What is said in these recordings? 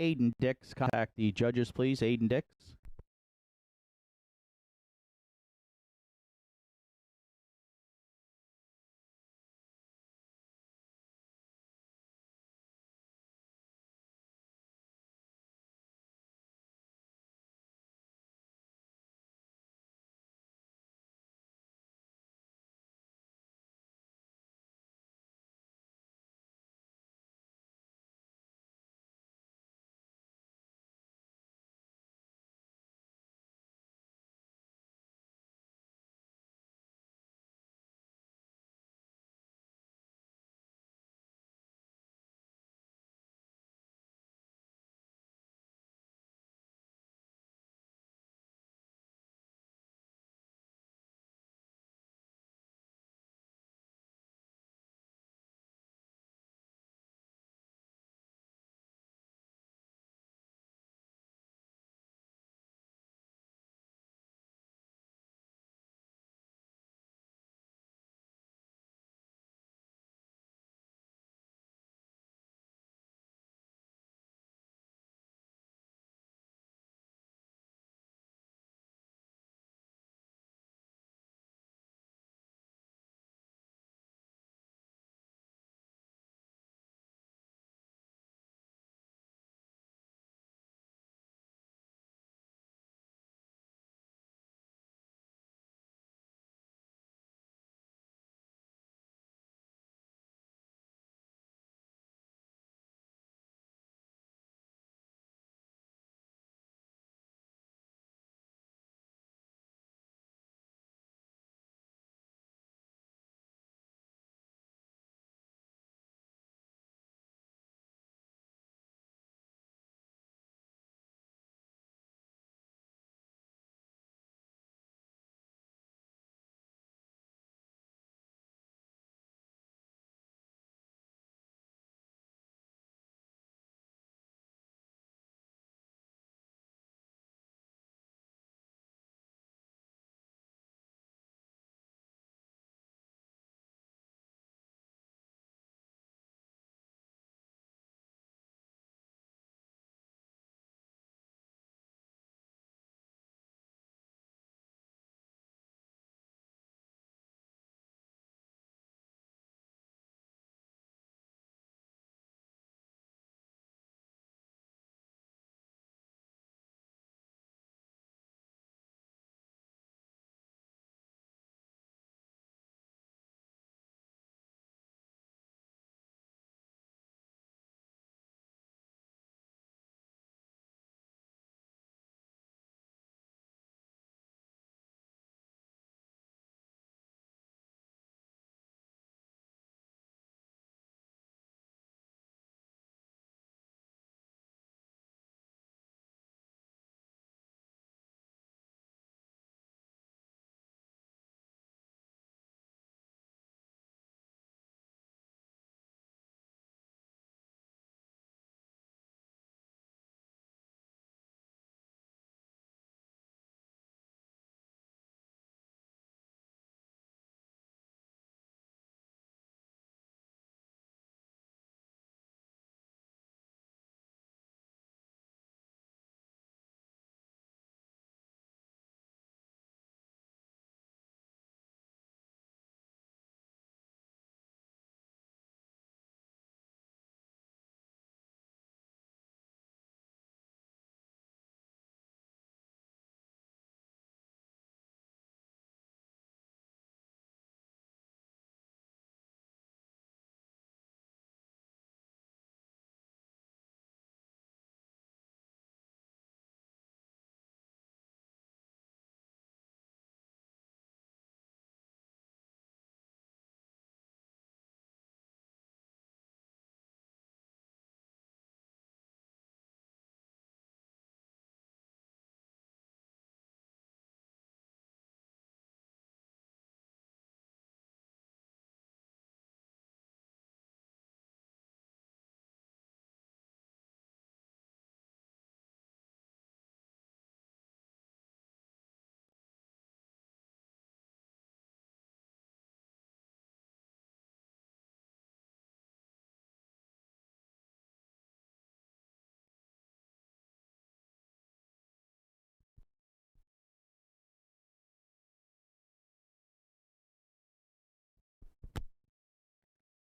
Aiden Dix contact the judges, please? Aiden Dix.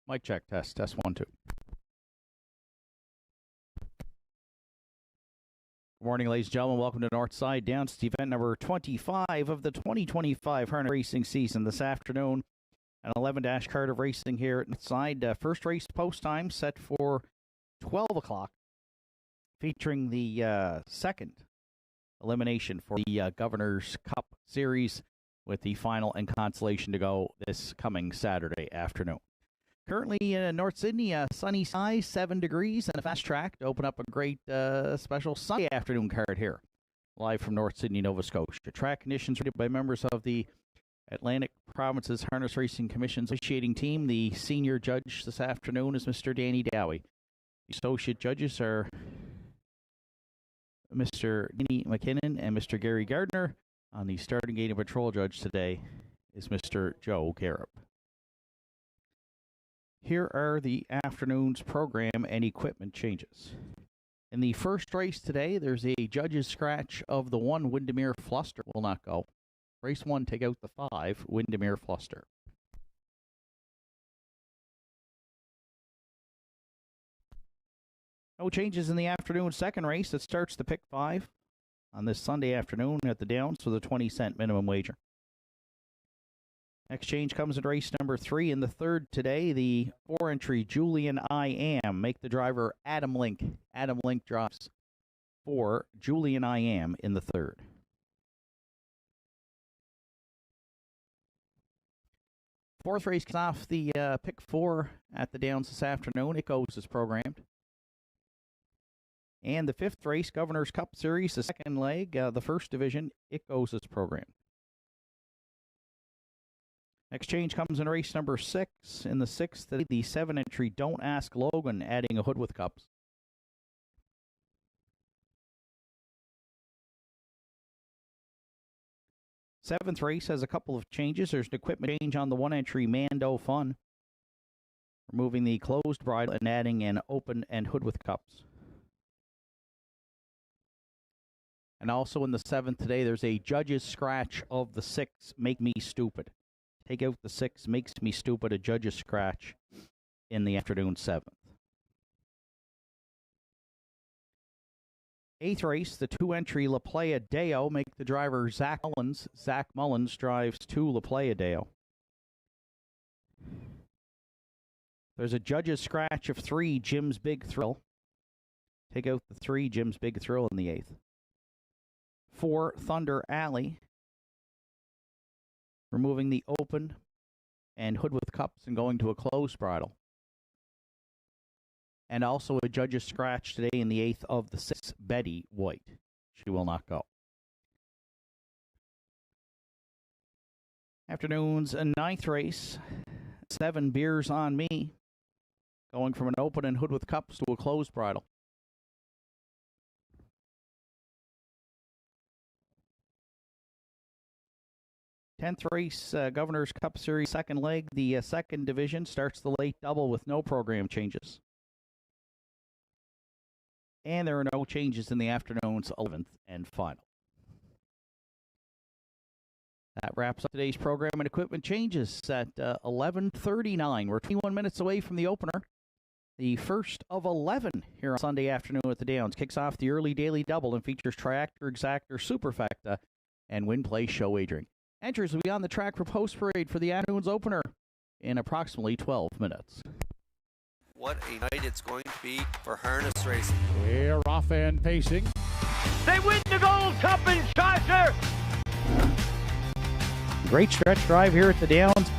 Mic check, test 1 2. Good morning, ladies and gentlemen. Welcome to Nortside Downs, event number 25 of the 2025 harness racing season. This afternoon, an 11- card of racing here at Nortside. First race post time set for 12 o'clock, featuring the second elimination for the Governor's Cup Series, with the final and consolation to go this coming Saturday afternoon. Currently in North Sydney, sunny skies, 7 degrees, and a fast track to open up a great special Sunday afternoon card here, live from North Sydney, Nova Scotia. Track conditions rated by members of the Atlantic Provinces Harness Racing Commission's officiating team. The senior judge this afternoon is Mr. Danny Dowie. The associate judges are Mr. Danny McKinnon and Mr. Gary Gardner. On the starting gate and patrol judge today is Mr. Joe Garrett. Here are the afternoon's program and equipment changes. In the first race today, there's a judge's scratch of the 1 Windermere Fluster will not go. Race 1, take out the 5 Windermere Fluster. No changes in the afternoon second race. It starts the pick 5 on this Sunday afternoon at the Downs with a 20-cent minimum wager. Next change comes in race number 3 in the third today. The 4-entry Julian I Am. Make the driver Adam Link. Adam Link drops 4 Julian I Am in the third. Fourth race kicks off the pick 4 at the Downs this afternoon. It goes as programmed. And the fifth race, Governor's Cup Series, the second leg, the first division, it goes as programmed. Next change comes in race number 6. In the sixth, the 7-entry Don't Ask Logan, adding a hood with cups. Seventh race has a couple of changes. There's an equipment change on the 1-entry Mando Fun, removing the closed bridle and adding an open and hood with cups. And also in the 7th today, there's a judge's scratch of the 6, Make Me Stupid. Take out the 6, Makes Me Stupid, a judge's scratch in the afternoon 7th. Eighth race, the 2-entry La Playa Deo. Make the driver Zach Mullins. Zach Mullins drives 2 La Playa Deo. There's a judge's scratch of 3, Jim's Big Thrill. Take out the 3, Jim's Big Thrill in the 8th. 4, Thunder Alley. Removing the open and hood with cups and going to a closed bridle. And also a judge's scratch today in the 8th of the 6, Betty White. She will not go. Afternoon's 9th race, 7 Beers on Me. Going from an open and hood with cups to a closed bridle. 10th race, Governor's Cup Series, second leg. The second division starts the late double with no program changes. And there are no changes in the afternoon's 11th and final. That wraps up today's program and equipment changes at 11:39. We're 21 minutes away from the opener. The first of 11 here on Sunday afternoon at the Downs. Kicks off the early daily double and features Triactor, Exactor, Superfecta, and Win Play Show Wagering. Entries will be on the track for post parade for the afternoon's opener in approximately 12 minutes. What a night it's going to be for harness racing. We're off and pacing. They win the Gold Cup in Charter. Great stretch drive here at the Downs.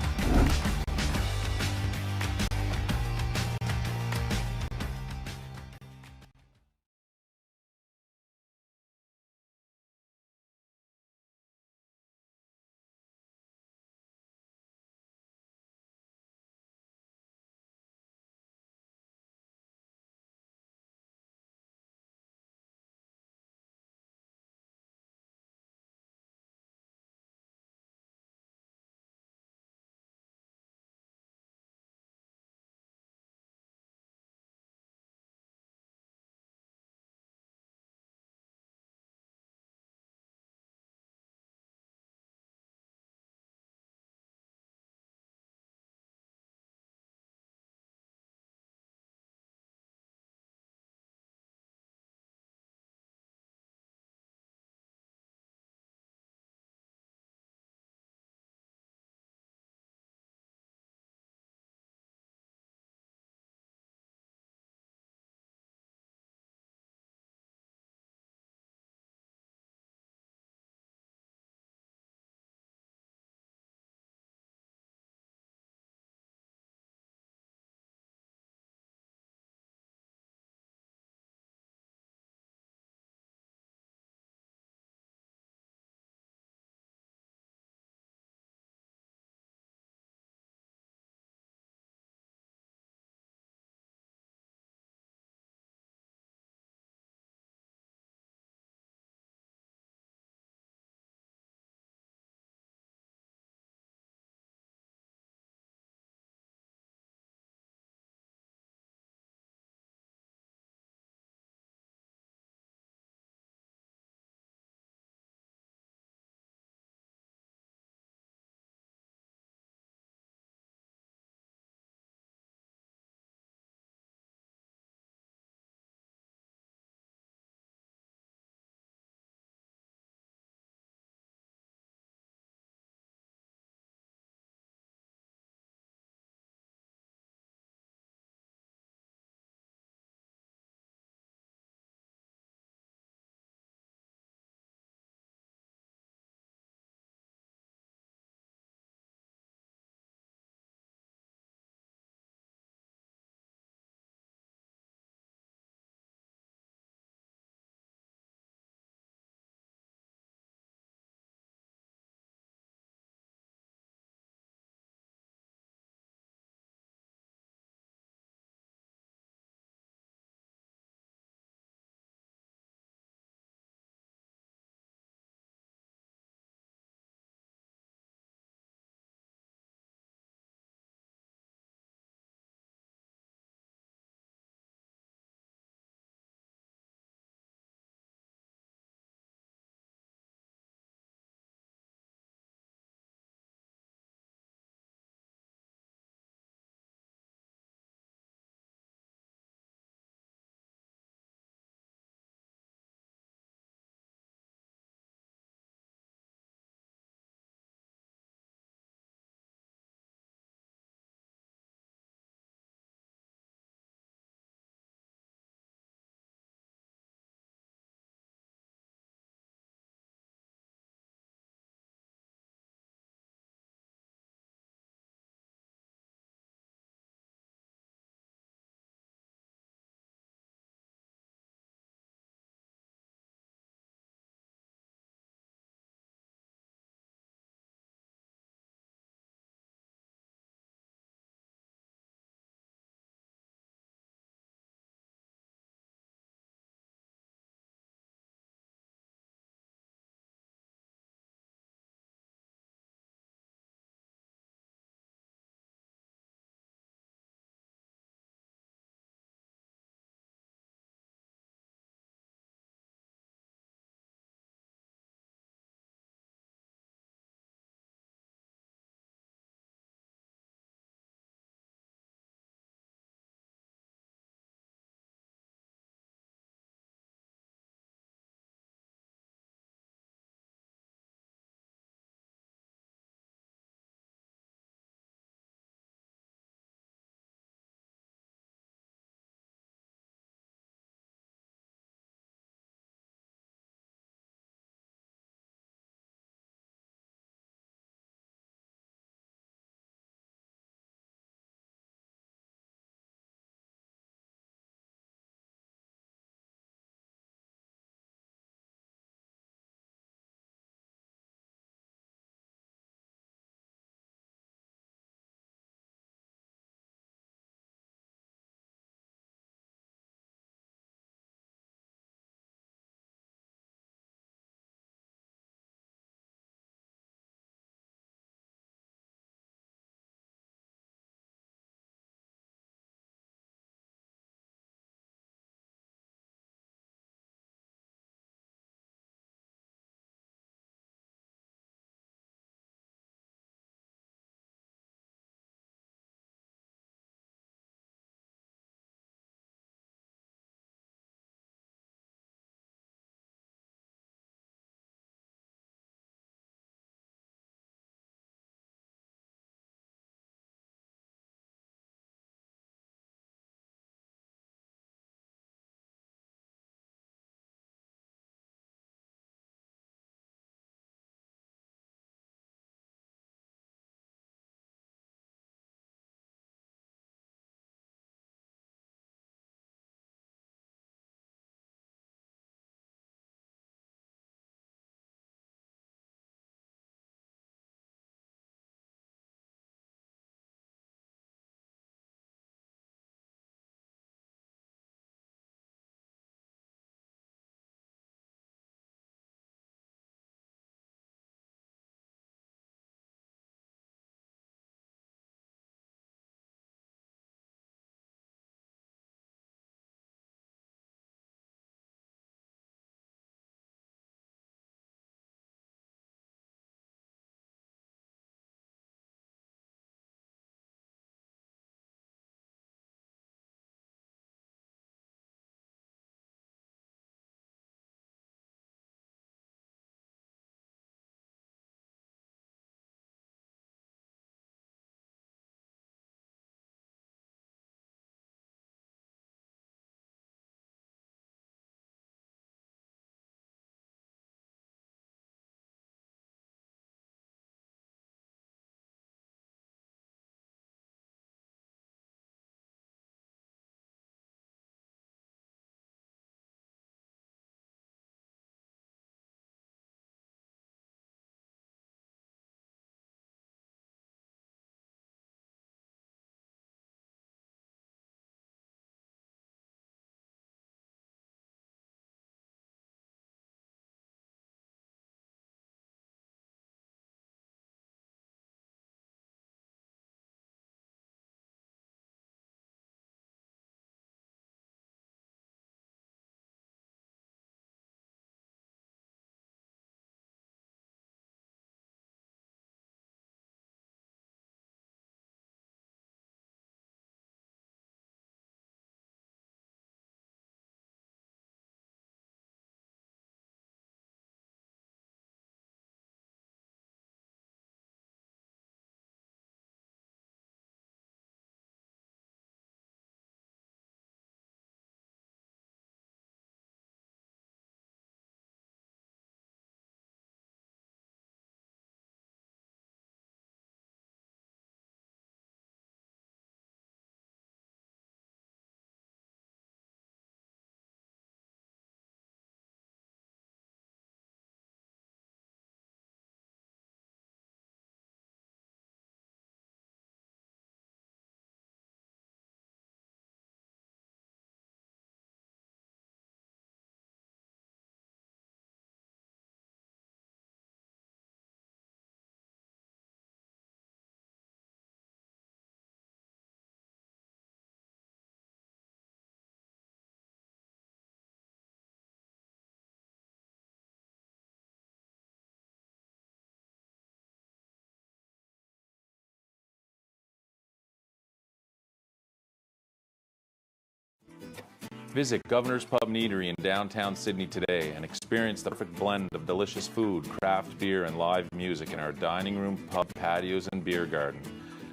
Visit Governor's Pub and Eatery in downtown Sydney today and experience the perfect blend of delicious food, craft beer, and live music in our dining room, pub, patios, and beer garden.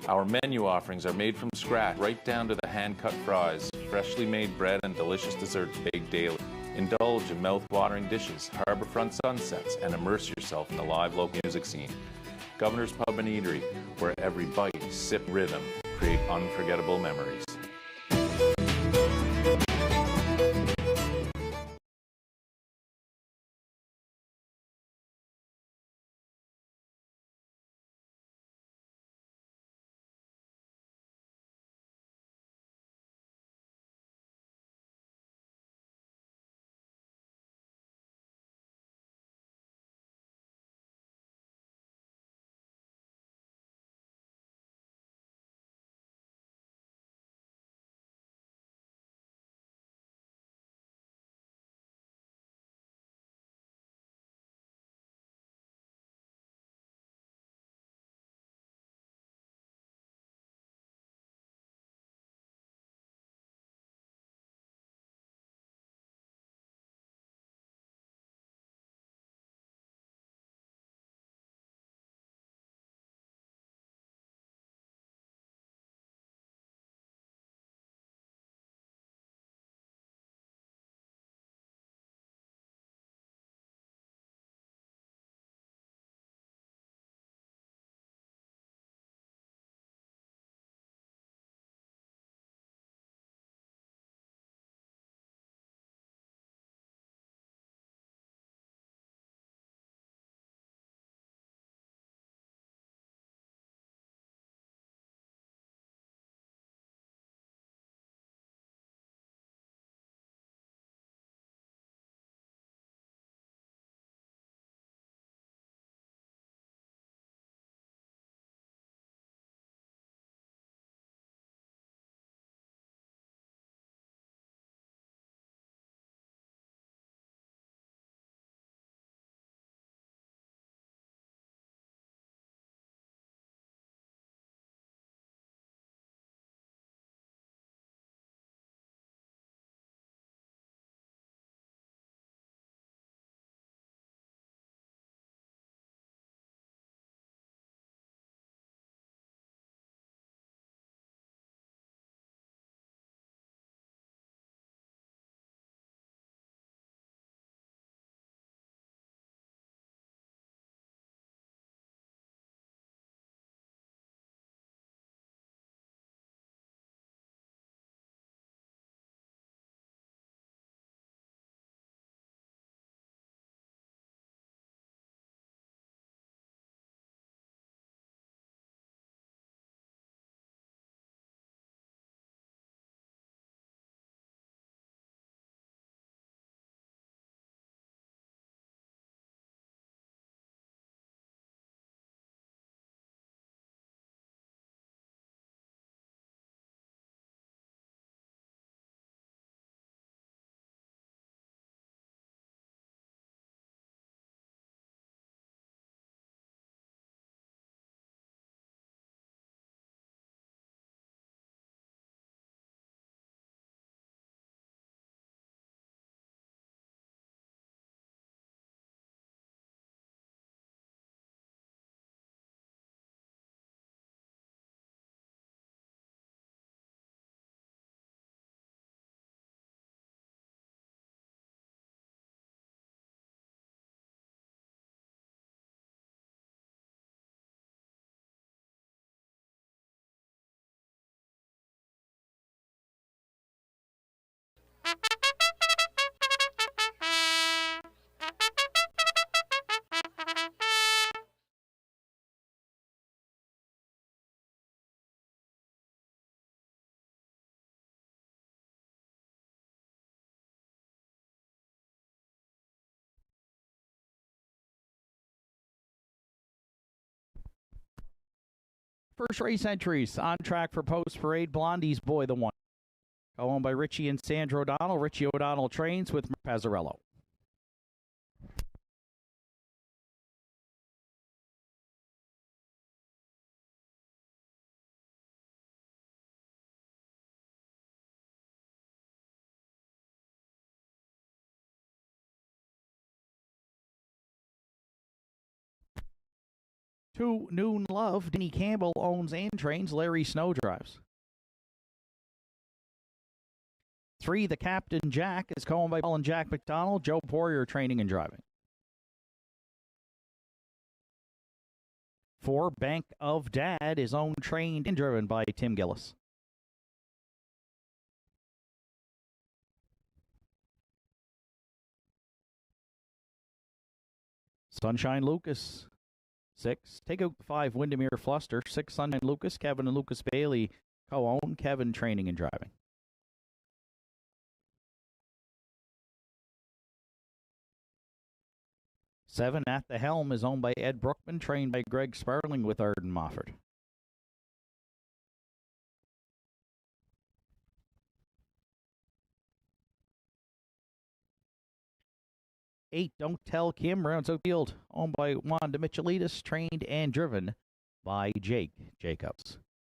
Our menu offerings are made from scratch, right down to the hand-cut fries, freshly made bread, and delicious desserts baked daily. Indulge in mouth-watering dishes, harborfront sunsets, and immerse yourself in the live local music scene. Governor's Pub and Eatery, where every bite, sip, rhythm create unforgettable memories. First race entries on track for Post Parade. Blondie's Boy, the one. Owned by Richie and Sandra O'Donnell. Richie O'Donnell trains with Pazzarello. 2, Noon Love. Denny Campbell owns and trains. Larry Snow drives. 3, The Captain Jack is owned by Paul and Jack McDonald. Joe Poirier training and driving. 4, Bank of Dad is owned, trained, and driven by Tim Gillis. 'Sunshine Lucas. 6, Take Out 5, Windermere Fluster. 6, Sunshine Lucas. Kevin and Lucas Bailey co-own. Kevin training and driving. 7, At the Helm is owned by Ed Brookman, trained by Greg Sparling with Arden Mofford. 8, Don't Tell Kim, rounds out field, owned by Wanda Michelitis, trained and driven by Jake Jacobs.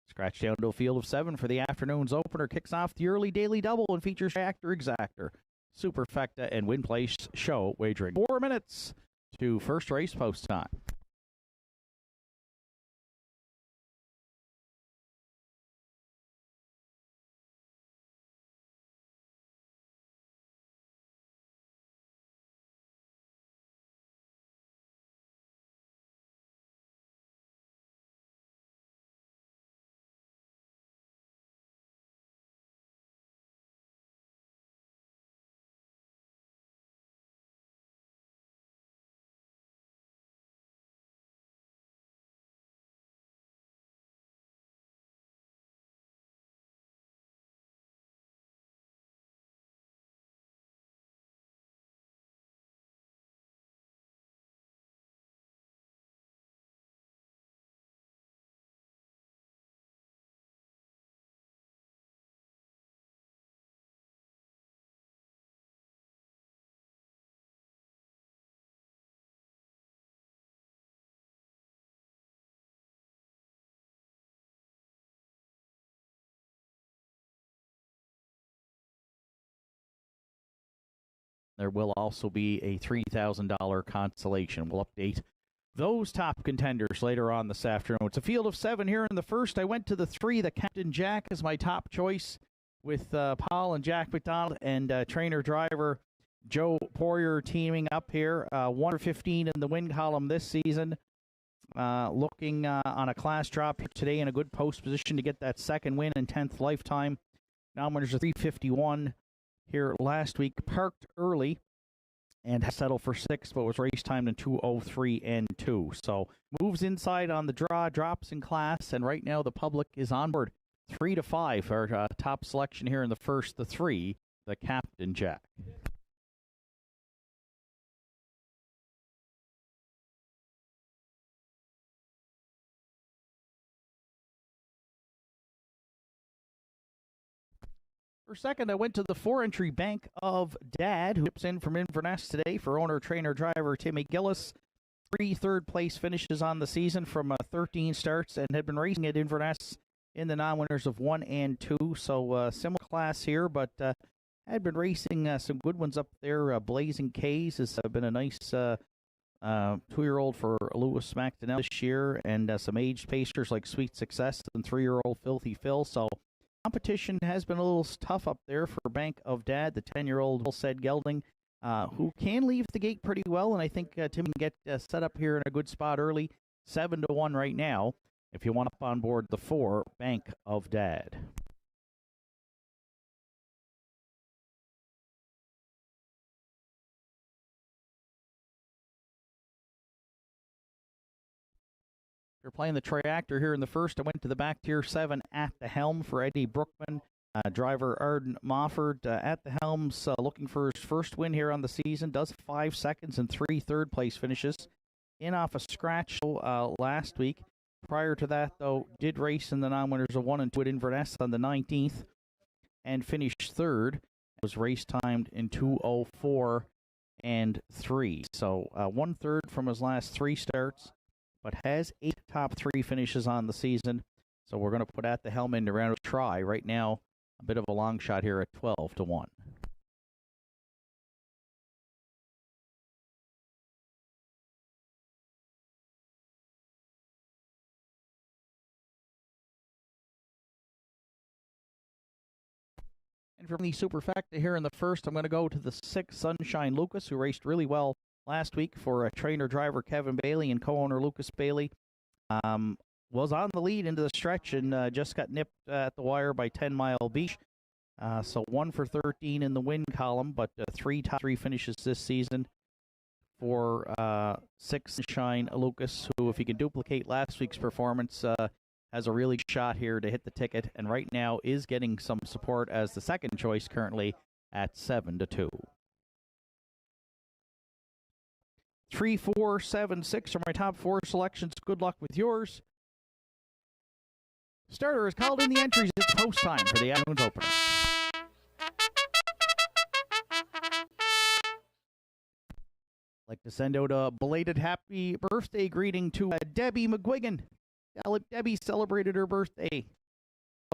Scratch down to a field of 7 for the afternoon's opener. Kicks off the early daily double and features Actor Exactor, Superfecta, and Win Place Show wagering. 4 minutes to first race post time. There will also be a $3,000 consolation. We'll update those top contenders later on this afternoon. It's a field of 7 here in the first. I went to the 3. The Captain Jack is my top choice with Paul and Jack McDonald and trainer-driver Joe Poirier teaming up here. 1-15 in the win column this season. Looking on a class drop here today in a good post position to get that second win in 10th lifetime. Now winners are 351 here last week. Parked early and settled for 6, but was race timed in 2:03 and 2. So moves inside on the draw, drops in class, and right now the public is on board. 3 to 5, our top selection here in the first. The 3, the Captain Jack. For second, I went to the 4-entry Bank of Dad, who tips in from Inverness today for owner-trainer-driver Timmy Gillis. 3 third-place finishes on the season from 13 starts and had been racing at Inverness in the non-winners of 1 and 2. So similar class here, but had been racing some good ones up there. Blazing K's has been a nice 2-year-old for Lewis McDonnell this year, and some aged pacers like Sweet Success and 3-year-old Filthy Phil. So competition has been a little tough up there for Bank of Dad, the 10-year-old said Gelding, who can leave the gate pretty well, and I think Tim can get set up here in a good spot early. 7 to 1 right now, if you want up on board the 4, Bank of Dad. You're playing the Triactor here in the first. I went to the back tier 7 At the Helm for Eddie Brookman. Driver Arden Mofford at the helms, looking for his first win here on the season. Does 5 seconds and 3 third-place finishes. In off a scratch last week. Prior to that, though, did race in the non-winners of 1 and 2 at Inverness on the 19th and finished third. Was race timed in 2:04 and 3. So 1/3 from his last 3 starts, but has 8 top 3 finishes on the season. So we're going to put At the Helm in to round of try. Right now, a bit of a long shot here at 12 to 1. from the Superfecta here in the first. I'm going to go to the 6, Sunshine Lucas, who raced really well last week for trainer-driver Kevin Bailey and co-owner Lucas Bailey. Was on the lead into the stretch and just got nipped at the wire by 10 Mile Beach. So 1 for 13 in the win column, but 3 top 3 finishes this season for 6 Sunshine Lucas, who, if he can duplicate last week's performance, has a really shot here to hit the ticket, and right now is getting some support as the second choice currently at 7-2. 3, 4, 7, 6 are my top 4 selections. Good luck with yours. Starter is called in the entries. It's post time for the afternoon's opener. I'd like to send out a belated happy birthday greeting to Debbie McGuigan. Debbie celebrated her birthday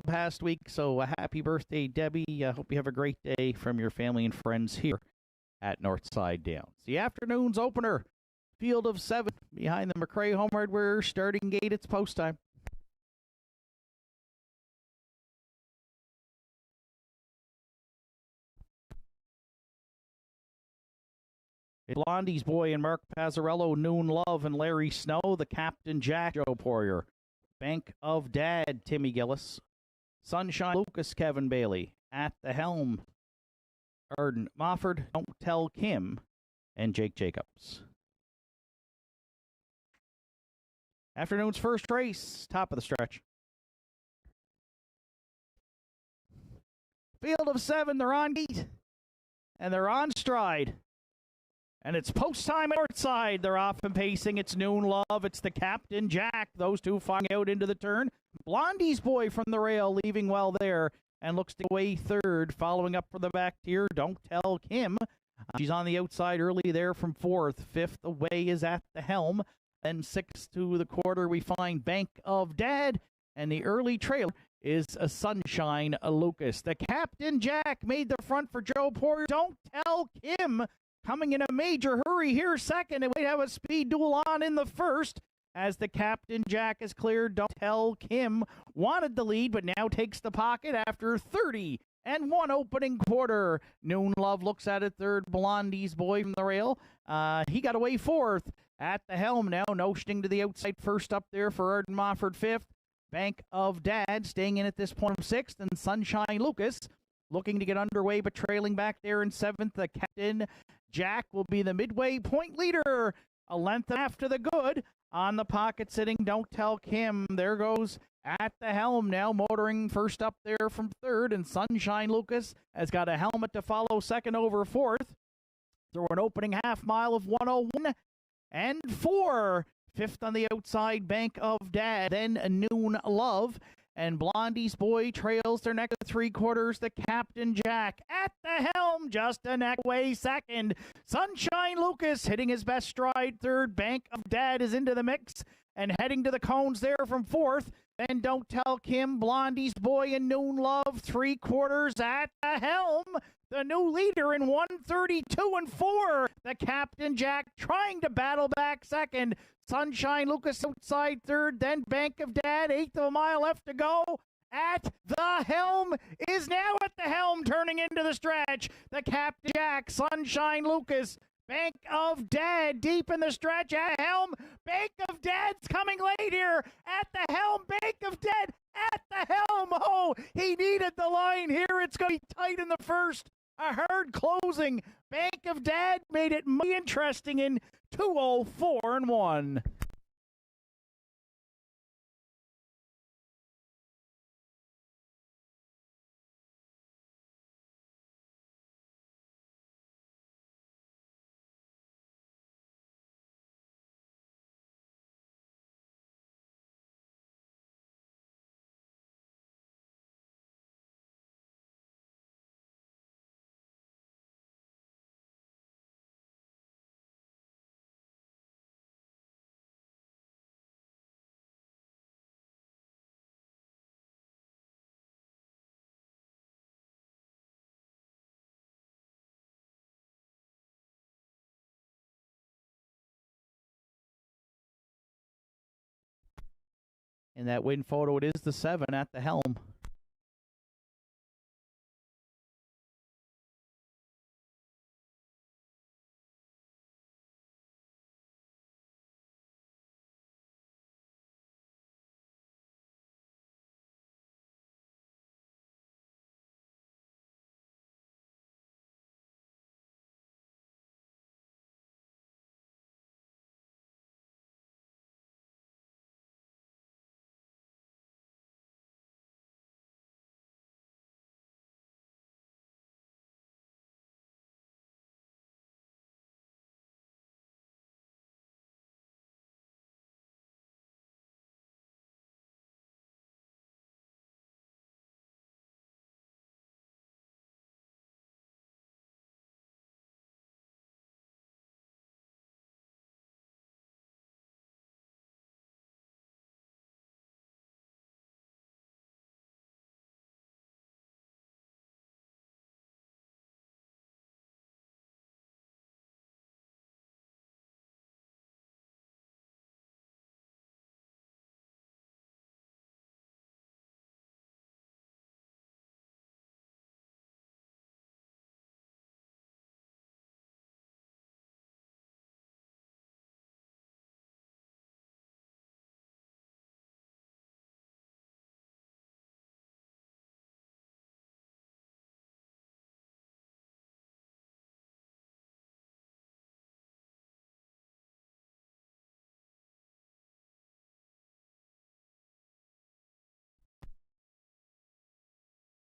past week, so a happy birthday, Debbie. I hope you have a great day from your family and friends here at Nortside Downs. The afternoon's opener, field of 7 behind the McRae Home Hardware starting gate. It's post time. Blondie's Boy and Mark Pazzarello, Noon Love and Larry Snow, the Captain Jack, Joe Poirier, Bank of Dad, Timmy Gillis, Sunshine Lucas, Kevin Bailey, At the Helm, Arden Mofford, Don't Tell Kim, and Jake Jacobs. Afternoon's first race, top of the stretch. Field of 7, they're on gate, and they're on stride. And it's post time at Nortside. They're off and pacing. It's Noon Love. It's the Captain Jack. Those two flying out into the turn. Blondie's Boy from the rail, leaving well there, and looks to weigh third. Following up for the back tier, Don't Tell Kim. She's on the outside early there from 4th. 5th away is At the Helm. Then 6th to the quarter, we find Bank of Dad. And the early trailer is a Sunshine Lucas. The Captain Jack made the front for Joe Poirier. Don't Tell Kim. Coming in a major hurry here, second, and we have a speed duel on in the first as the Captain Jack is cleared. Don't Tell Kim wanted the lead, but now takes the pocket after 30 and 1 opening quarter. Noon Love looks at it third. Blondie's Boy from the rail. He got away 4th. At the Helm now, notioning to the outside first up there for Arden Mofford 5th. Bank of Dad staying in at this point 6th, and Sunshine Lucas looking to get underway, but trailing back there in 7th. The Captain Jack will be the midway point leader. A length after the good. On the pocket sitting, Don't Tell Kim. There goes At the Helm now, motoring first up there from 3rd. And Sunshine Lucas has got a helmet to follow second over 4th. Through an opening half mile of 101 and 4. 5th on the outside, Bank of Dad. Then a Noon Love. And Blondie's Boy trails their next 3 quarters. The Captain Jack at the helm, just a neck away second. Sunshine Lucas hitting his best stride 3rd. Bank of Dad is into the mix and heading to the cones there from 4th. Then Don't Tell Kim, Blondie's Boy, and Noon Love 3 quarters at the helm. The new leader in 132 and 4. The Captain Jack trying to battle back second. Sunshine Lucas outside 3rd. Then Bank of Dad, 1/8 of a mile left to go. At the helm is now at the helm, turning into the stretch. The Captain Jack, Sunshine Lucas, Bank of Dad deep in the stretch at helm. Bank of Dad's coming late here at the helm. Bank of Dad at the helm. Oh, he needed the line here. It's going to be tight in the first. A hard closing. Bank of Dad made it mighty interesting in 2:04 and 1. In that win photo, it is the 7 at the helm.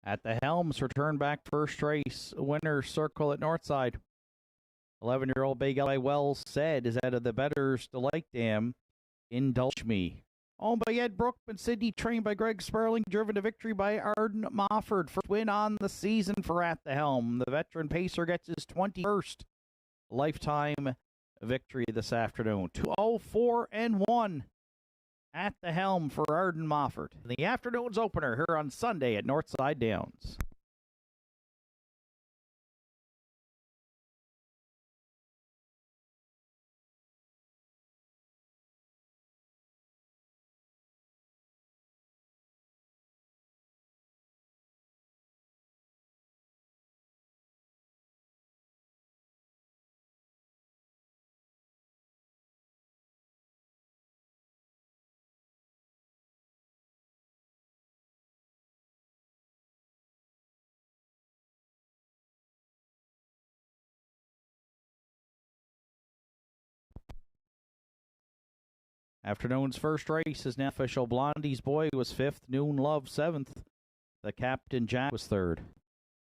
At the helms, return back first race, winner's circle at Nortside. 11-year-old Big L.A. Wells said is out of the betters, the Lake Dam, Indulge Me. Owned by Ed Brookman, Sydney, trained by Greg Sperling, driven to victory by Arden Mofford. First win on the season for At the Helm. The veteran pacer gets his 21st lifetime victory this afternoon. 2:04-1 At the Helm for Arden Mofford. The afternoon's opener here on Sunday at Nortside Downs. Afternoon's first race is now official. Blondie's Boy was 5th. Noon Love 7th. The Captain Jack was 3rd.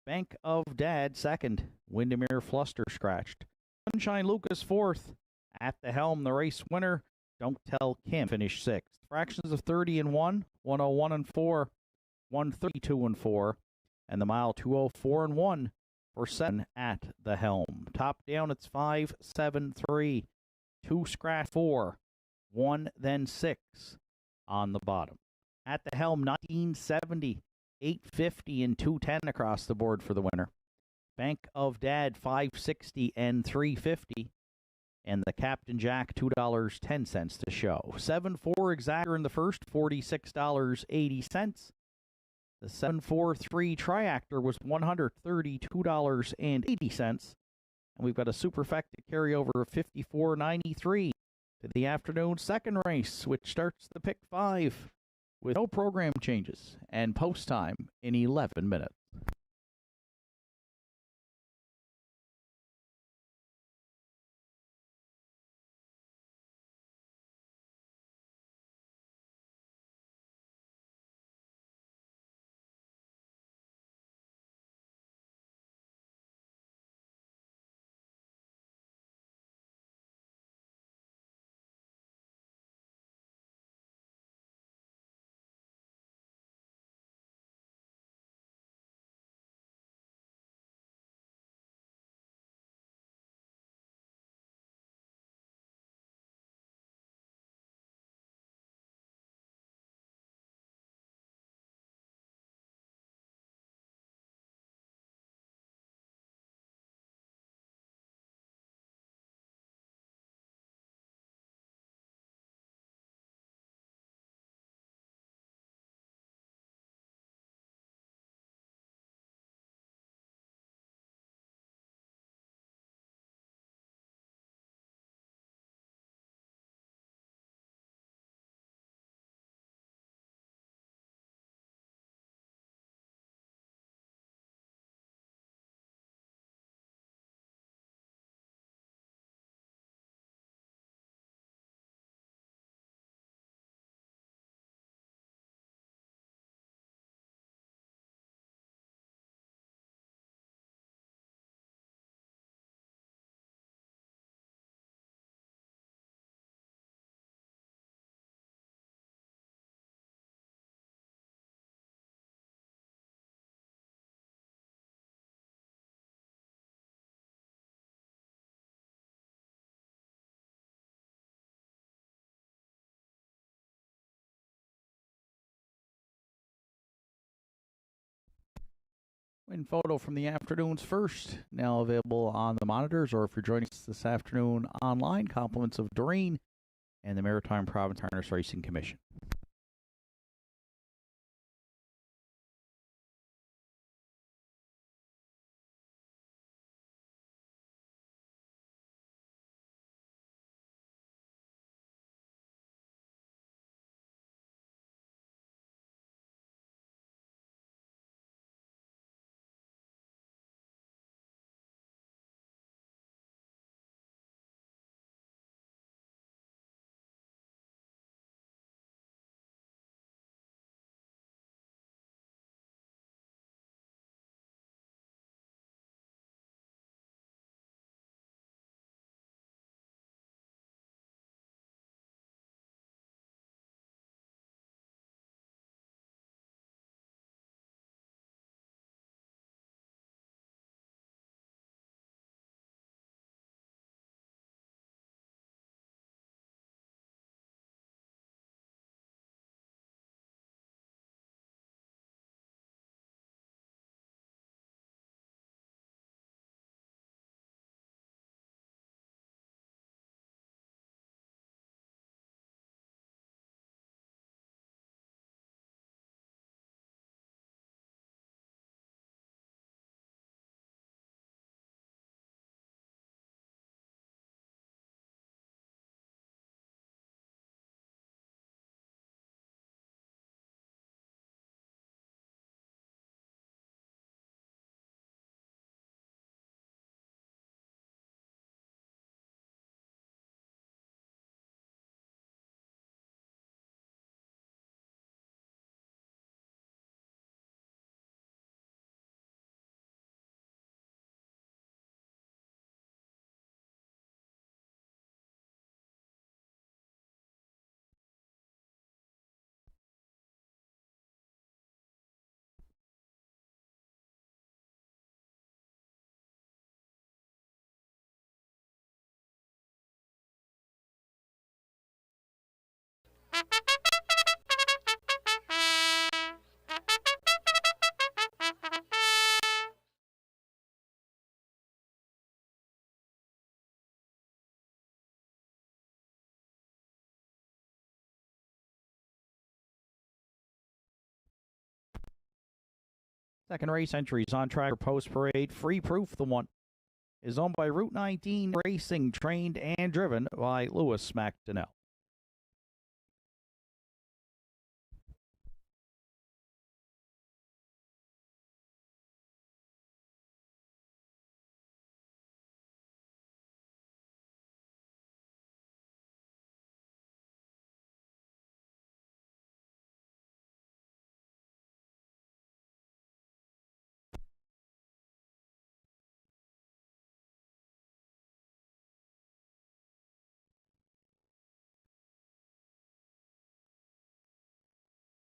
Bank of Dad 2nd. Windermere Fluster scratched. Sunshine Lucas 4th. At the Helm, the race winner, Don't Tell Kim, finished 6th. Fractions of 30-1, 101-4, 132-4, and the mile 2:04-1 for 7 At the Helm. Top down, it's 5-7-3, 2 scratch 4. 1, then 6 on the bottom. At the Helm, 1970, 850 and 210 across the board for the winner. Bank of Dad, 560 and 350. And the Captain Jack, $2.10 to show. 7-4 exactor in the first, $46.80. The 7-4-3 triactor was $132.80. And we've got a superfecta carryover of $54.93. To the afternoon second race, which starts the pick 5 with no program changes and post time in 11 minutes. Win photo from the afternoon's first, now available on the monitors, or if you're joining us this afternoon online, compliments of Doreen and the Maritime Province Harness Racing Commission. Second race entries on track for Post Parade. Free Proof, the one, is owned by Route 19 Racing, trained and driven by Louis McDonnell.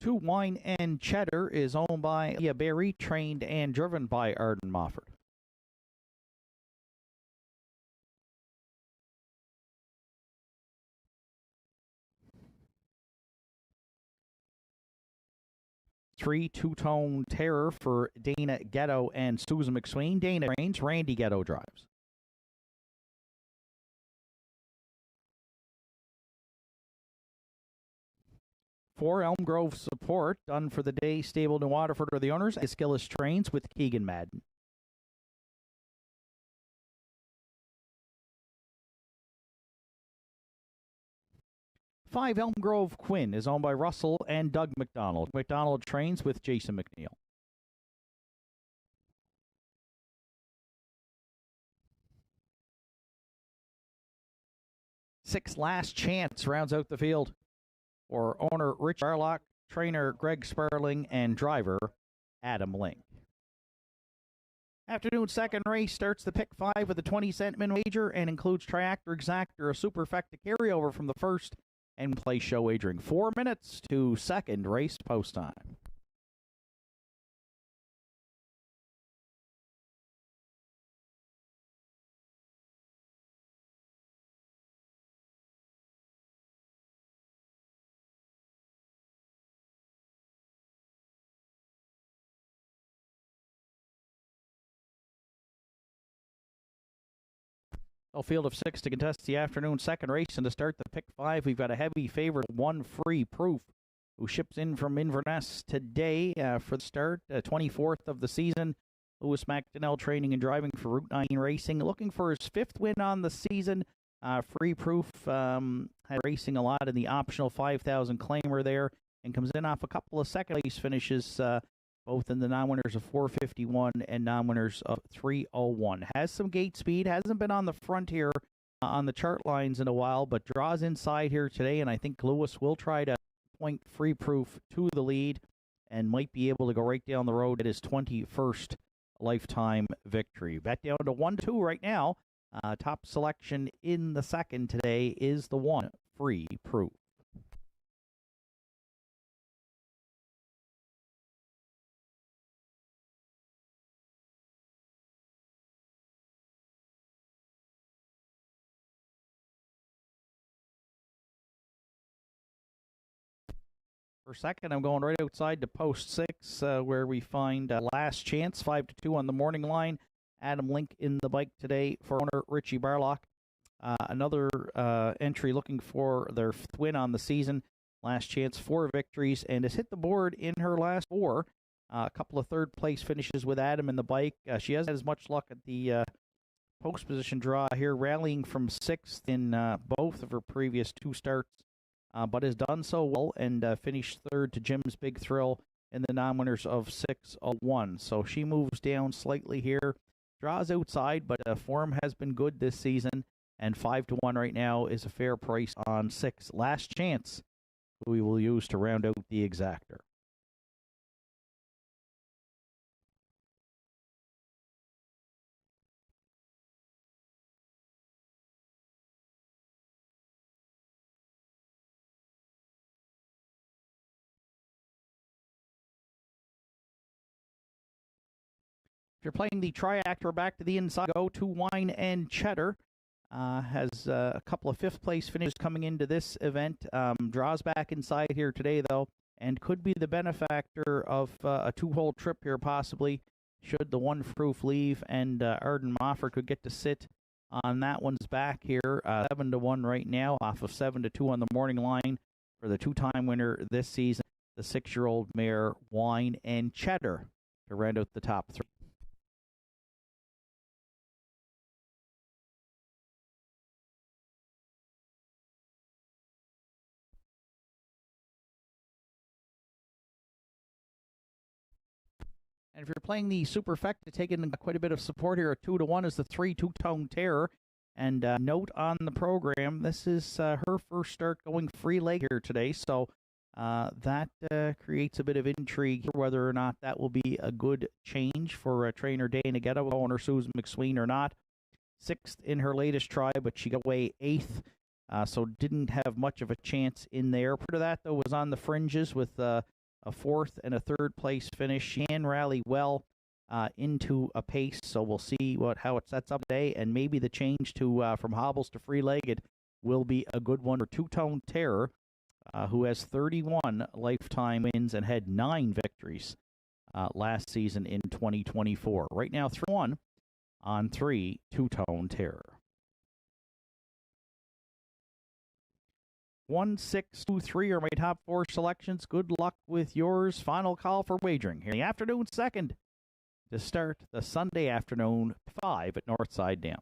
Two Wine and Cheddar is owned by Leah Berry, trained and driven by Arden Mofford. Three Two-Tone Terror for Dana Ghetto and Susan McSween. Dana reigns, Randy Ghetto drives. Four Elm Grove Support, done for the day. Stable New Waterford are the owners. Skillis trains with Keegan Madden. Five Elm Grove Quinn is owned by Russell and Doug McDonald. McDonald trains with Jason McNeil. Six Last Chance rounds out the field for owner Rich Barlock, trainer Greg Sparling, and driver Adam Link. Afternoon second race starts the pick 5 with a 20-cent min wager and includes Triactor Exactor, a superfecta carryover from the first, and play show wagering. 4 minutes to second race post time. A field of 6 to contest the afternoon second race, and to start the pick 5, we've got a heavy favorite, One Free Proof, who ships in from Inverness today for the start, 24th of the season. Louis McDonnell training and driving for Route 9 Racing, looking for his 5th win on the season. Free Proof had racing a lot in the optional 5,000 claimer there, and comes in off a couple of second place finishes, both in the non-winners of 451 and non-winners of 301. Has some gate speed, hasn't been on the front here on the chart lines in a while, but draws inside here today, and I think Lewis will try to point Free Proof to the lead and might be able to go right down the road at his 21st lifetime victory. Bet down to 1-2 right now. Top selection in the second today is the One Free Proof. For second, I'm going right outside to post 6, where we find Last Chance, 5-2 on the morning line. Adam Link in the bike today for owner Richie Barlock. Another entry looking for their 5th win on the season. Last Chance, 4 victories, and has hit the board in her last 4. A couple of third-place finishes with Adam in the bike. She hasn't had as much luck at the post position draw here, rallying from 6th in both of her previous 2 starts. But has done so well and finished 3rd to Jim's Big Thrill in the non-winners of 601. So she moves down slightly here, draws outside, but form has been good this season, and 5-1 right now is a fair price on 6. Last Chance, who we will use to round out the exactor. If you're playing the Triactor back to the inside, go to Wine and Cheddar. has a couple of fifth-place finishes coming into this event. Draws back inside here today, though, and could be the benefactor of a two-hole trip here, possibly, should the one proof leave, and Arden Mofford could get to sit on that one's back here. 7-1 right now, off of 7-2 on the morning line for the two-time winner this season, the 6-year-old mare Wine and Cheddar, to round out the top three. And if you're playing the Superfecta, taking quite a bit of support here at 2-1 is the 3 Two-Tone Terror. And note on the program, this is her first start going free leg here today, so that creates a bit of intrigue here, whether or not that will be a good change for trainer Dana Getta, owner Susan McSween or not. 6th in her latest try, but she got away 8th, so didn't have much of a chance in there. Part of that, though, was on the fringes with a 4th and a 3rd place finish. She can rally well into a pace, so we'll see how it sets up today, and maybe the change to from hobbles to free-legged will be a good one for Two-Tone Terror, who has 31 lifetime wins and had 9 victories last season in 2024. Right now, 3-1 on 3 Two-Tone Terror. 1, 6, 2, 3 are my top 4 selections. Good luck with yours. Final call for wagering here in the afternoon, second, to start the Sunday afternoon 5 at Nortside Downs.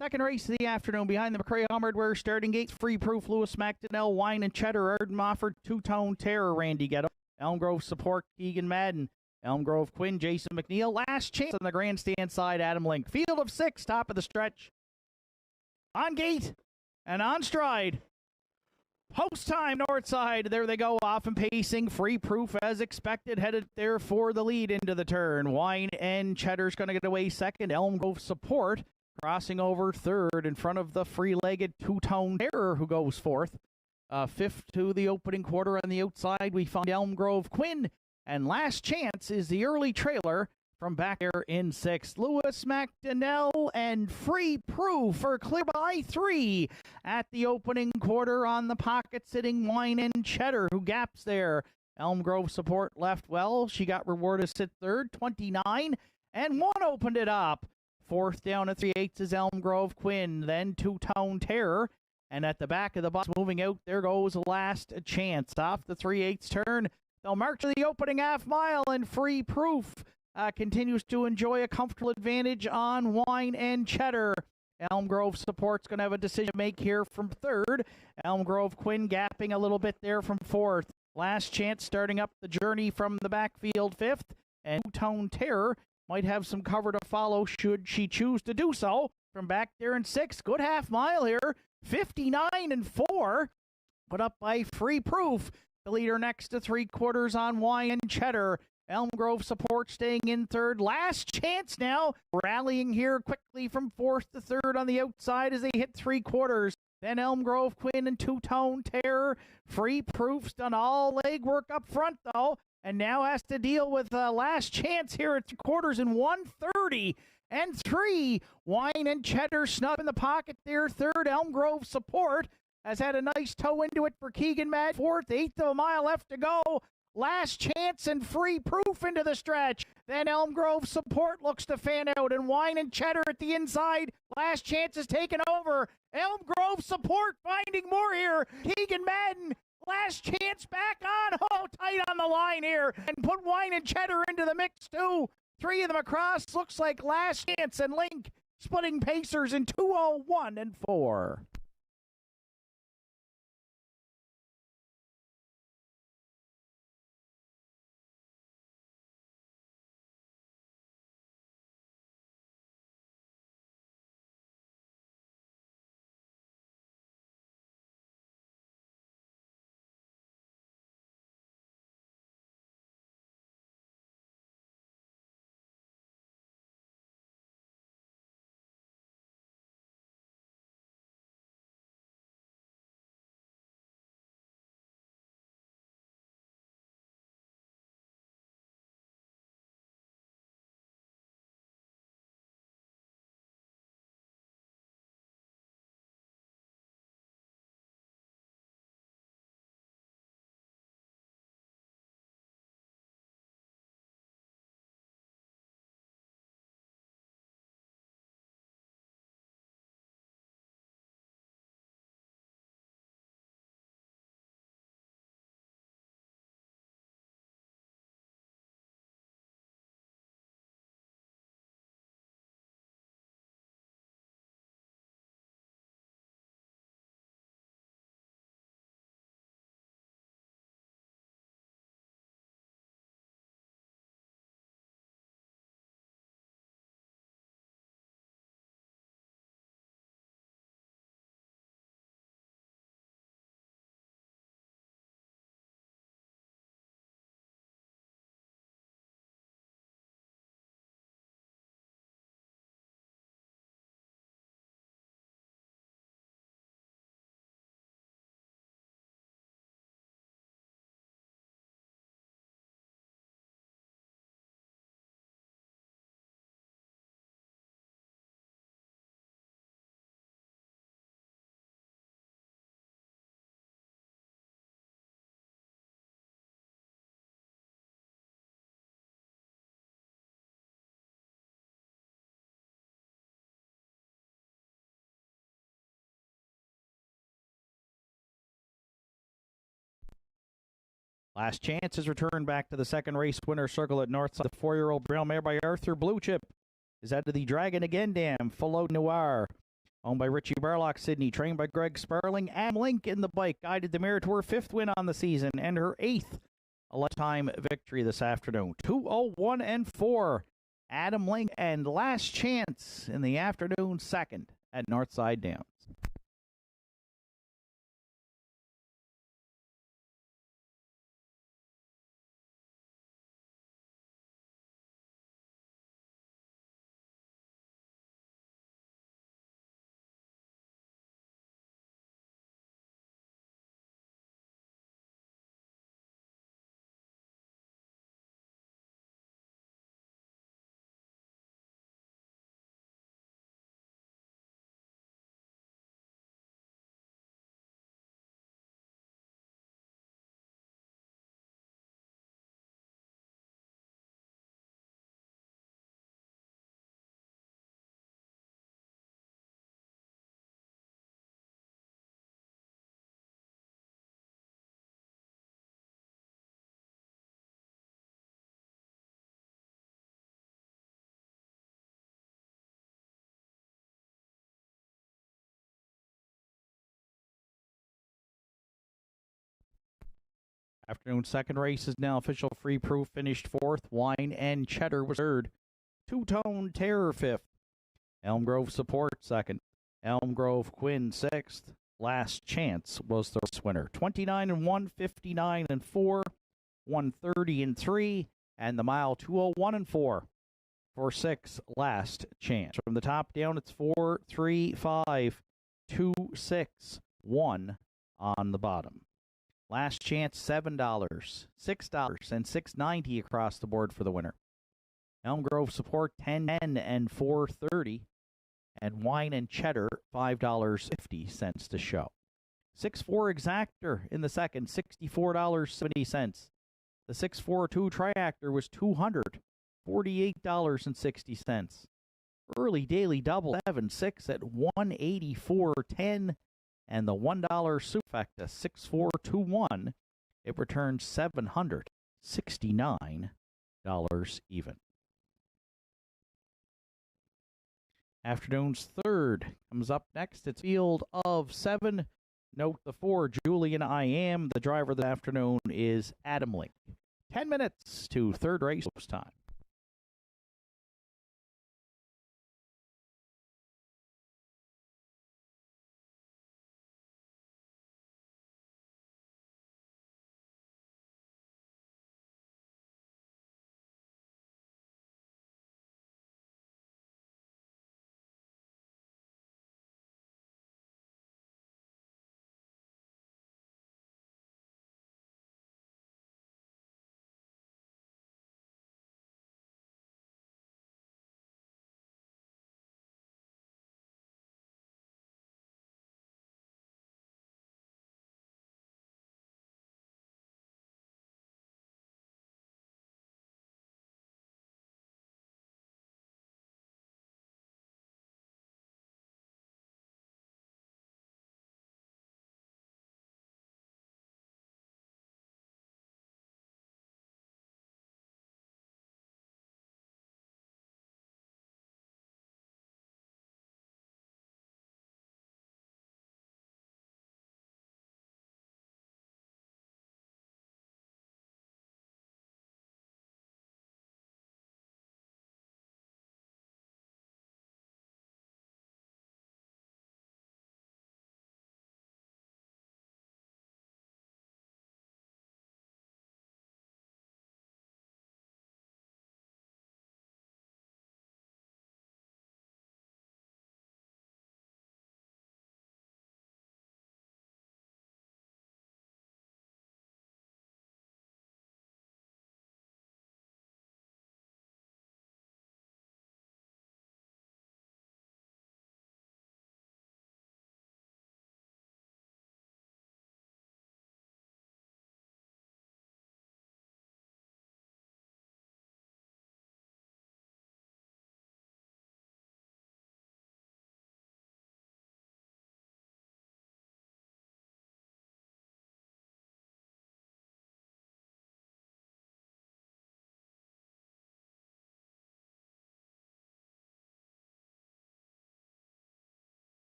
Second race of the afternoon behind the McRae Hardware starting gates. Free Proof, Lewis McDonnell, Wine and Cheddar, Arden Mofford, Two-Tone Terror, Randy Ghetto, Elm Grove Support, Keegan Madden, Elm Grove Quinn, Jason McNeil. Last chance on the grandstand side, Adam Link. Field of 6, top of the stretch. On gate and on stride. Post time, Nortside. There they go, off and pacing. Free Proof, as expected, headed there for the lead into the turn. Wine and Cheddar's going to get away second. Elm Grove Support crossing over third in front of the free-legged Two-Tone Terror, who goes fourth. Fifth to the opening quarter on the outside, we find Elm Grove Quinn. And last chance is the early trailer from back there in sixth. Lewis McDonnell and Free Proof for clear by 3 at the opening quarter on the pocket sitting Wine and Cheddar, who gaps there Elm Grove Support left well. She got rewarded at third, 29, and 1 opened it up. Fourth down at 3/8 is Elm Grove Quinn, then Two-Tone Terror. And at the back of the box, moving out, there goes Last Chance. Off the 3/8 turn, they'll march to the opening half mile, and Free Proof continues to enjoy a comfortable advantage on Wine and Cheddar. Elm Grove Support's going to have a decision to make here from third. Elm Grove Quinn gapping a little bit there from fourth. Last Chance starting up the journey from the backfield fifth. And Two-Tone Terror might have some cover to follow should she choose to do so. From back there in sixth, good half mile here. 59-4. Put up by Free Proof. The leader next to 3/4 on Wine and Cheddar. Elm Grove Support staying in third. Last Chance now rallying here quickly from fourth to third on the outside as they hit 3/4. Then Elm Grove Quinn and Two-Tone Terror. Free Proof's done all leg work up front though, and now has to deal with Last Chance here at 3/4 in 1:30-3. Wine and Cheddar snub in the pocket there. Third, Elm Grove Support has had a nice toe into it for Keegan Matt. Fourth, 1/8 of a mile left to go. Last Chance and Free Proof into the stretch. Then Elm Grove Support looks to fan out, and Wine and Cheddar at the inside. Last Chance is taken over. Elm Grove Support finding more here. Keegan Madden, Last Chance back on. Oh, tight on the line here. And put Wine and Cheddar into the mix too. Three of them across. Looks like Last Chance and Link splitting Pacers in 2:01-4. Last Chance is returned back to the second race winner circle at Nortside. The 4-year-old Braille mare by Arthur Blue Chip is out to the Dragon Again Dam. Follow Noir, owned by Richie Barlock, Sydney, trained by Greg Sparling. Am Link in the bike guided the mare to her 5th win on the season and her 8th lifetime victory this afternoon. 2:01-4. Adam Link and Last Chance in the afternoon second at Nortside Downs. Afternoon second race is now official. Free Proof finished fourth. Wine and Cheddar was third. Two-Tone Terror fifth. Elm Grove Support second. Elm Grove Quinn sixth. Last Chance was the race winner. 29-1, 59-4, 130-3, and the mile 201-4 for 6 Last Chance. From the top down, it's 4, 3, 5, 2, 6, 1 on the bottom. Last Chance, $7, $6, and $6.90 across the board for the winner. Elm Grove Support, $10 and $4.30. And Wine and Cheddar, $5.50 to show. 6-4 Exactor in the second, $64.70. The 642 Triactor was $248.60. Early Daily Double 7-6 at $184.10. And the $1 Superfecta 6421, it returns $769 even. Afternoon's third comes up next. It's field of 7. Note the 4, Julian I Am. The driver this afternoon is Adam Link. 10 minutes to third race post time.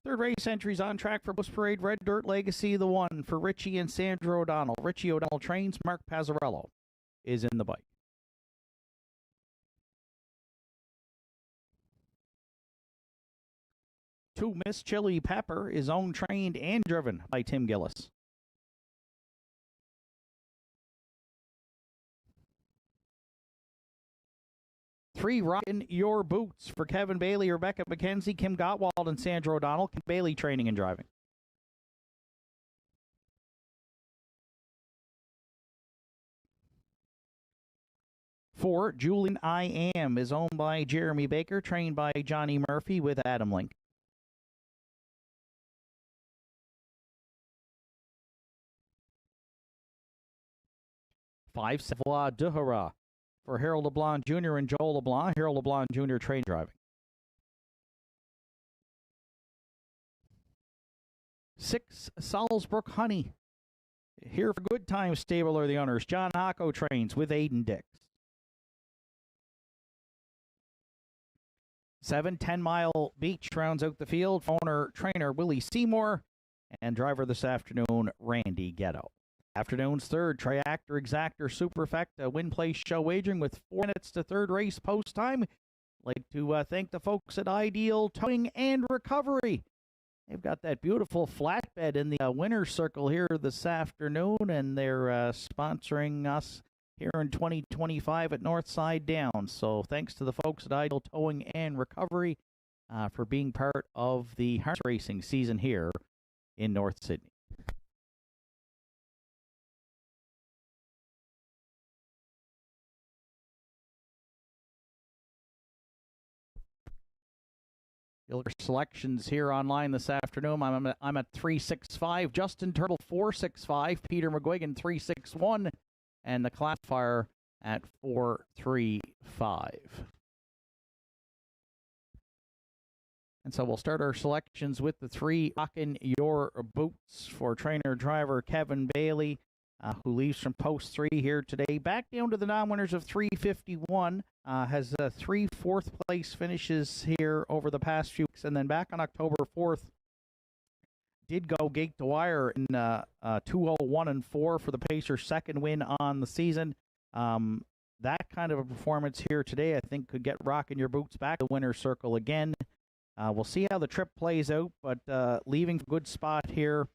Third race entries on track for Post Parade. Red Dirt Legacy, the one for Richie and Sandra O'Donnell. Richie O'Donnell trains. Mark Pazzarello is in the bike. Two, Miss Chili Pepper is owned, trained, and driven by Tim Gillis. Three, Rockin' Your Boots for Kevin Bailey, Rebecca McKenzie, Kim Gottwald, and Sandra O'Donnell. Kim Bailey training and driving. Four, Julian I Am is owned by Jeremy Baker, trained by Johnny Murphy with Adam Link. Five, Savoie Duhara for Harold LeBlanc Jr. and Joel LeBlanc. Harold LeBlanc Jr. train driving. 6, Salzbrook Honey. Here for Good Times Stable are the owners. John Hocko trains with Aiden Dix. 7, 10 Mile Beach rounds out the field. Owner, trainer Willie Seymour, and driver this afternoon, Randy Ghetto. Afternoon's third, Triactor Exactor Superfecta Win Place Show wagering with 4 minutes to third race post time. Like to thank the folks at Ideal Towing and Recovery. They've got that beautiful flatbed in the winner's circle here this afternoon, and they're sponsoring us here in 2025 at Nortside Downs. So thanks to the folks at Ideal Towing and Recovery for being part of the harness racing season here in North Sydney. You'll look at selections here online this afternoon. I'm at 365. Justin Turtle 465. Peter McGuigan 361. And the classifier at 435. And so we'll start our selections with the 3, Rockin' Your Boots for trainer driver Kevin Bailey, who leaves from post 3 here today. Back down to the non-winners of 351. Has 3 fourth-place finishes here over the past few weeks. And then back on October 4th, did go gate to wire in 2:01 4 for the Pacers' second win on the season. That kind of a performance here today, I think, could get Rockin' Your Boots back to the winner's circle again. We'll see how the trip plays out, but leaving a good spot here.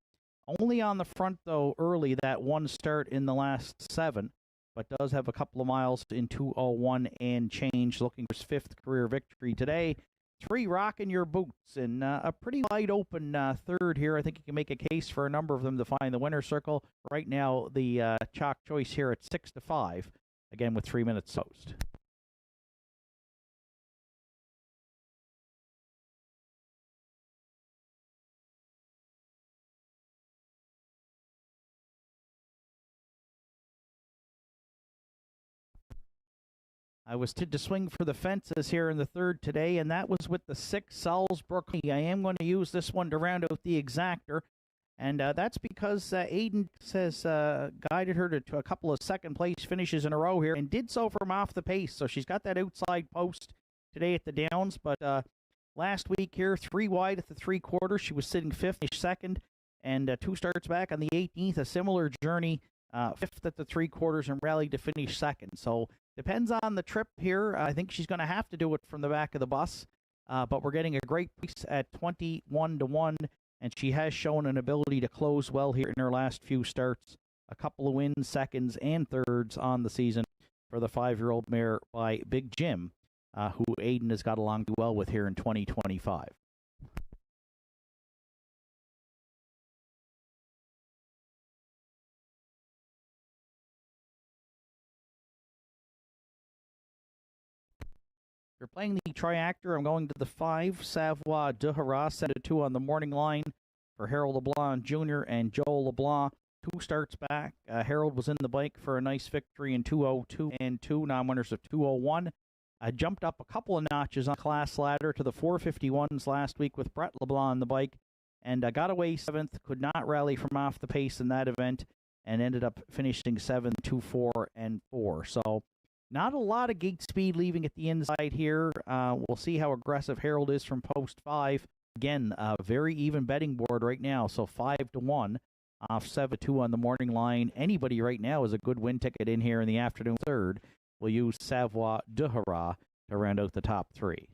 Only on the front, though, early, that one start in the last 7, but does have a couple of miles in 2:01 and change, looking for his 5th career victory today. 3, Rockin' Your Boots, and a pretty wide open third here. I think you can make a case for a number of them to find the winner's circle. Right now, the chalk choice here at 6-5, again with 3 minutes post. I was to swing for the fences here in the third today, and that was with the 6, Salzbrook. I am going to use this one to round out the exactor, and that's because Aiden has guided her to a couple of second-place finishes in a row here, and did so from off the pace. So she's got that outside post today at the Downs, but last week here, 3 wide at the 3/4. She was sitting 5th, second, and 2 starts back on the 18th, a similar journey, 5th at the 3/4 and rallied to finish second. So depends on the trip here. I think she's going to have to do it from the back of the bus, but we're getting a great price at 21-1, and she has shown an ability to close well here in her last few starts. A couple of wins, seconds, and thirds on the season for the 5-year-old mare by Big Jim, who Aiden has got along well with here in 2025. You're playing the Triactor. I'm going to the 5, Savoie Duhara, set a 2 on the morning line for Harold LeBlanc Jr. and Joel LeBlanc. 2 starts back. Harold was in the bike for a nice victory in 2:02 and 2, non-winners of 2:01. Jumped up a couple of notches on class ladder to the 451s last week with Brett LeBlanc on the bike, and got away 7th, could not rally from off the pace in that event, and ended up finishing 7th, 2-4 and 4. So not a lot of gate speed leaving at the inside here. We'll see how aggressive Harold is from post 5. Again, very even betting board right now, so 5-1 off 7-2 on the morning line. Anybody right now is a good win ticket in here in the afternoon third. We'll use Savoie de Hurrah to round out the top 3.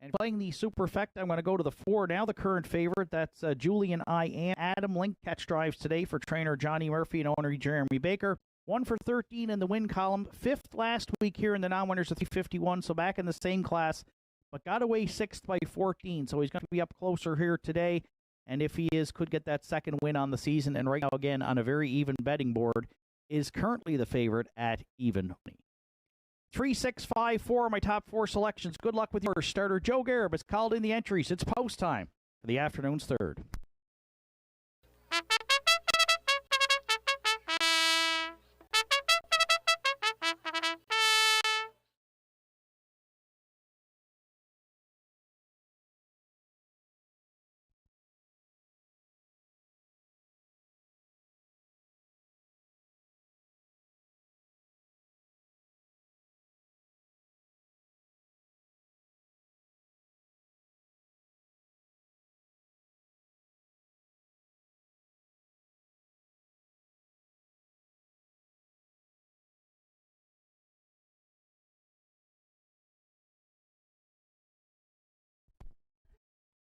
And playing the Superfect, I'm going to go to the 4 now. The current favorite, that's Julian I Am. Adam Link catch drives today for trainer Johnny Murphy and owner Jeremy Baker. 1 for 13 in the win column. 5th last week here in the non-winners of 351, so back in the same class, but got away 6th by 14, so he's going to be up closer here today. And if he is, could get that second win on the season. And right now, again, on a very even betting board, is currently the favorite at even money. 3, 6, 5, 4 are my top 4 selections. Good luck with your starter. Joe Garib has called in the entries. It's post time for the afternoon's third.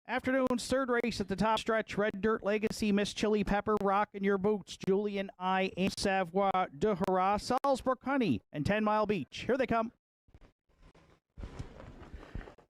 Afternoon's third race at the top stretch. Red Dirt Legacy, Miss Chili Pepper, Rockin' Your Boots, Julian I Am, Savoie de Hurrah, Salzbrook Honey, and 10 Mile Beach. Here they come.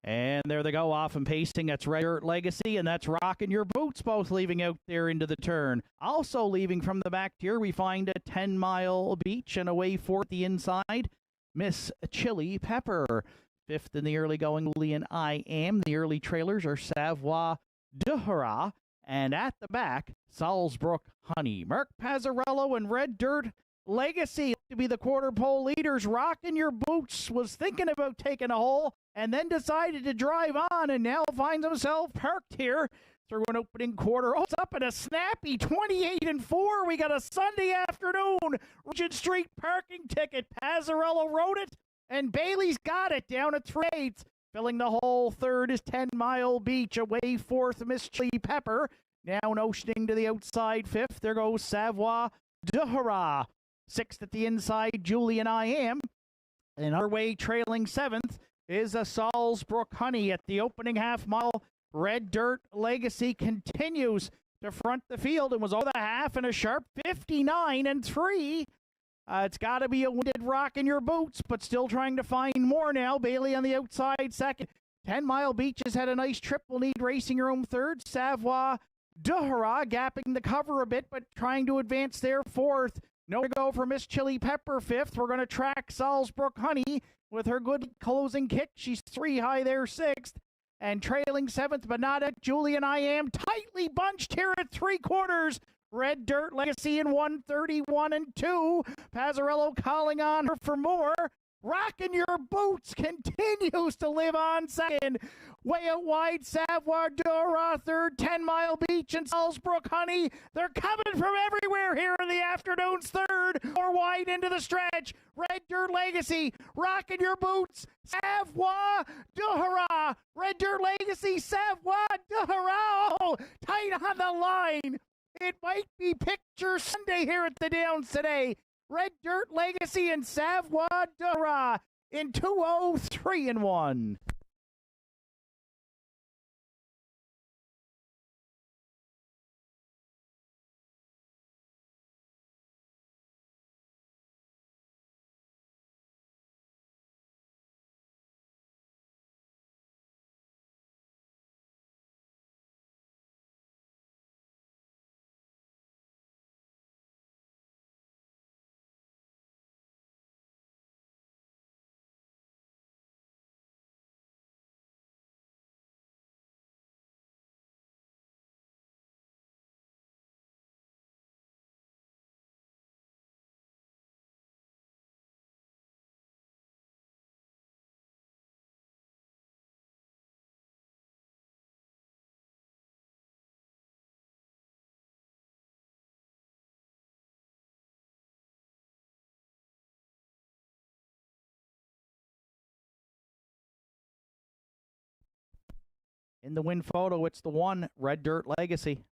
And there they go, off and pacing. That's Red Dirt Legacy, and that's Rockin' Your Boots, both leaving out there into the turn. Also leaving from the back here, we find a 10 Mile Beach, and away for the inside, Miss Chili Pepper. 5th in the early going, Julian I Am. The early trailers are Savoie de Hurrah, and at the back, Salzbrook Honey. Mark Pazzarello and Red Dirt Legacy to be the quarter pole leaders. Rockin' Your Boots was thinking about taking a hole and then decided to drive on, and now finds himself parked here through an opening quarter. Oh, it's up at a snappy 28 and 4. We got a Sunday afternoon Regent Street parking ticket. Pazzarello wrote it, and Bailey's got it down at 3/8. Filling the whole third is 10 Mile Beach. Away 4th, Miss Chili Pepper. Now notioning to the outside 5th. There goes Savoie de Hurrah. 6th at the inside, Julian I Am. And our way trailing 7th is a Salzbrook Honey at the opening half mile. Red Dirt Legacy continues to front the field and was over the half in a sharp 59 and 3. It's got to be a winded Rockin' Your Boots, but still trying to find more now. Bailey on the outside 2nd. 10 Mile Beach has had a nice trip. Will need Racing Room 3rd. Savoie de Hurrah gapping the cover a bit, but trying to advance there 4th. No to go for Miss Chili Pepper 5th. We're going to track Salzbrook Honey with her good closing kick. She's 3 high there 6th. And trailing 7th, but not at Julian I Am. Tightly bunched here at 3/4. Red Dirt Legacy in 131 and 2. Pazzarello calling on her for more. Rockin' Your Boots continues to live on 2nd. Way out wide, Savoie de Hurrah 3rd. 10 Mile Beach and Salzbrook Honey. They're coming from everywhere here in the afternoon's 3rd. More wide into the stretch. Red Dirt Legacy. Rockin' Your Boots. Savoie de Hurrah. Red Dirt Legacy. Savoie de Hurrah. Oh, tight on the line. It might be picture Sunday here at the Downs today. Red Dirt Legacy and Savoie de Hurrah in 2:03 and 1. In the win photo, it's the 1, Red Dirt Legacy.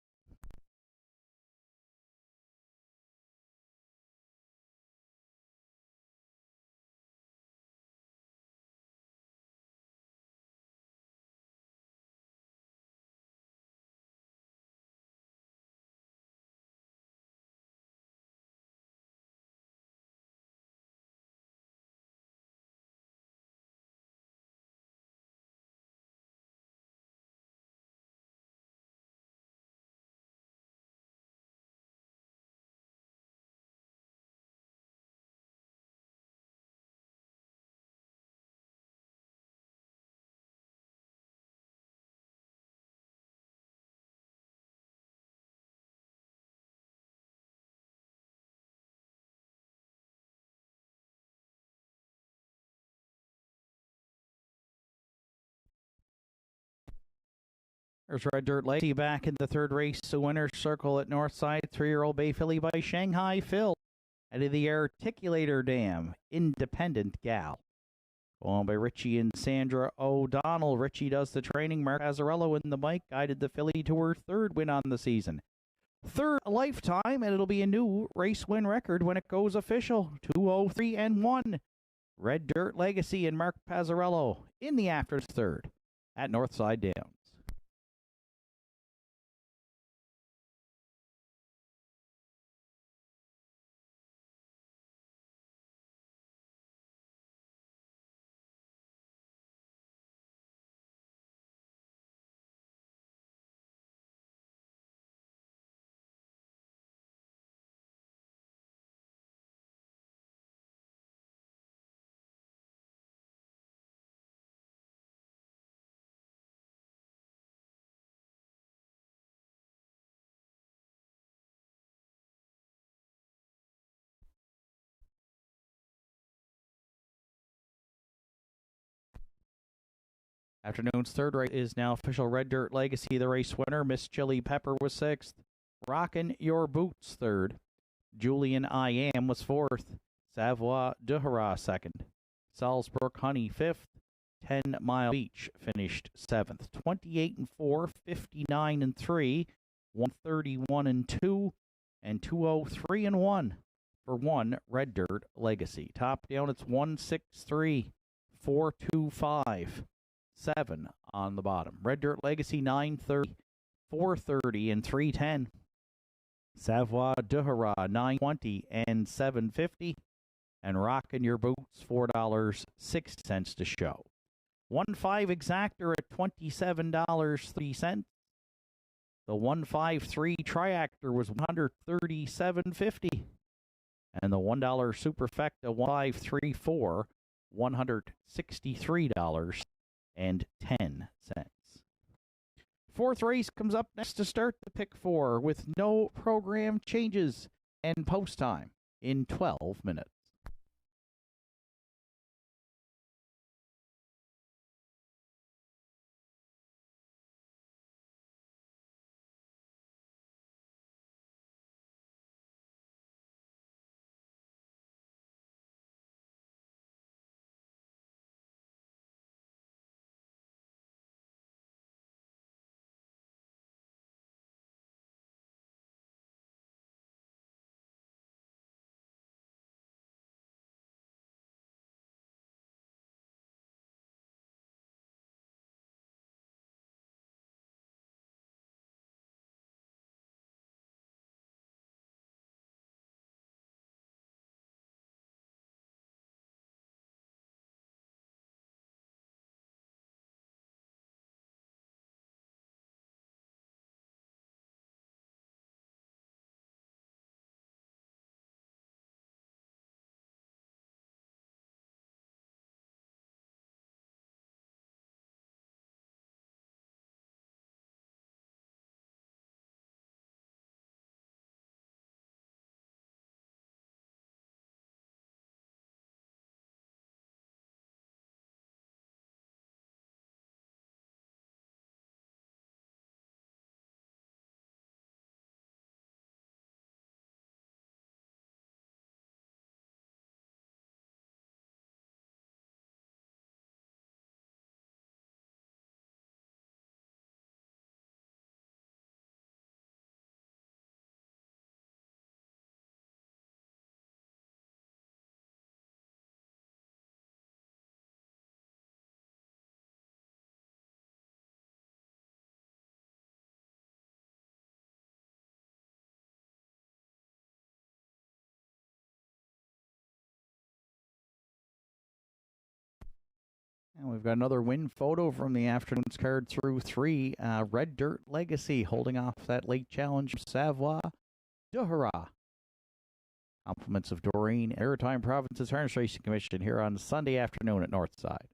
There's Red Dirt Legacy back in the third race. The winner's circle at Northside. 3-year-old Bay Filly by Shanghai Phil. Out of the Articulator Dam, Independent Gal. Owned by Richie and Sandra O'Donnell. Richie does the training. Mark Azzarello in the bike guided the filly to her third win on the season. Third lifetime, and it'll be a new race win record when it goes official. 203-1. Red Dirt Legacy and Mark Pazzarello in the after third at Northside Downs. Afternoon's third race is now official. Red Dirt Legacy, the race winner. Miss Chili Pepper was 6th. Rockin' Your Boots, 3rd. Julian I Am was 4th. Savoie Duhara, 2nd. Salzburg Honey, 5th. 10 Mile Beach finished 7th. 28-4, 59-3, 131-2, and 203-1 for 1 Red Dirt Legacy. Top down, it's 163, 425. 7 on the bottom. Red Dirt Legacy 930, 430, and 310. Savoie Duhara 920 and 750. And Rockin' Your Boots $4.06 to show. 1.5 exactor at $27.03. The 153 triactor was $137.50. And the $1 superfecta 1534 $163.10. Fourth race comes up next to start the pick 4 with no program changes and post time in 12 minutes. And we've got another win photo from the afternoon's card through 3. Red Dirt Legacy holding off that late challenge from Savoie Duhara. Compliments of Doreen, Maritime Provinces Harness Racing Commission here on Sunday afternoon at Northside.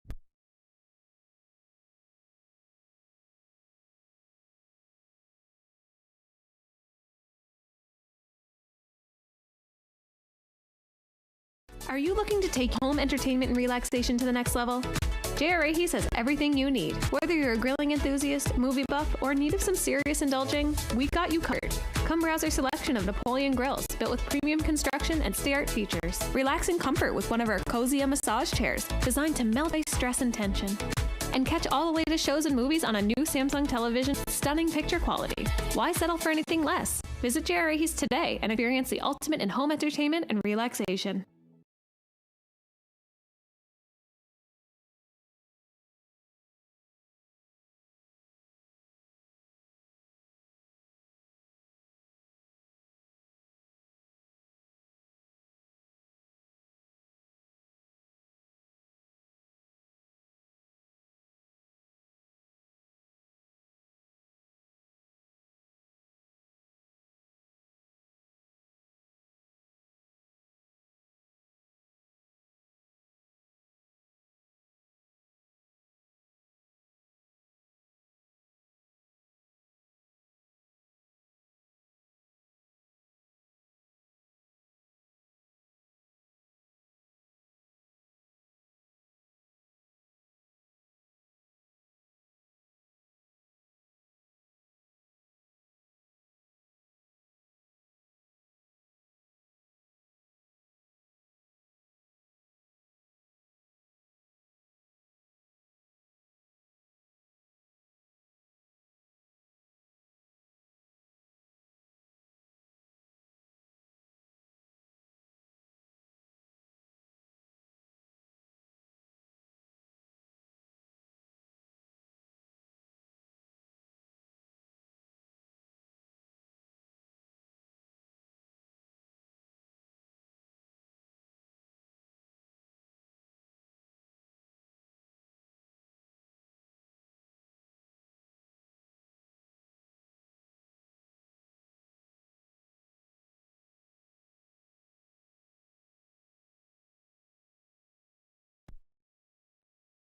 Are you looking to take home entertainment and relaxation to the next level? J.R. Rahey's has everything you need. Whether you're a grilling enthusiast, movie buff, or in need of some serious indulging, we got you covered. Come browse our selection of Napoleon grills, built with premium construction and state-art features. Relax in comfort with one of our cozy massage chairs, designed to melt away stress and tension. And catch all the latest shows and movies on a new Samsung television with stunning picture quality. Why settle for anything less? Visit J.R. Rahey's today and experience the ultimate in home entertainment and relaxation.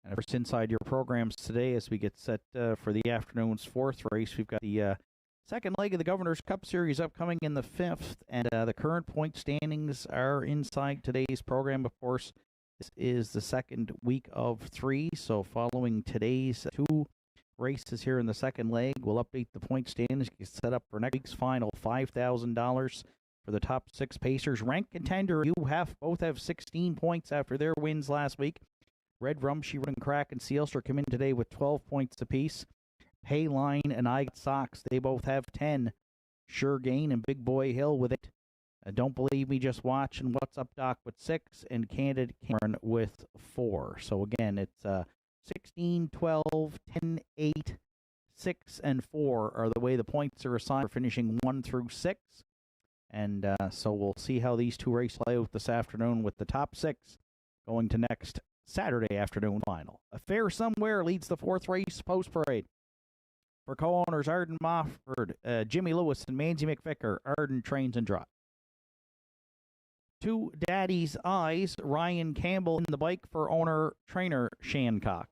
And first inside your programs today as we get set for the afternoon's 4th race. We've got the second leg of the Governor's Cup Series upcoming in the 5th, and the current point standings are inside today's program. Of course, this is the second week of 3, so following today's 2 races here in the second leg, we'll update the point standings, get set up for next week's final $5,000 for the top 6 Pacers. Ranked contender, both have 16 points after their wins last week. Red Rum, She Run Crack, and Sealster come in today with 12 points apiece. Payline and I Got Sox, they both have 10. Sure Gain and Big Boy Hill with 8. Don't Believe Me, Just Watch, and What's Up Doc with 6. And Candid Cameron with 4. So again, it's 16, 12, 10, 8, 6, and 4 are the way the points are assigned. We're finishing 1 through 6. And so we'll see how these 2 races play out this afternoon with the top 6 going to next Saturday afternoon final. A Fair Somewhere leads the 4th race post-parade. For co-owners Arden Mofford, Jimmy Lewis, and Manzi McVicker, Arden Trains and Drive. To Daddy's Eyes, Ryan Campbell in the bike for owner-trainer Shan Cox.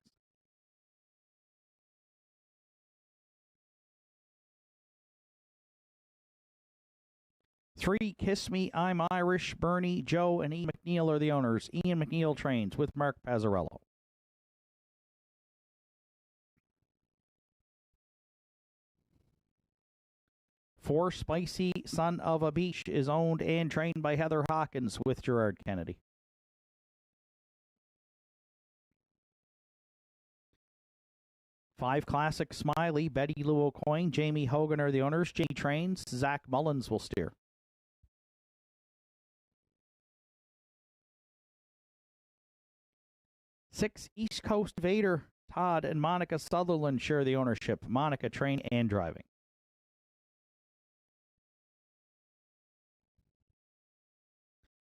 Three, Kiss Me, I'm Irish, Bernie, Joe, and Ian McNeil are the owners. Ian McNeil Trains with Mark Pazzarello. 4, Spicy Son of a Beach is owned and trained by Heather Hawkins with Gerard Kennedy. 5, Classic Smiley, Betty Lou O'Coin, Jamie Hogan are the owners. Jamie Trains, Zach Mullins will steer. 6, East Coast Vader, Todd and Monica Sutherland share the ownership. Monica train and driving.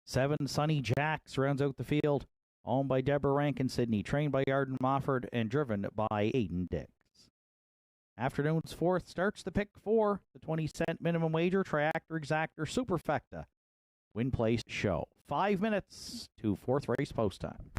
7, Sunny Jacks rounds out the field. Owned by Deborah Rankin Sydney, trained by Arden Mofford, and driven by Aiden Dix. Afternoon's fourth starts the pick four, the 20-cent minimum wager, Triactor Exactor Superfecta. Win place show. 5 minutes to fourth race post time.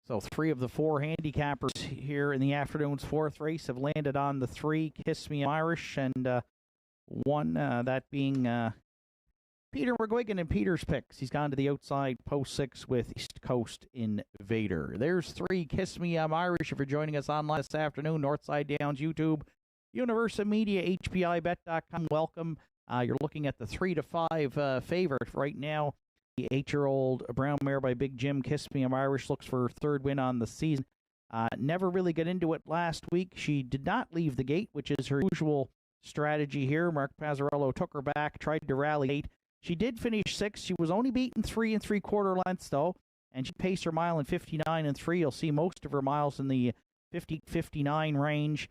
So 3 of the 4 handicappers here in the afternoon's fourth race have landed on the 3, Kiss Me Irish, and one, that being Peter McGuigan in Peter's picks. He's gone to the outside post 6 with East Coast Invader. There's 3, Kiss Me Irish. If you're joining us online this afternoon, Nortside Downs, YouTube, Universal Media, HPIBet.com. Welcome. You're looking at the 3 to 5 favorite right now. The 8-year-old brown mare by Big Jim, Kiss Me Irish, looks for her third win on the season. Never really got into it last week. She did not leave the gate, which is her usual strategy here. Mark Pazzarello took her back, tried to rally 8. She did finish 6th. She was only beaten 3 3/4 lengths, though, and she paced her mile in 59 3. You'll see most of her miles in the 50-59 range.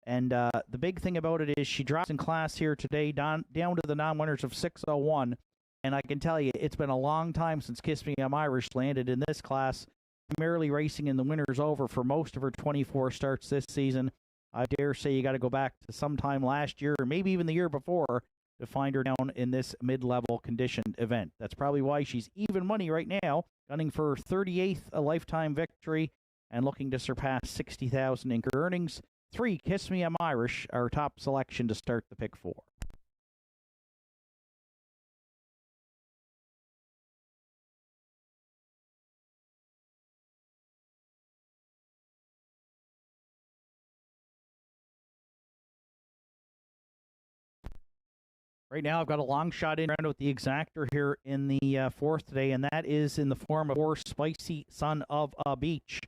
And the big thing about it is she drops in class here today, down to the non-winners of 6:01. And I can tell you, it's been a long time since Kiss Me Irish landed in this class, primarily racing in the winners over for most of her 24 starts this season. I dare say you got to go back to sometime last year or maybe even the year before to find her down in this mid-level conditioned event. That's probably why she's even money right now, gunning for 38th a lifetime victory and looking to surpass 60,000 in earnings. 3, Kiss Me Irish, our top selection to start the pick 4. Right now, I've got a long shot in with the exactor here in the fourth today, and that is in the form of 4, Spicy Son of a Beach,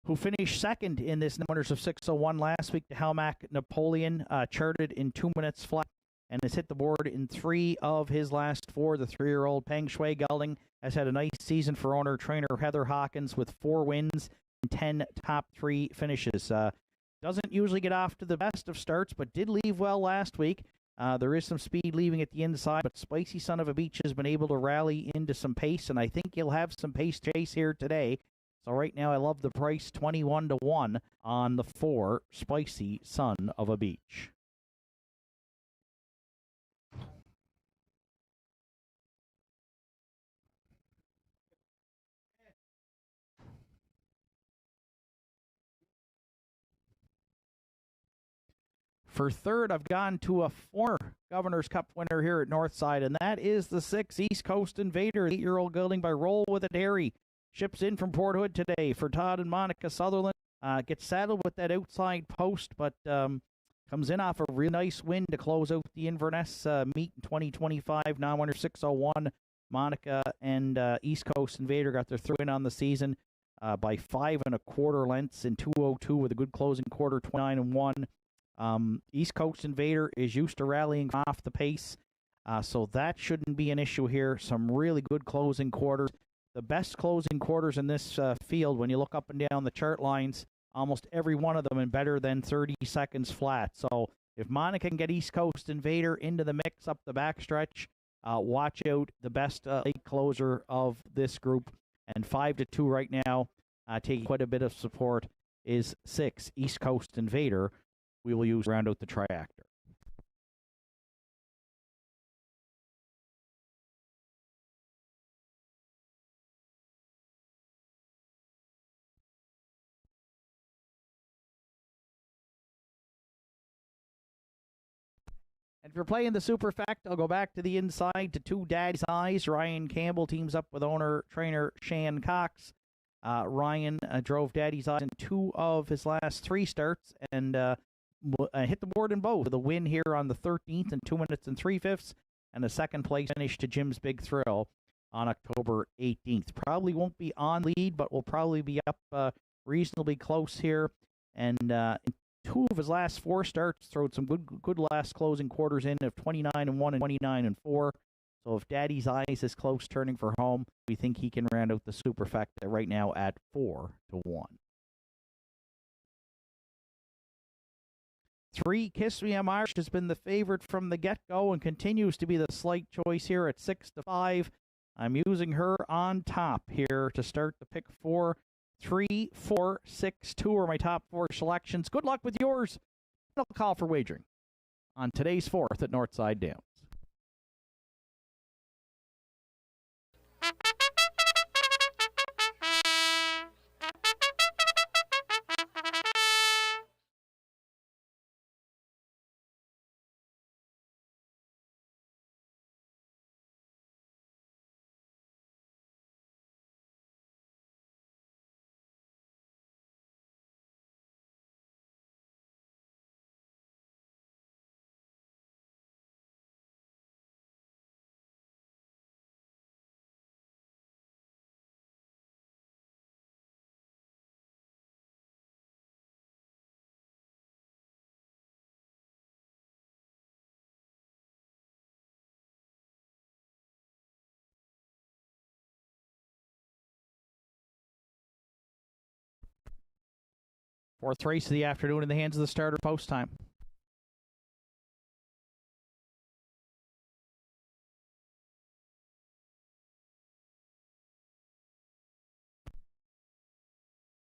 who finished second in this winners of 6:01 last week. The Halmac Napoleon charted in 2 minutes flat and has hit the board in 3 of his last 4. The 3-year-old Peng Shui Gelding has had a nice season for owner-trainer Heather Hawkins with 4 wins and 10 top 3 finishes. Doesn't usually get off to the best of starts, but did leave well last week. There is some speed leaving at the inside, but Spicy Son of a Beach has been able to rally into some pace, and I think he'll have some pace chase here today. So right now I love the price, 21 to 1 on the 4, Spicy Son of a Beach. For third, I've gone to a former Governor's Cup winner here at Northside, and that is the 6, East Coast Invader, 8-year-old gelding by Roll with a Dairy. Ships in from Port Hood today for Todd and Monica Sutherland. Gets saddled with that outside post, but comes in off a real nice win to close out the Inverness meet in 2025. Non-winner 6:01. Monica and East Coast Invader got their third win on the season by 5 1/4 lengths in 2:02 with a good closing quarter, 29-1. East Coast Invader is used to rallying off the pace, so that shouldn't be an issue here. Some really good closing quarters. The best closing quarters in this field, when you look up and down the chart lines, almost every one of them in better than 30 seconds flat. So if Monica can get East Coast Invader into the mix up the backstretch, watch out. The best late closer of this group, and 5 to 2 right now, taking quite a bit of support, is 6, East Coast Invader. We will use round out the triactor. And if you're playing the Superfact, I'll go back to the inside to 2, Daddy's Eyes. Ryan Campbell teams up with owner-trainer Shan Cox. Ryan drove Daddy's Eyes in 2 of his last 3 starts and hit the board in both with a win here on the 13th in 2 minutes and 3/5, and a second place finish to Jim's Big Thrill on October 18th. Probably won't be on lead, but will probably be up reasonably close here. And in 2 of his last 4 starts, throwed some good last closing quarters in of 29-1 and 29-4. So if Daddy's Eyes is close turning for home, we think he can round out the superfecta right now at 4-1. 3, Kiss Me I'm Irish has been the favorite from the get-go and continues to be the slight choice here at 6-5. I'm using her on top here to start the pick 4. 3, 4, 6, 2 are my top 4 selections. Good luck with yours. I'll call for wagering on today's 4th at Nortside Downs. Fourth race of the afternoon in the hands of the starter post time.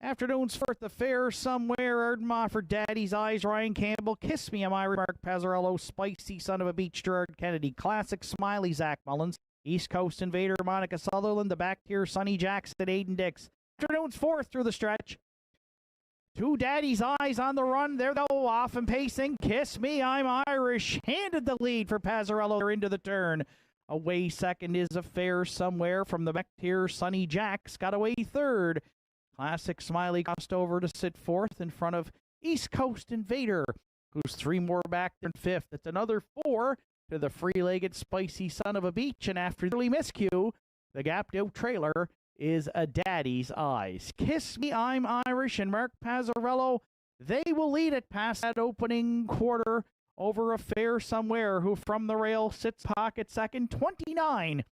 Afternoon's fourth affair somewhere. Erdma for Daddy's Eyes, Ryan Campbell. Kiss Me, I'm Irish, Mark Pazzarello. Spicy Son of a Beach, Gerard Kennedy. Classic Smiley, Zach Mullins. East Coast Invader, Monica Sutherland. The back tier, Sonny Jackson, Aiden Dix. Afternoon's fourth through the stretch. 2 Daddy's Eyes on the run. There they go, off and pacing. Kiss Me, I'm Irish. Handed the lead for Pazzarello into the turn. Away second is Affair Somewhere from the back tier. Sonny Jacks got away third. Classic Smiley crossed over to sit fourth in front of East Coast Invader, who's 3 more back than fifth. It's another 4 to the free-legged Spicy Son of a Beach. And after the miscue, the gapped out trailer is a Daddy's Eyes. Kiss Me, I'm Irish, and Mark Pazzarello, they will lead it past that opening quarter over Affair Somewhere, who from the rail sits pocket second. 29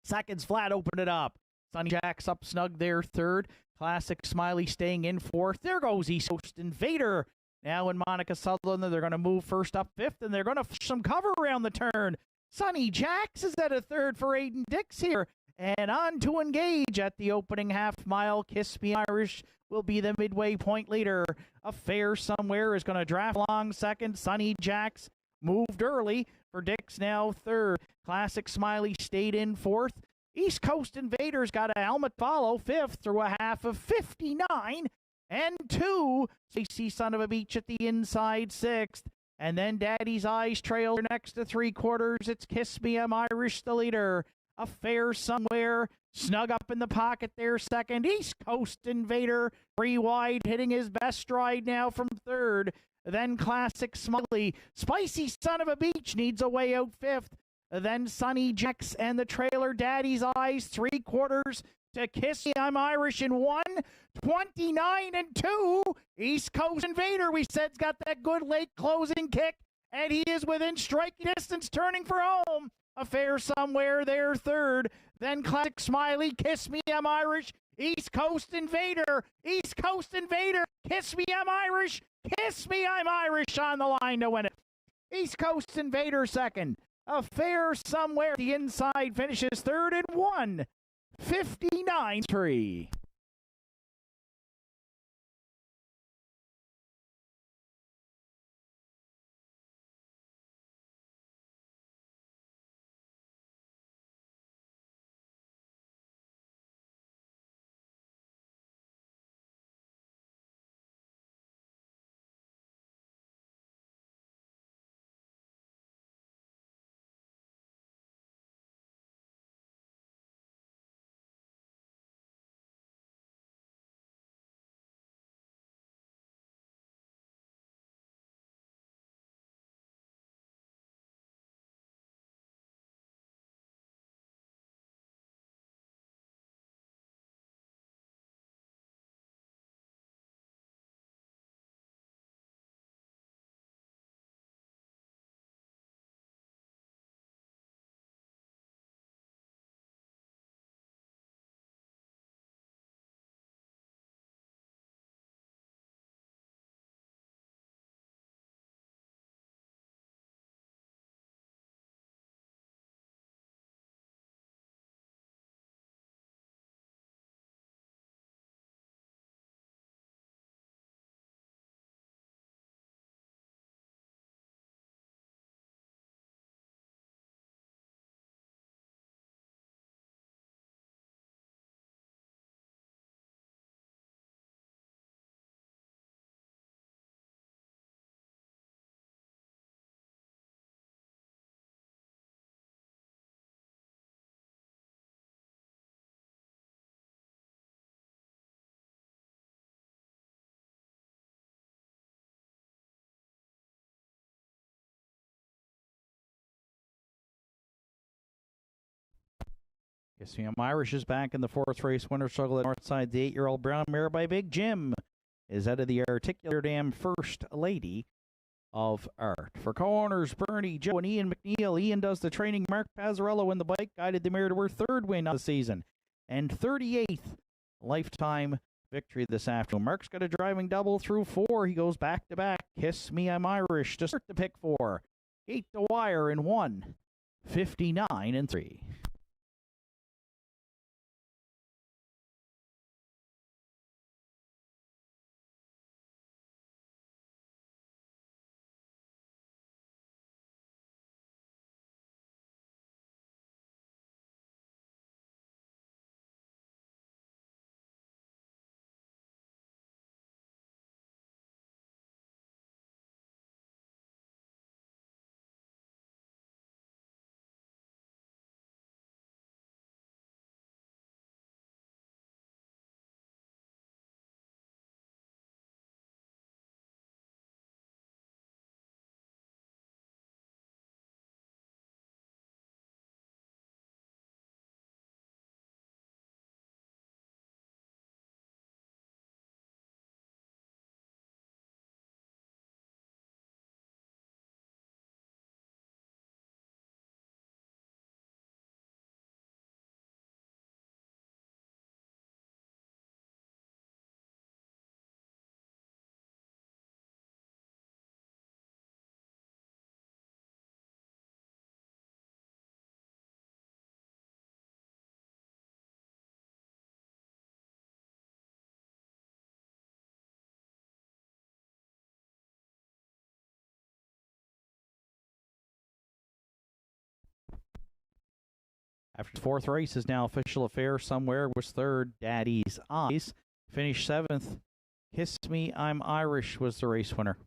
seconds flat, open it up. Sonny Jacks up snug there third. Classic Smiley staying in fourth. There goes East Coast Invader. Now in Monica Sutherland, they're going to move first up fifth, and they're going to fish some cover around the turn. Sonny Jacks is at a third for Aiden Dix here. And on to engage at the opening half mile. Kiss Me Irish will be the midway point leader. Affair Somewhere is going to draft along second. Sonny Jacks moved early for Dix now third. Classic Smiley stayed in fourth. East Coast Invaders got a helmet follow fifth through a half of 59 and 2. Spicy Son of a Beach at the inside sixth. And then Daddy's Eyes trail next to 3/4. It's Kiss Me, I'm Irish, the leader. Affair Somewhere snug up in the pocket there second. East Coast Invader 3 wide, hitting his best stride now from third. Then Classic Smiley. Spicy Son of a Beach needs a way out fifth. Then Sonny Jacks and the trailer Daddy's Eyes 3/4 to Kiss Me, I'm Irish in 1. 29 and 2. East Coast Invader, we said's got that good late closing kick, and he is within striking distance, turning for home. Affair Somewhere there third. Then Classic Smiley, Kiss Me, I'm Irish. East Coast Invader, East Coast Invader, Kiss Me, I'm Irish. Kiss Me, I'm Irish on the line to win it. East Coast Invader second. Affair Somewhere, the inside finishes third and 1. 59-3. Kiss Me I'm Irish is back in the fourth race. Winner struggle at Nortside. The 8-year-old brown mare by Big Jim is out of the Articular Dam First Lady of Art. For co-owners Bernie, Joe, and Ian McNeil, Ian does the training. Mark Pazzarello in the bike guided the mare to her third win of the season and 38th lifetime victory this afternoon. Mark's got a driving double through 4. He goes back to back. Kiss Me I'm Irish to start the pick 4. 8 the wire in 1. 59 and 3. After the fourth race is now official affair. Somewhere was third. Daddy's Eyes finished 7th. Kiss Me I'm Irish was the race winner.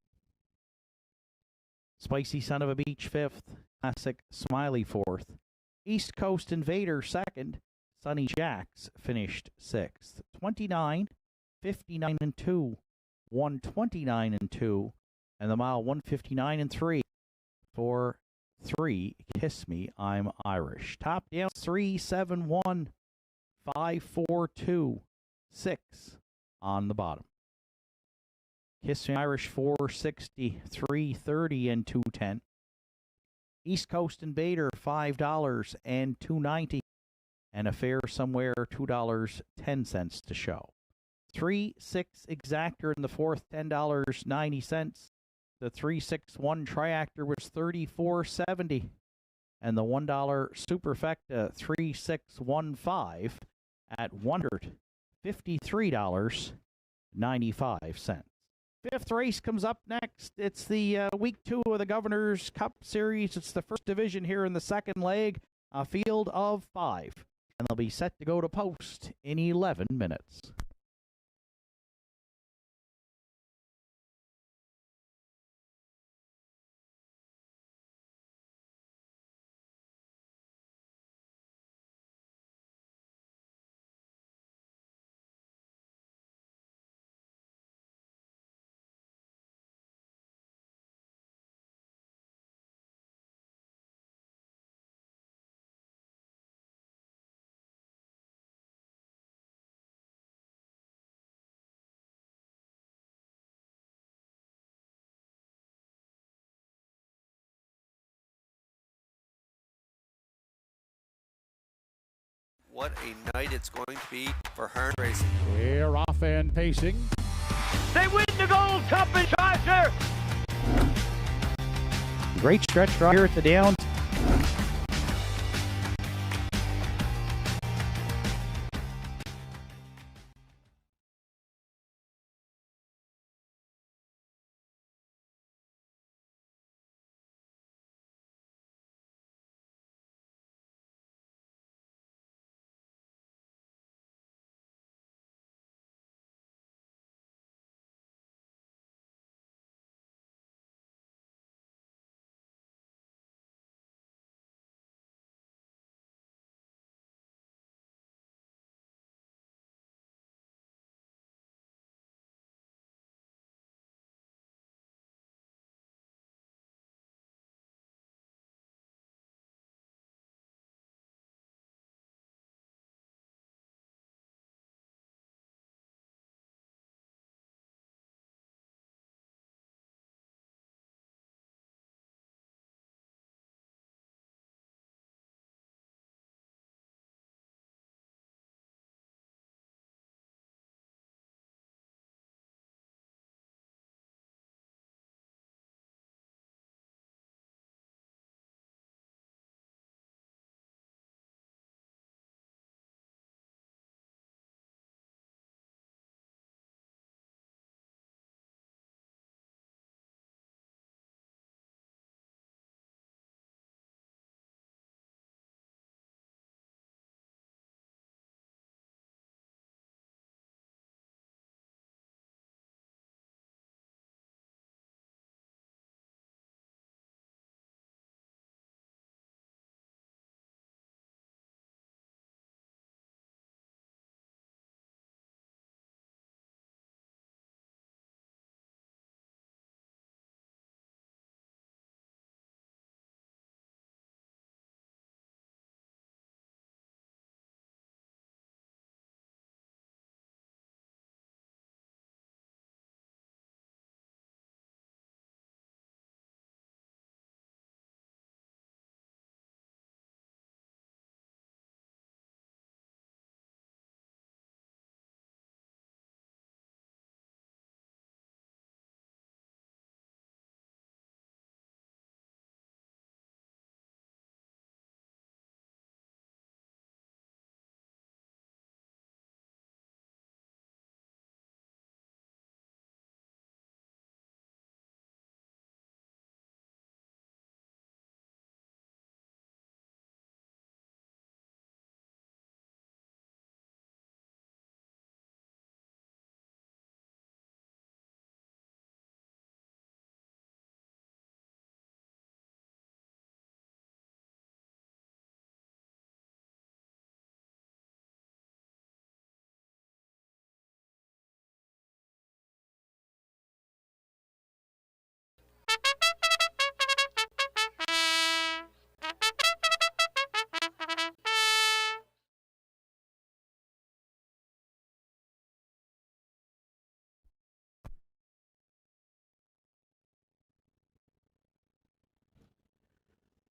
Spicy Son of a Beach 5th. Classic Smiley 4th. East Coast Invader 2nd. Sunny Jacks finished 6th. 29, 59 and 2. 129 and 2. And the mile 159 and 3 for 3, Kiss Me I'm Irish. Top down 371, 542, 6 on the bottom. Kiss Me Irish 460, 330 and 210. East Coast Invader $5 and $2.90, and a fare somewhere $2.10 to show. 3-6 Exactor in the fourth, $10.90. The 361 Triactor was $34.70, and the $1 Superfecta 3615 at $153.95. Fifth race comes up next. It's the week 2 of the Governor's Cup Series. It's the first division here in the second leg, a field of 5, and they'll be set to go to post in 11 minutes. What a night it's going to be for Hearn Racing. They're off and pacing. They win the Gold Cup in Charger. Great stretch right here at the Downs.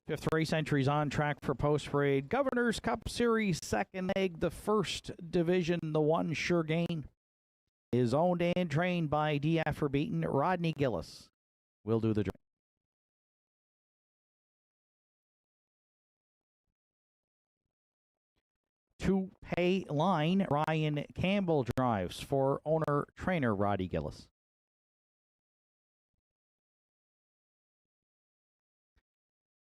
Fifth race entries on track for post parade. Governor's Cup Series second leg, the first division, the one Sure Gain, is owned and trained by DF for beaten Rodney Gillis. Will do the job. To pay line, Ryan Campbell drives for owner-trainer Roddy Gillis.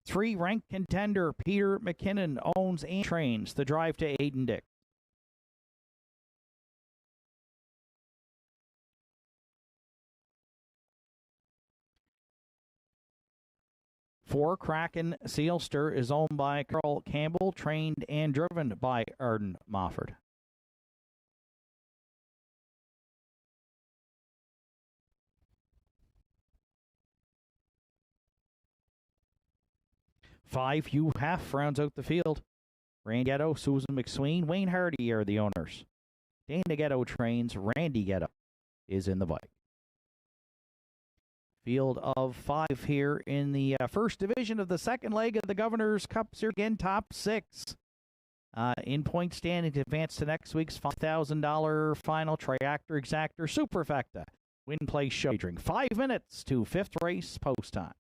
Three ranked contender Peter McKinnon owns and trains the drive to Aiden Dick. Four Kraken Sealster is owned by Carl Campbell, trained and driven by Arden Mofford. Five Hugh Half rounds out the field. Randy Ghetto, Susan McSween, Wayne Hardy are the owners. Dana Ghetto trains. Randy Ghetto is in the bike. Field of five here in the first division of the second leg of the Governor's Cup Series. Again, top six in point standing to advance to next week's $5,000 final Triactor Exactor Superfecta win place show. 5 minutes to fifth race post time.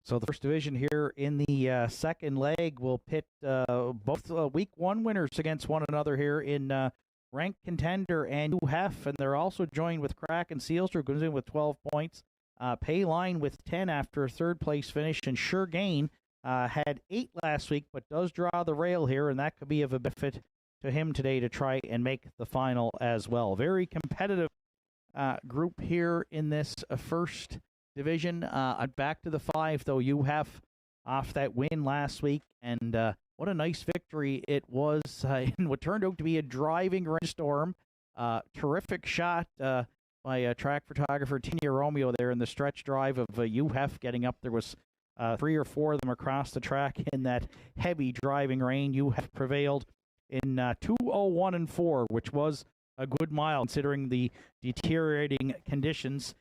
So the first division here in the second leg will pit both week one winners against one another here in ranked contender and UHF, and they're also joined with Kraken Sealster, goes in with 12 points. Payline with 10 after a third place finish, and Sure Gain had 8 last week, but does draw the rail here, and that could be of a benefit to him today to try and make the final as well. Very competitive group here in this first division. Back to the five, though. You have off that win last week, and what a nice victory it was in what turned out to be a driving rainstorm. Terrific shot by track photographer Tina Romeo there in the stretch drive of UHF getting up. There was 3 or 4 of them across the track in that heavy driving rain. UHF prevailed in 2:01 and 4, which was a good mile considering the deteriorating conditions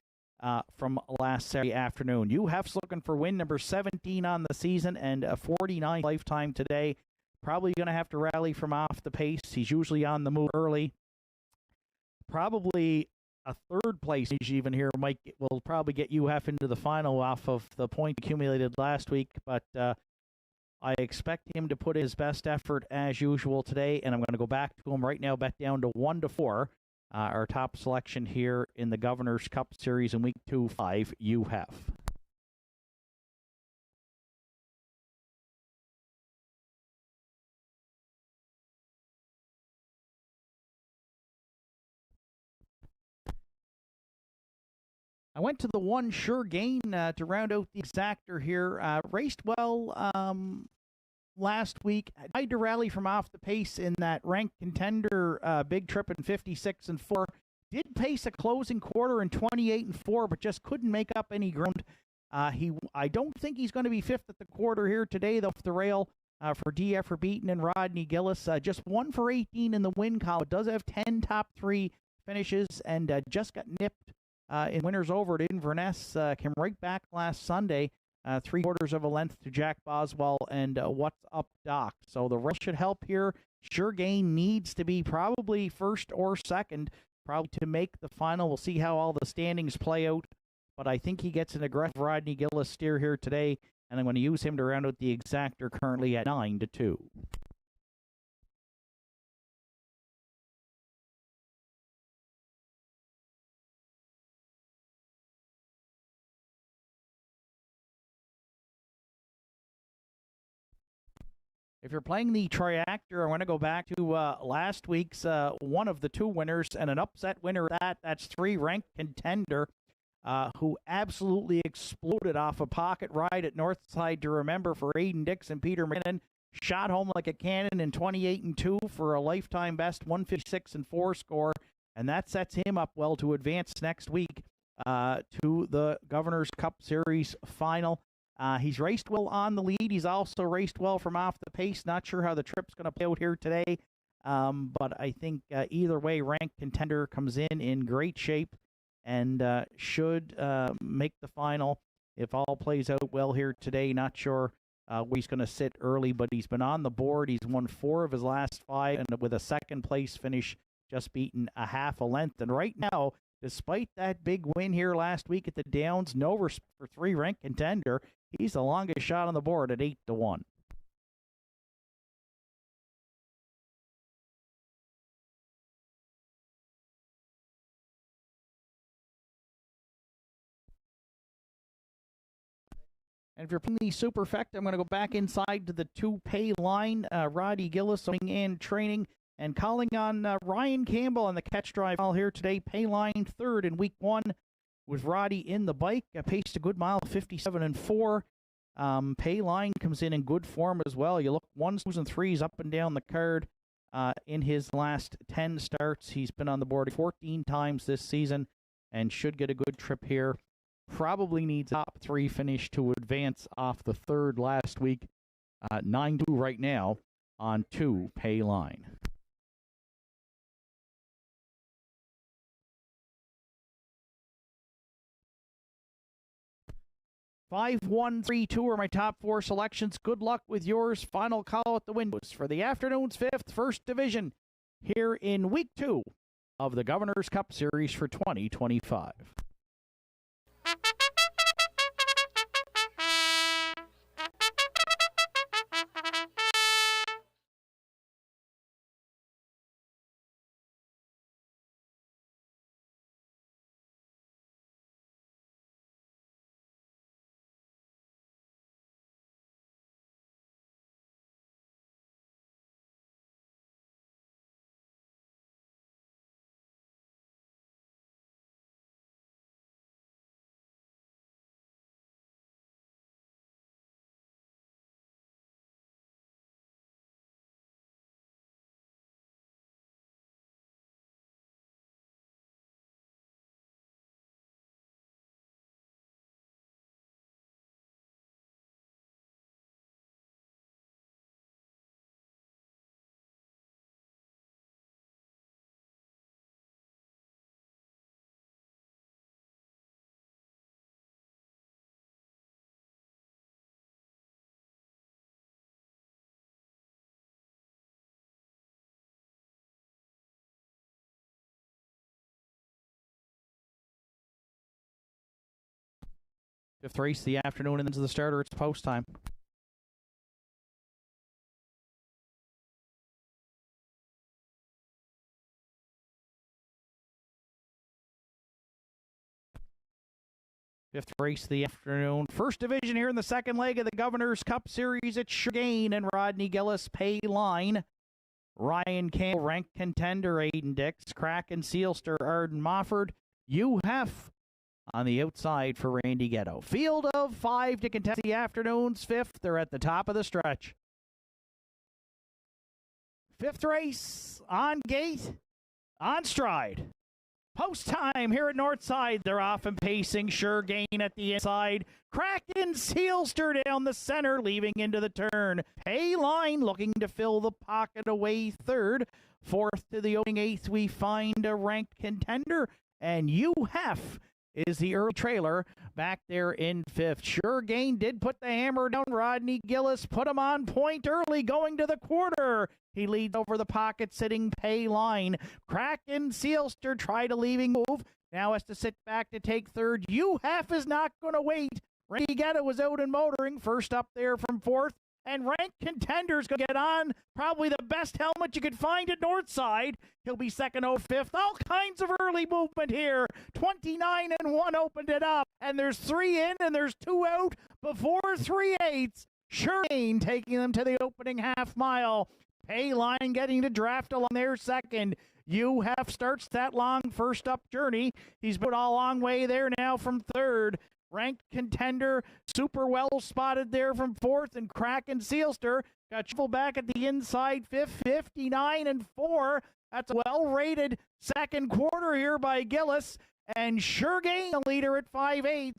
from last Saturday afternoon. UHF's looking for win number 17 on the season and a 49 lifetime today. Probably going to have to rally from off the pace. He's usually on the move early. Probably a third place even here will probably get UHF into the final off of the point accumulated last week, but I expect him to put his best effort as usual today, and I'm going to go back to him right now, bet down to 1-4. Our top selection here in the Governor's Cup Series in Week 2, 5, UHF. I went to the one Sure Gain to round out the exactor here. Raced well last week. Tried to rally from off the pace in that ranked contender big trip in 56 and 4. Did pace a closing quarter in 28 and 4, but just couldn't make up any ground. I don't think he's going to be fifth at the quarter here today, though, off the rail for DF for Beaton and Rodney Gillis. Just 1 for 18 in the win column. Does have 10 top 3 finishes and just got nipped in winners over at Inverness. Came right back last Sunday. 3/4 of a length to Jack Boswell and What's Up Doc. So the rail should help here. Sure Gain needs to be probably first or second, probably to make the final. We'll see how all the standings play out, but I think he gets an aggressive Rodney Gillis steer here today, and I'm going to use him to round out the exactor currently at 9-2. If you're playing the Triactor, I want to go back to last week's one of the 2 winners and an upset winner of that. That's 3 ranked contender who absolutely exploded off a pocket ride at Nortside to remember for Aiden Dixon. Peter McKinnon shot home like a cannon in 28 and 2 for a lifetime best 156 and 4 score. and that sets him up well to advance next week to the Governor's Cup Series final. He's raced well on the lead. He's also raced well from off the pace. Not sure how the trip's going to play out here today, but I think either way, Ranked Contender comes in great shape and should make the final if all plays out well here today. Not sure where he's going to sit early, but he's been on the board. He's won 4 of his last 5, and with a second-place finish, just beaten a half a length. And right now, despite that big win here last week at the Downs, no respect for 3 Ranked Contender. He's the longest shot on the board at 8-1. And if you're playing the Superfect, I'm going to go back inside to the 2-pay line. Roddy Gillis in training and calling on Ryan Campbell on the catch drive all here today. Pay line 3rd in week 1 with Roddy in the bike. Paced a good mile, 57-4. Pay line comes in good form as well. You look 1s, 2s, and 3s up and down the card in his last 10 starts. He's been on the board 14 times this season and should get a good trip here. Probably needs a top 3 finish to advance off the 3rd last week. 9-2 right now on 2 Pay line. Five, 1, 3, 2 are my top 4 selections. Good luck with yours. Final call at the windows for the afternoon's 5th First Division here in week 2 of the Governor's Cup Series for 2025. Fifth race of the afternoon and into the starter. It's post time. Fifth race of the afternoon. First division here in the second leg of the Governor's Cup Series. It's Sugargane and Rodney Gillis. Pay line. Ryan Campbell, Ranked Contender, Aiden Dix. Kraken, Sealster, Arden Mofford. UHF on the outside for Randy Ghetto. Field of 5 to contest the afternoon's 5th. They're at the top of the stretch. 5th race on gate, on stride. Post time here at Nortside. They're off and pacing. Sugargane at the inside. Kraken, Sealster down the center, leaving into the turn. Pay line looking to fill the pocket away 3rd. 4th to the opening 8th, we find a Ranked Contender. And UHF is the early trailer back there in 5th. Sugargane did put the hammer down. Rodney Gillis put him on point early going to the quarter. He leads over the pocket, sitting Pay line. Kraken, Sealster try to leaving move. Now has to sit back to take 3rd. UHF is not going to wait. Randy Ghetto was out and motoring. First up there from 4th. And Ranked Contender's going to get on probably the best helmet you could find at Nortside. He'll be 2nd, 5th. All kinds of early movement here. 29 and 1 opened it up. And there's 3 in and there's 2 out before 3/8. Sugargane taking them to the opening half mile. Pay line getting to draft along there 2nd. UHF starts that long first up journey. He's been a long way there now from 3rd. Ranked Contender, super well spotted there from 4th, and Kraken Sealster got shuffled back at the inside 5th, 59 and 4. That's a well-rated second quarter here by Gillis. And Sure Gain, the leader at 5/8.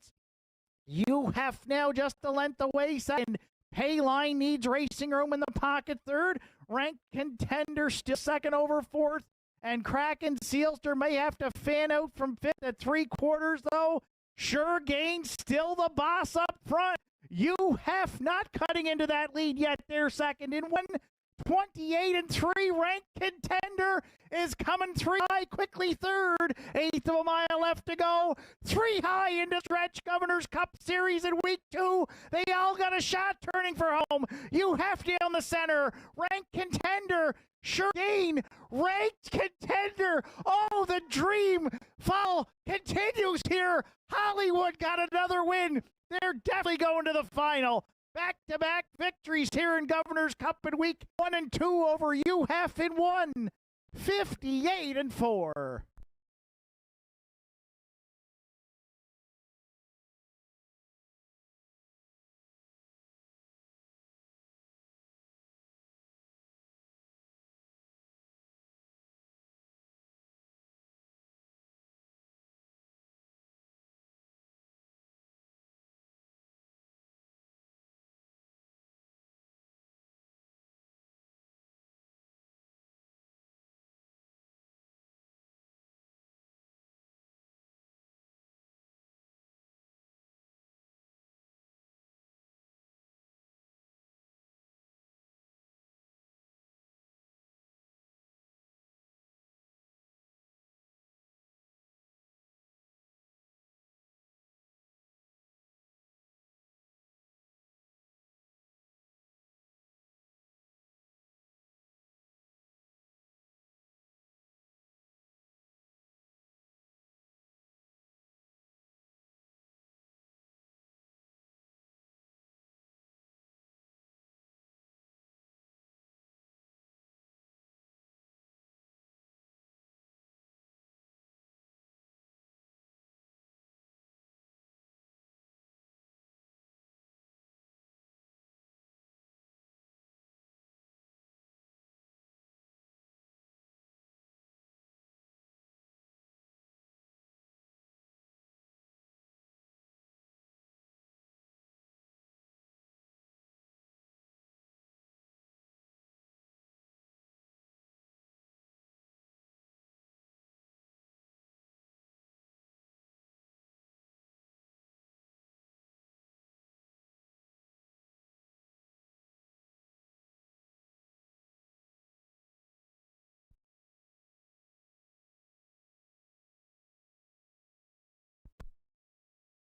You have now just a length away second. Payline needs racing room in the pocket third. Ranked Contender still second over fourth. And Kraken Sealster may have to fan out from fifth at 3/4, though. Sure Gain still the boss up front. You have not cutting into that lead yet. They're second in 1:28.3. Ranked Contender is coming 3 high, quickly third. Eighth of a mile left to go. 3 high into stretch. Governor's Cup Series in week 2. They all got a shot turning for home. You have to down the center. Ranked Contender. Sure Gain. Ranked Contender. Oh, the dream fall continues here. Hollywood got another win. They're definitely going to the final. Back-to-back victories here in Governor's Cup in week 1 and 2 over UHEF in 1:58.4.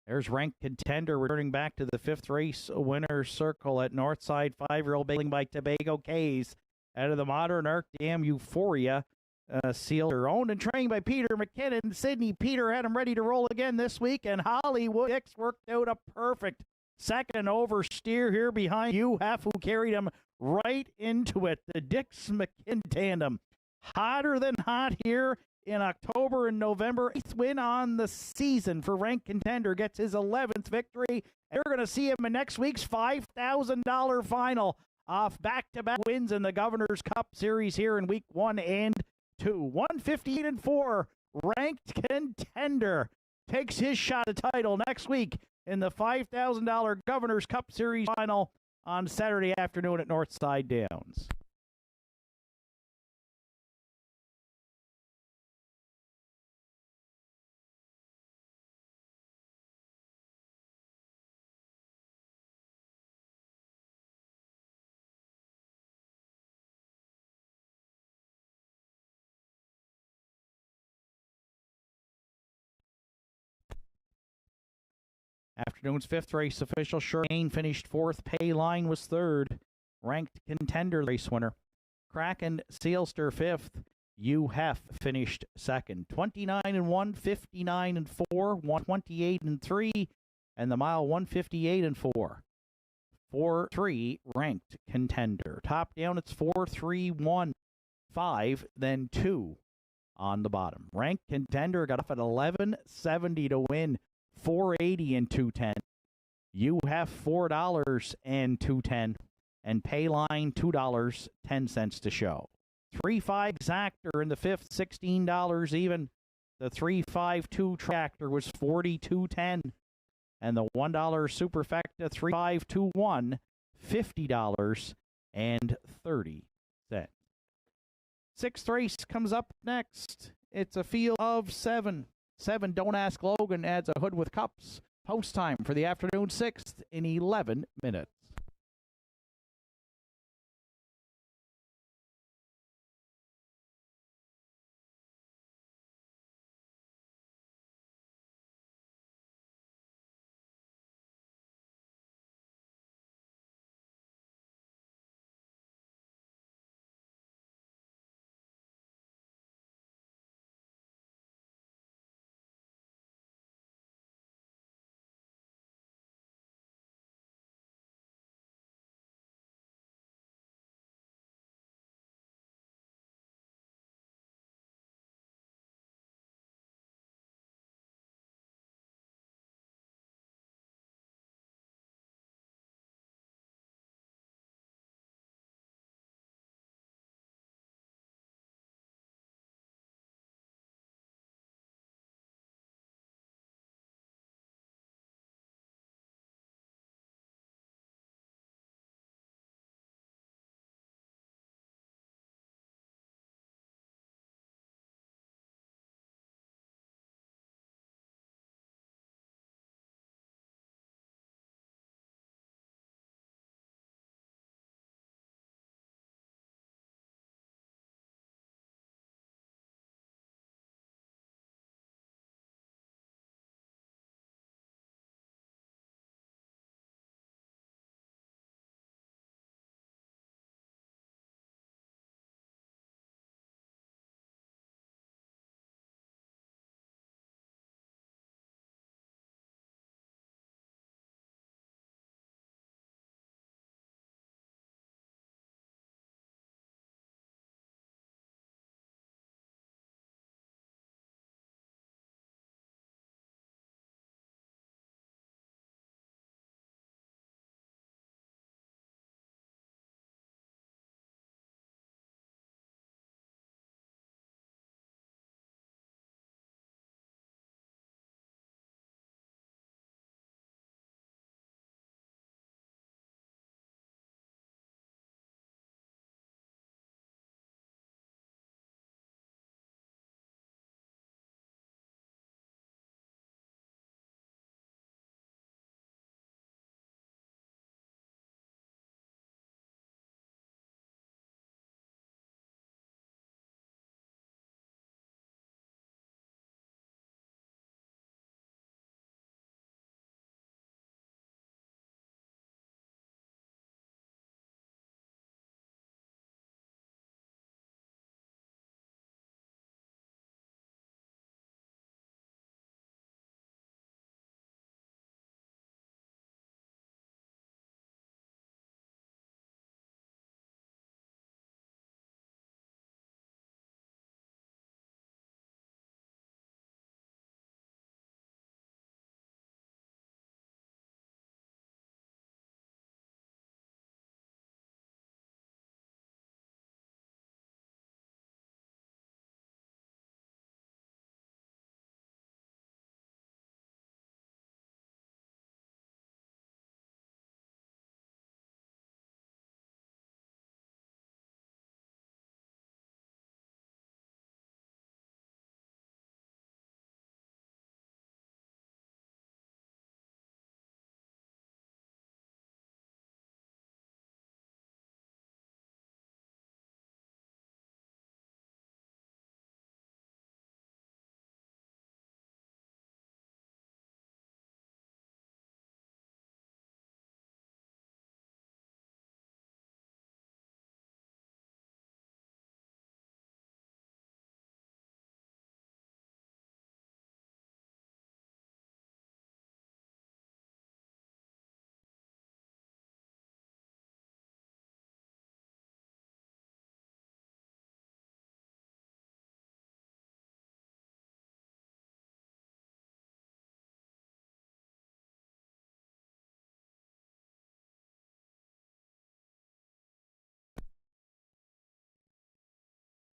There's Ranked Contender returning back to the fifth race winner's circle at Northside. 5-year-old bailing by Tobago K's out of the Modern Arc Dam Euphoria. Sealed, owned and trained by Peter McKinnon. Sydney Peter had him ready to roll again this week, and Hollywood Hicks worked out a perfect second oversteer here behind UHEF, who carried him right into it. The Dix McKinn tandem, hotter than hot here in October and November. 8th win on the season for Ranked Contender, gets his 11th victory. And we're going to see him in next week's $5,000 final off back-to-back wins in the Governor's Cup Series here in week 1 and 2. 158-4, Ranked Contender takes his shot at title next week in the $5,000 Governor's Cup Series final on Saturday afternoon at Northside Downs. Afternoon's fifth race official, Sure Gain finished fourth. Payline was third. Ranked Contender race winner. Kraken Sealster fifth. UHEF finished second. 29-1, 59-4, 128-3, and the mile 158-4. 4-3 Ranked Contender. Top down, it's 4-3-1, 5, then 2 on the bottom. Ranked Contender got off at 11.70 to win. 480 and 210. You have $4 and 210, and Payline $2.10 to show. 3.5 exactor in the fifth, $16 even. The 3.52 tractor was $42.10. And the $1 superfecta 3.521, $50.30. Sixth race comes up next. It's a field of 7. 7 Don't Ask Logan adds a hood with cups. Post time for the afternoon 6th in 11 minutes.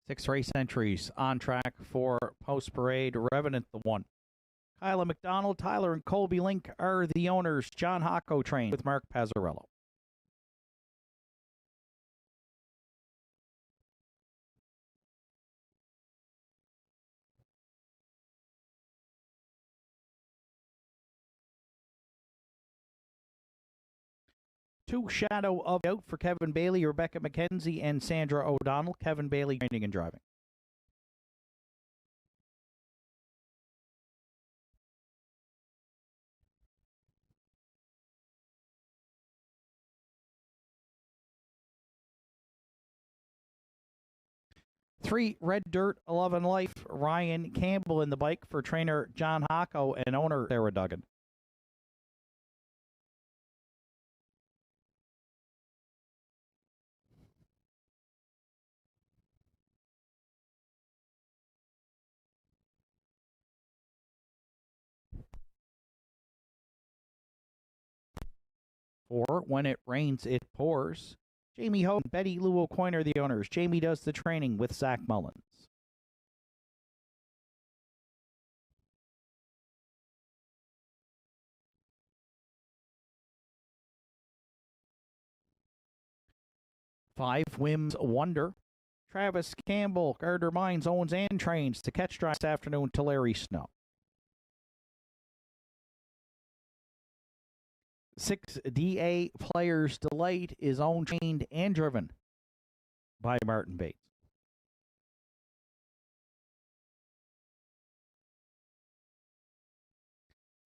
6 race entries on track for Post Parade. Revenant the 1. Kyla McDonald, Tyler and Colby Link are the owners. John Hocko trained with Mark Pazzarello. Two Shadow of Doubt for Kevin Bailey, Rebecca McKenzie, and Sandra O'Donnell. Kevin Bailey training and driving. Three Red Dirt 11 Life, Ryan Campbell in the bike for trainer John Hocko and owner Sarah Duggan. For When It Rains, It Pours. Jamie Ho and Betty Lou O'Coin are the owners. Jamie does the training with Zach Mullins. Five Whims Wonder. Travis Campbell, Gardner Mines, owns and trains to catch drive this afternoon to Larry Snow. 6 DA Players Delight is owned, trained, and driven by Martin Bates.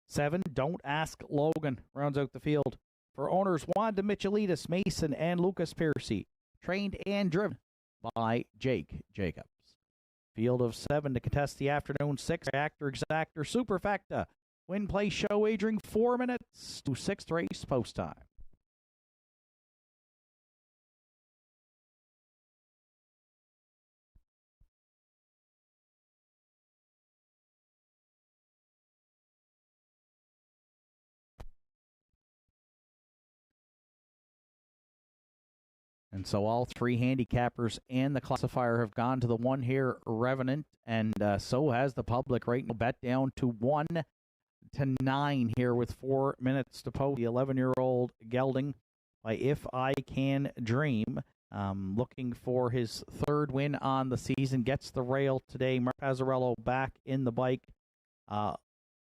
7 Don't Ask Logan rounds out the field for owners Wanda Michelitis, Mason, and Lucas Piercy, trained and driven by Jake Jacobs. Field of 7 to contest the afternoon. 6 Actor Exactor Superfecta. Win, play, show, wagering 4 minutes to 6th race post time. And so all 3 handicappers and the classifier have gone to the 1 here, Revenant, and so has the public right now. Bet down to 1-9 here with 4 minutes to post. The 11-year-old gelding by If I Can Dream, looking for his 3rd win on the season, gets the rail today. Mark Pazzarello back in the bike.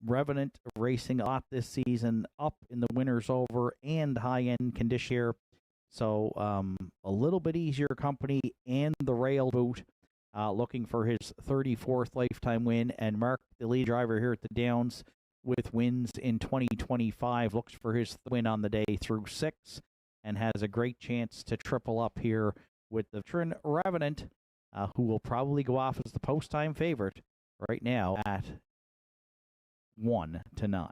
Revenant racing a lot this season, up in the winners over and high-end condition here. So a little bit easier company and the rail boot, looking for his 34th lifetime win. And Mark, the lead driver here at the Downs with wins in 2025, looks for his win on the day through 6 and has a great chance to triple up here with the veteran Revenant, who will probably go off as the post-time favorite right now at 1-9.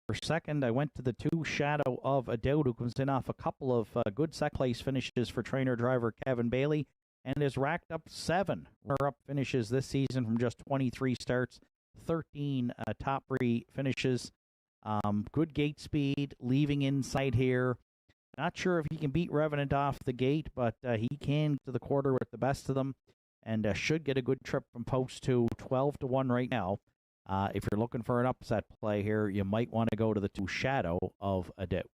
For second, I went to the 2 Shadow of a Doubt, who comes in off a couple of good second place finishes for trainer-driver Kevin Bailey, and has racked up 7 runner-up finishes this season from just 23 starts, 13 top 3 finishes. Good gate speed, leaving inside here. Not sure if he can beat Revenant off the gate, but he can to the quarter with the best of them, and should get a good trip from post 2, 12-1 right now. If you're looking for an upset play here, you might want to go to the 2 Shadow of a Doubt.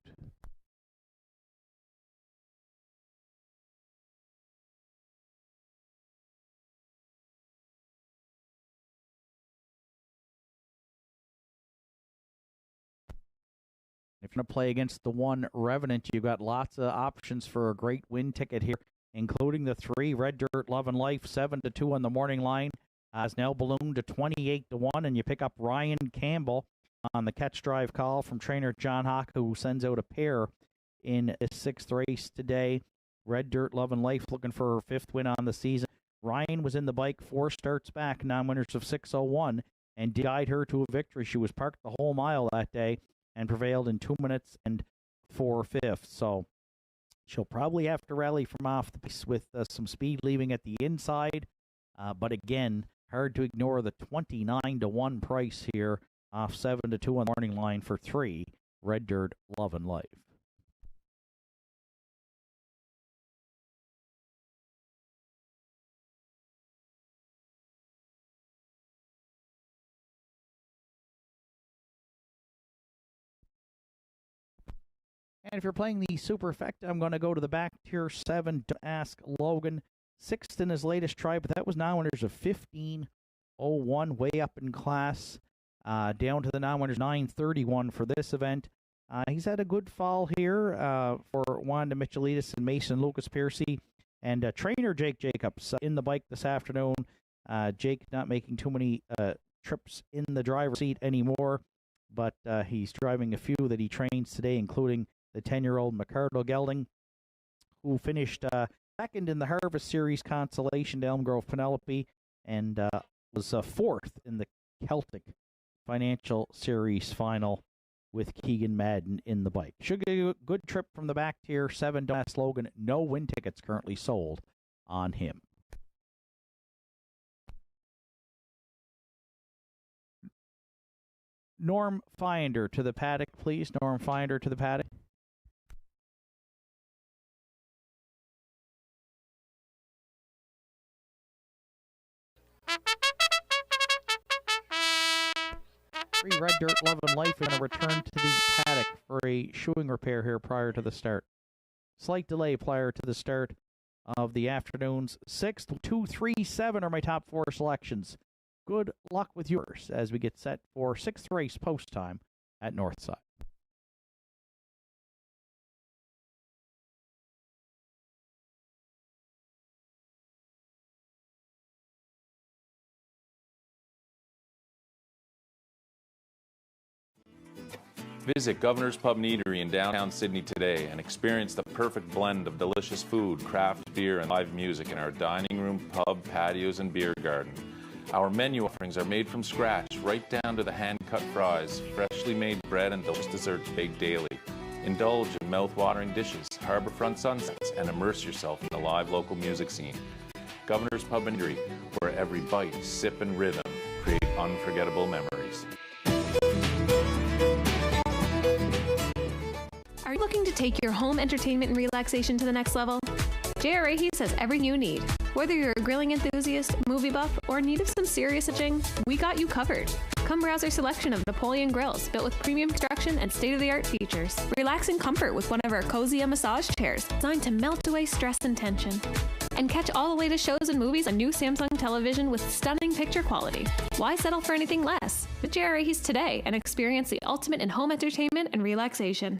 If you're going to play against the 1 Revenant, you've got lots of options for a great win ticket here, including the 3 Red Dirt Love and Life, 7-2 on the morning line. Has now ballooned to 28-1, and you pick up Ryan Campbell on the catch drive call from trainer John Hawk, who sends out a pair in his 6th race today. Red Dirt Love and Life looking for her 5th win on the season. Ryan was in the bike 4 starts back, non-winners of 6:01, and did guide her to a victory. She was parked the whole mile that day and prevailed in 2 minutes and 4/5. So she'll probably have to rally from off the pace with some speed leaving at the inside. But again, hard to ignore the 29-1 price here off 7-2 on the morning line for 3. Red Dirt, Love and Life. And if you're playing the Superfecta, I'm going to go to the back tier 7 to Ask Logan. 6th in his latest try, but that was non-winners of 15.01, way up in class. Down to the non-winners 9.31 for this event. He's had a good fall here for Wanda Michelitis and Mason Lucas Piercy. And trainer Jake Jacobs in the bike this afternoon. Jake not making too many trips in the driver's seat anymore, but he's driving a few that he trains today, including the 10-year-old Ricardo Gelding, who finished second in the Harvest Series consolation to Elm Grove Penelope, and was fourth in the Celtic Financial Series final with Keegan Madden in the bike. Should get a good trip from the back tier 7 to Ask Logan. No win tickets currently sold on him. Norm Finder to the paddock, please. Norm Finder to the paddock. Red Dirt, Love and Life is going to return to the paddock for a shoeing repair here prior to the start. Slight delay prior to the start of the afternoon's 6th. 2, 3, 7 are my top 4 selections. Good luck with yours as we get set for 6th race post time at Northside. Visit Governor's Pub and Eatery in downtown Sydney today and experience the perfect blend of delicious food, craft beer, and live music in our dining room, pub, patios, and beer garden. Our menu offerings are made from scratch, right down to the hand-cut fries, freshly made bread, and delicious desserts baked daily. Indulge in mouth-watering dishes, harborfront sunsets, and immerse yourself in the live local music scene. Governor's Pub and Eatery, where every bite, sip, and rhythm create unforgettable memories. Are you looking to take your home entertainment and relaxation to the next level? J.R. Ahis has everything you need. Whether you're a grilling enthusiast, movie buff, or in need of some serious itching, we got you covered. Come browse our selection of Napoleon grills built with premium construction and state-of-the-art features. Relax in comfort with one of our cozy massage chairs designed to melt away stress and tension. And catch all the latest shows and movies on new Samsung television with stunning picture quality. Why settle for anything less? Visit J.R. Ahis today and experience the ultimate in home entertainment and relaxation.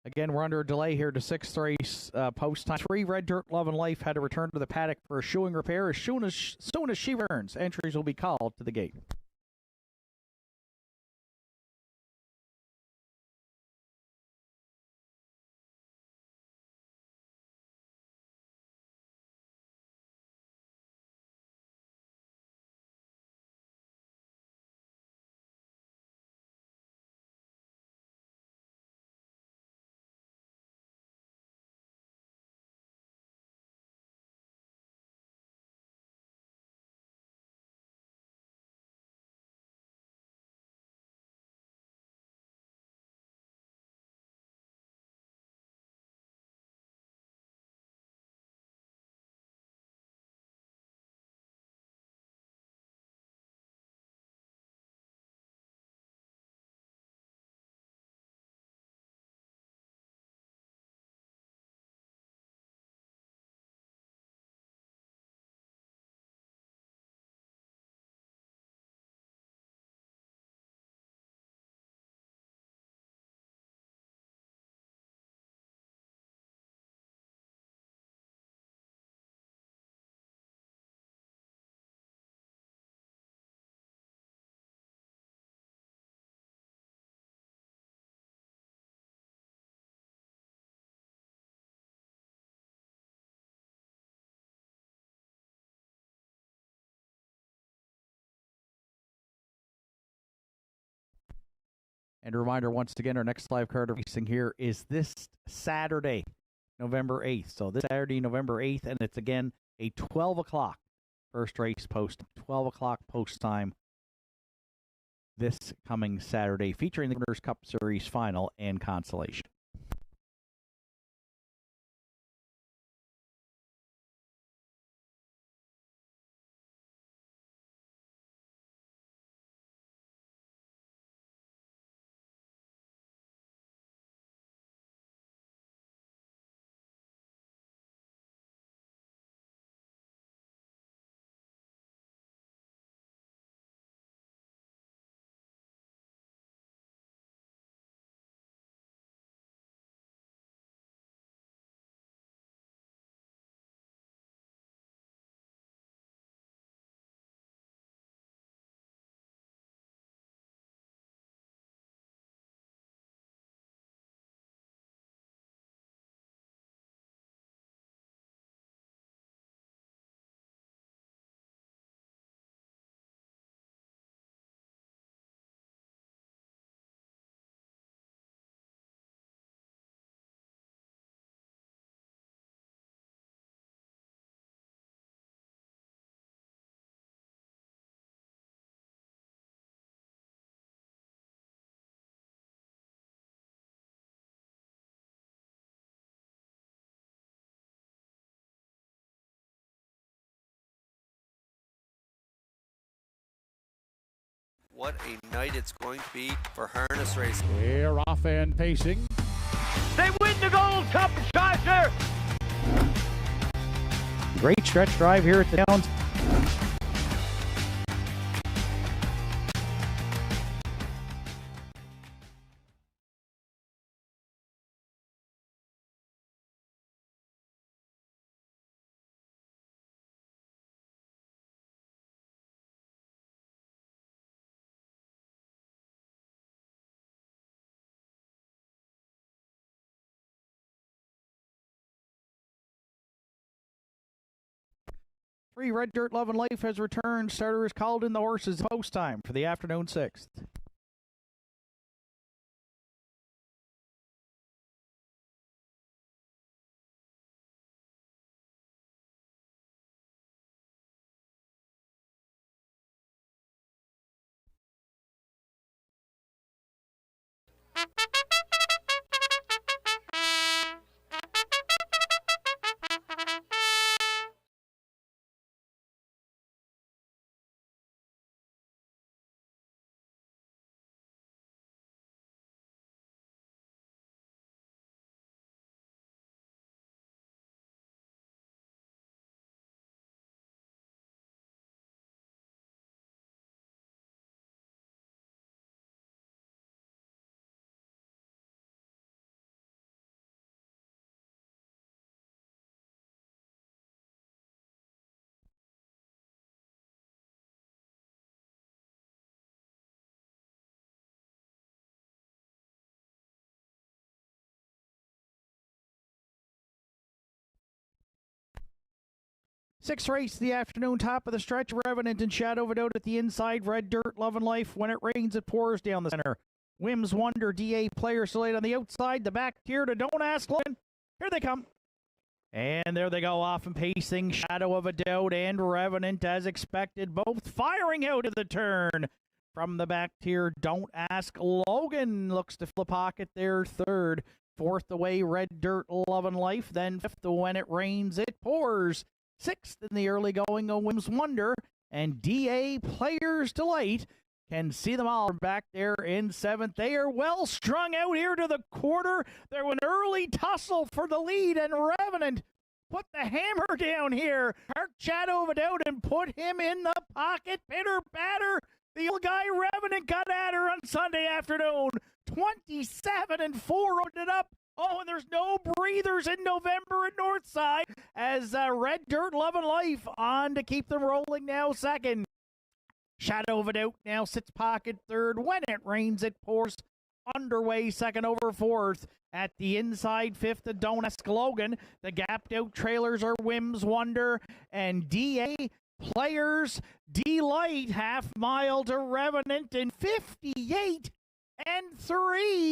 Again, we're under a delay here to sixth race post time. 3 Red Dirt Love and Life had to return to the paddock for a shoeing repair. As soon as she returns, entries will be called to the gate. And a reminder once again, our next live card of racing here is this Saturday, November 8th. So this Saturday, November 8th, and it's again a 12 o'clock first race post, 12 o'clock post time this coming Saturday, featuring the Governor's Cup Series final and consolation. What a night it's going to be for harness racing. They're off and pacing. They win the Gold Cup, Charger! Great stretch drive here at the Downs. Three Red Dirt Love and Life has returned. Starter is called in the horses post time for the afternoon sixth. Sixth race of the afternoon, top of the stretch. Revenant and Shadow of a Doubt at the inside. Red Dirt, Love and Life. When it rains, it pours down the center. Whims Wonder, DA Player Slate on the outside. The back tier to Don't Ask Logan. Here they come. And there they go, off and pacing. Shadow of a Doubt and Revenant, as expected, both firing out of the turn. From the back tier, Don't Ask Logan looks to fill the pocket there. Third. Fourth away, Red Dirt, Love and Life. Then fifth, When It Rains, It Pours. Sixth in the early going, Whims Wonder. And DA Players Delight. Can see them all back there in seventh. They are well strung out here to the quarter. There was an early tussle for the lead, and Revenant put the hammer down here. Park Shadow of a Doubt and put him in the pocket. Pitter patter. The old guy Revenant got at her on Sunday afternoon. 27-4 rounded it up. Oh, and there's no breathers in November at Nortside as Red Dirt, Love and Life on to keep them rolling now second. Shadow of a Doubt now sits pocket third. When It Rains, It Pours. Underway second over fourth. At the inside fifth, the Don't Ask Logan. The gapped out trailers are Whims Wonder and DA Players Delight. Half mile to Revenant in 58-3.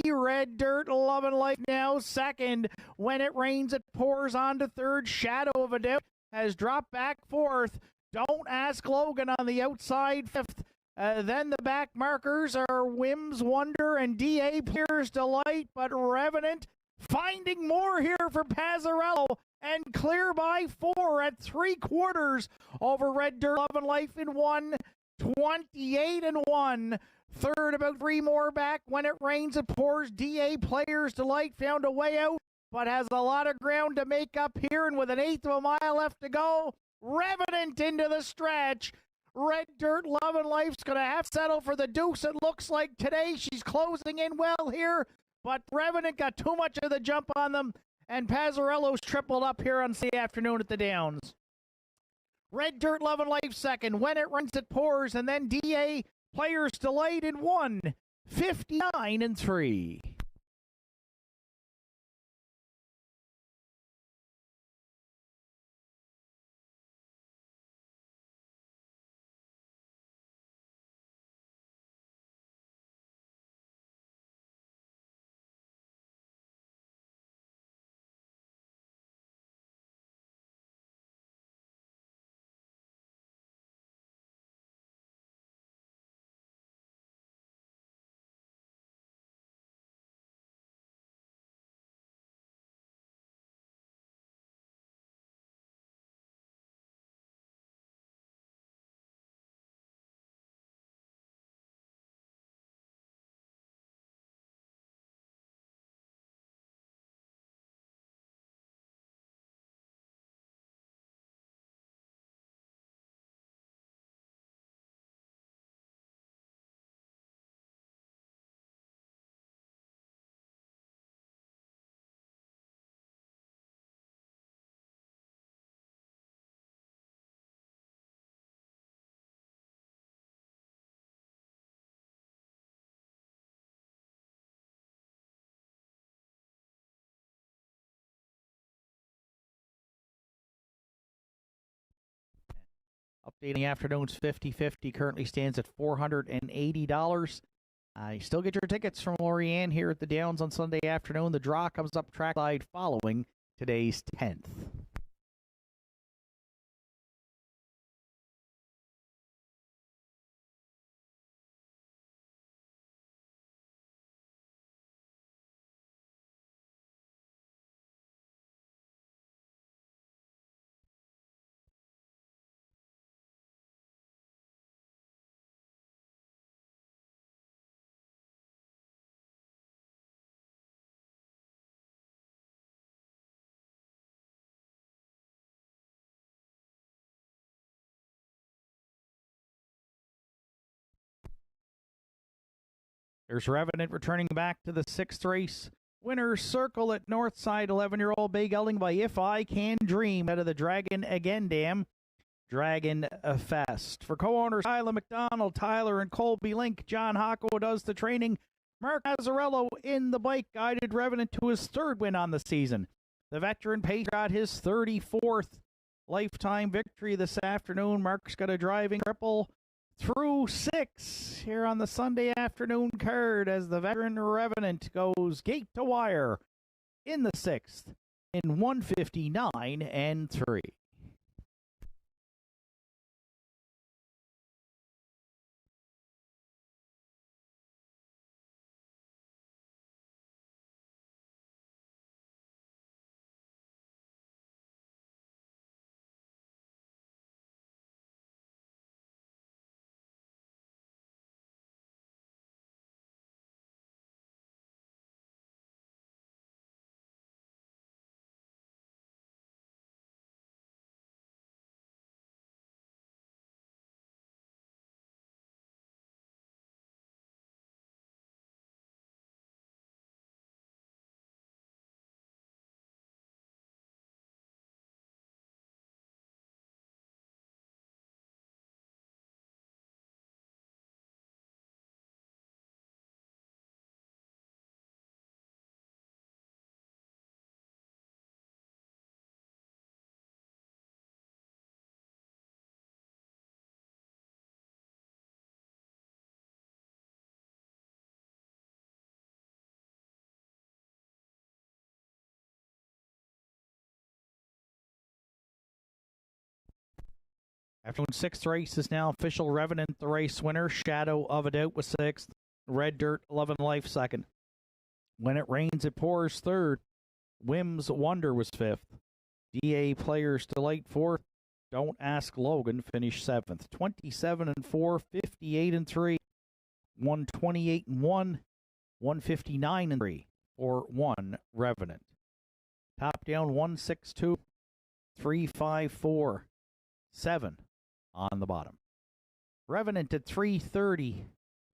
Red Dirt, Love and Life now second. When It Rains, It Pours on to third. Shadow of a Doubt has dropped back fourth. Don't Ask Logan on the outside fifth. Then the back markers are Whims Wonder and DA Players Delight, but Revenant finding more here for Pazzarello and clear by 4 at 3/4 over Red Dirt, Love and Life in 1:28-1. Third, about 3 more back. When It Rains, It Pours. DA Players Delight found a way out, but has a lot of ground to make up here, and with an eighth of a mile left to go, Revenant into the stretch. Red Dirt, Love and Life's going to have to settle for the deuce, it looks like today. She's closing in well here, but Revenant got too much of the jump on them, and Pazzarello's tripled up here on Sunday afternoon at the Downs. Red Dirt, Love and Life second. When It Rains, It Pours, and then DA Players Delight in 1:59-3. Updating afternoon's 50-50 currently stands at $480. You still get your tickets from Lorianne here at the Downs on Sunday afternoon. The draw comes up trackside following today's 10th. There's Revenant returning back to the sixth race. Winner's Circle at Northside. 11-year-old Bay Gelding by If I Can Dream out of the Dragon Again Dam. Dragon Fest. For co-owners Isla McDonald, Tyler, and Colby Link, John Hocko does the training. Mark Pazzarello in the bike guided Revenant to his third win on the season. The veteran pace got his 34th lifetime victory this afternoon. Mark's got a driving triple through 6 here on the Sunday afternoon card as the veteran Revenant goes gate to wire in the 6th in 159 and 3. Afternoon 6th race is now official. Revenant, the race winner. Shadow of a Doubt was 6th. Red Dirt, 11 Life, 2nd. When It Rains, It Pours, 3rd. Whim's Wonder was 5th. DA Players Delight, 4th. Don't Ask Logan finished 7th. 27 and 4, 58 and 3, 128 and 1, 159 and 3 for 1 Revenant. Top down 162, 354, 7 on the bottom. Revenant at 330,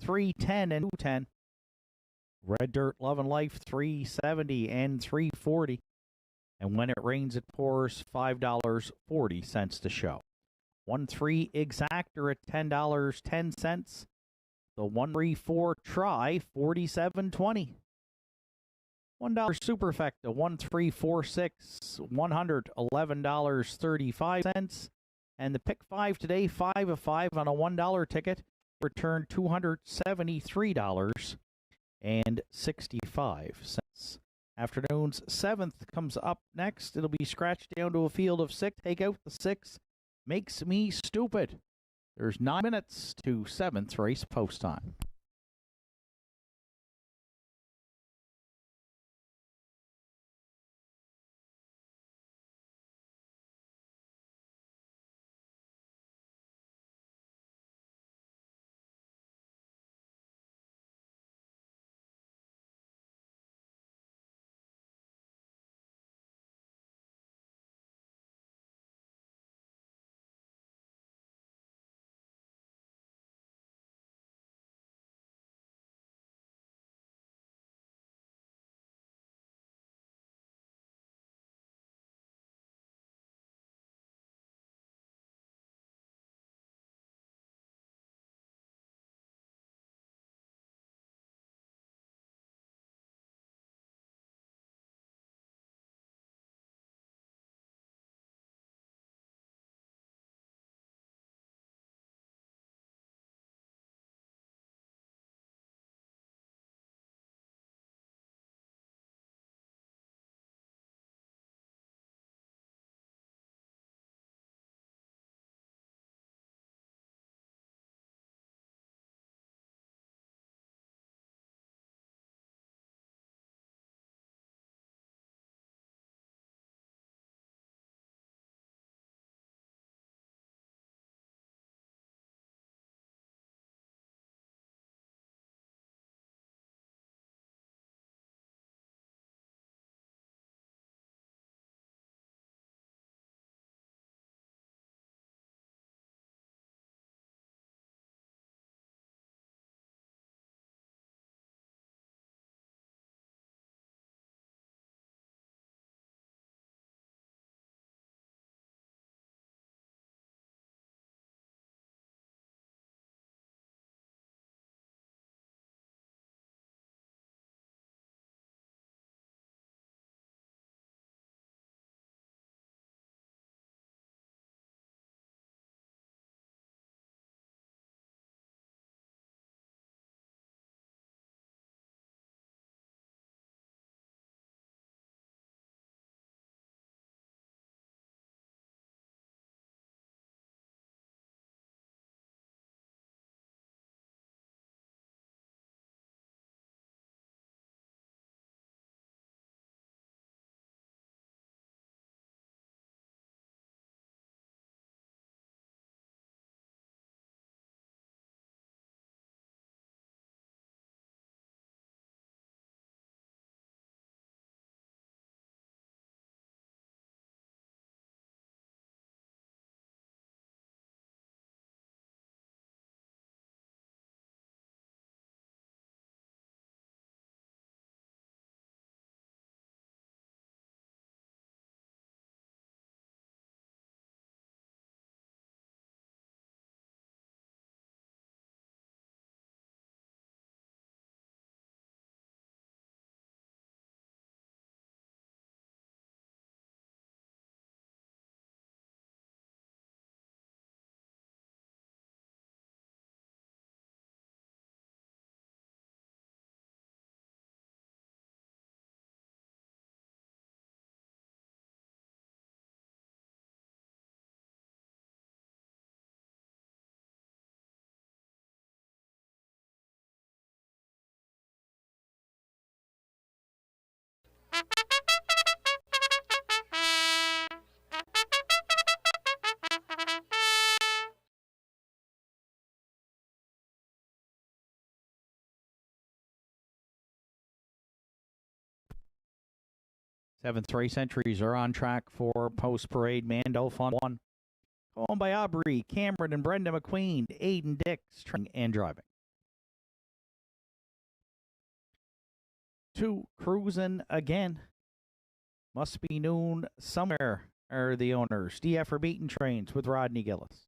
310 and 210. Red Dirt, Love and Life, 370 and 340. And When It Rains, It Pours, $5.40 to show. 1-3 Exactor at $10.10. The 1-3-4 Try, $47.20. $1 Superfecta, 1-3-4-6, $111.35. And the pick 5 today, 5 of 5 on a $1 ticket, returned $273.65. Afternoon's 7th comes up next. It'll be scratched down to a field of 6. Take out the 6. Makes Me Stupid. There's 9 minutes to 7th race post time. Seventh race entries are on track for Post Parade. Mando Fun 1. Owned by Aubrey, Cameron, and Brenda McQueen. Aiden Dix, training and driving. 2, Cruisin' Again. Must Be Noon Somewhere are the owners. DF for Beaten Trains with Rodney Gillis.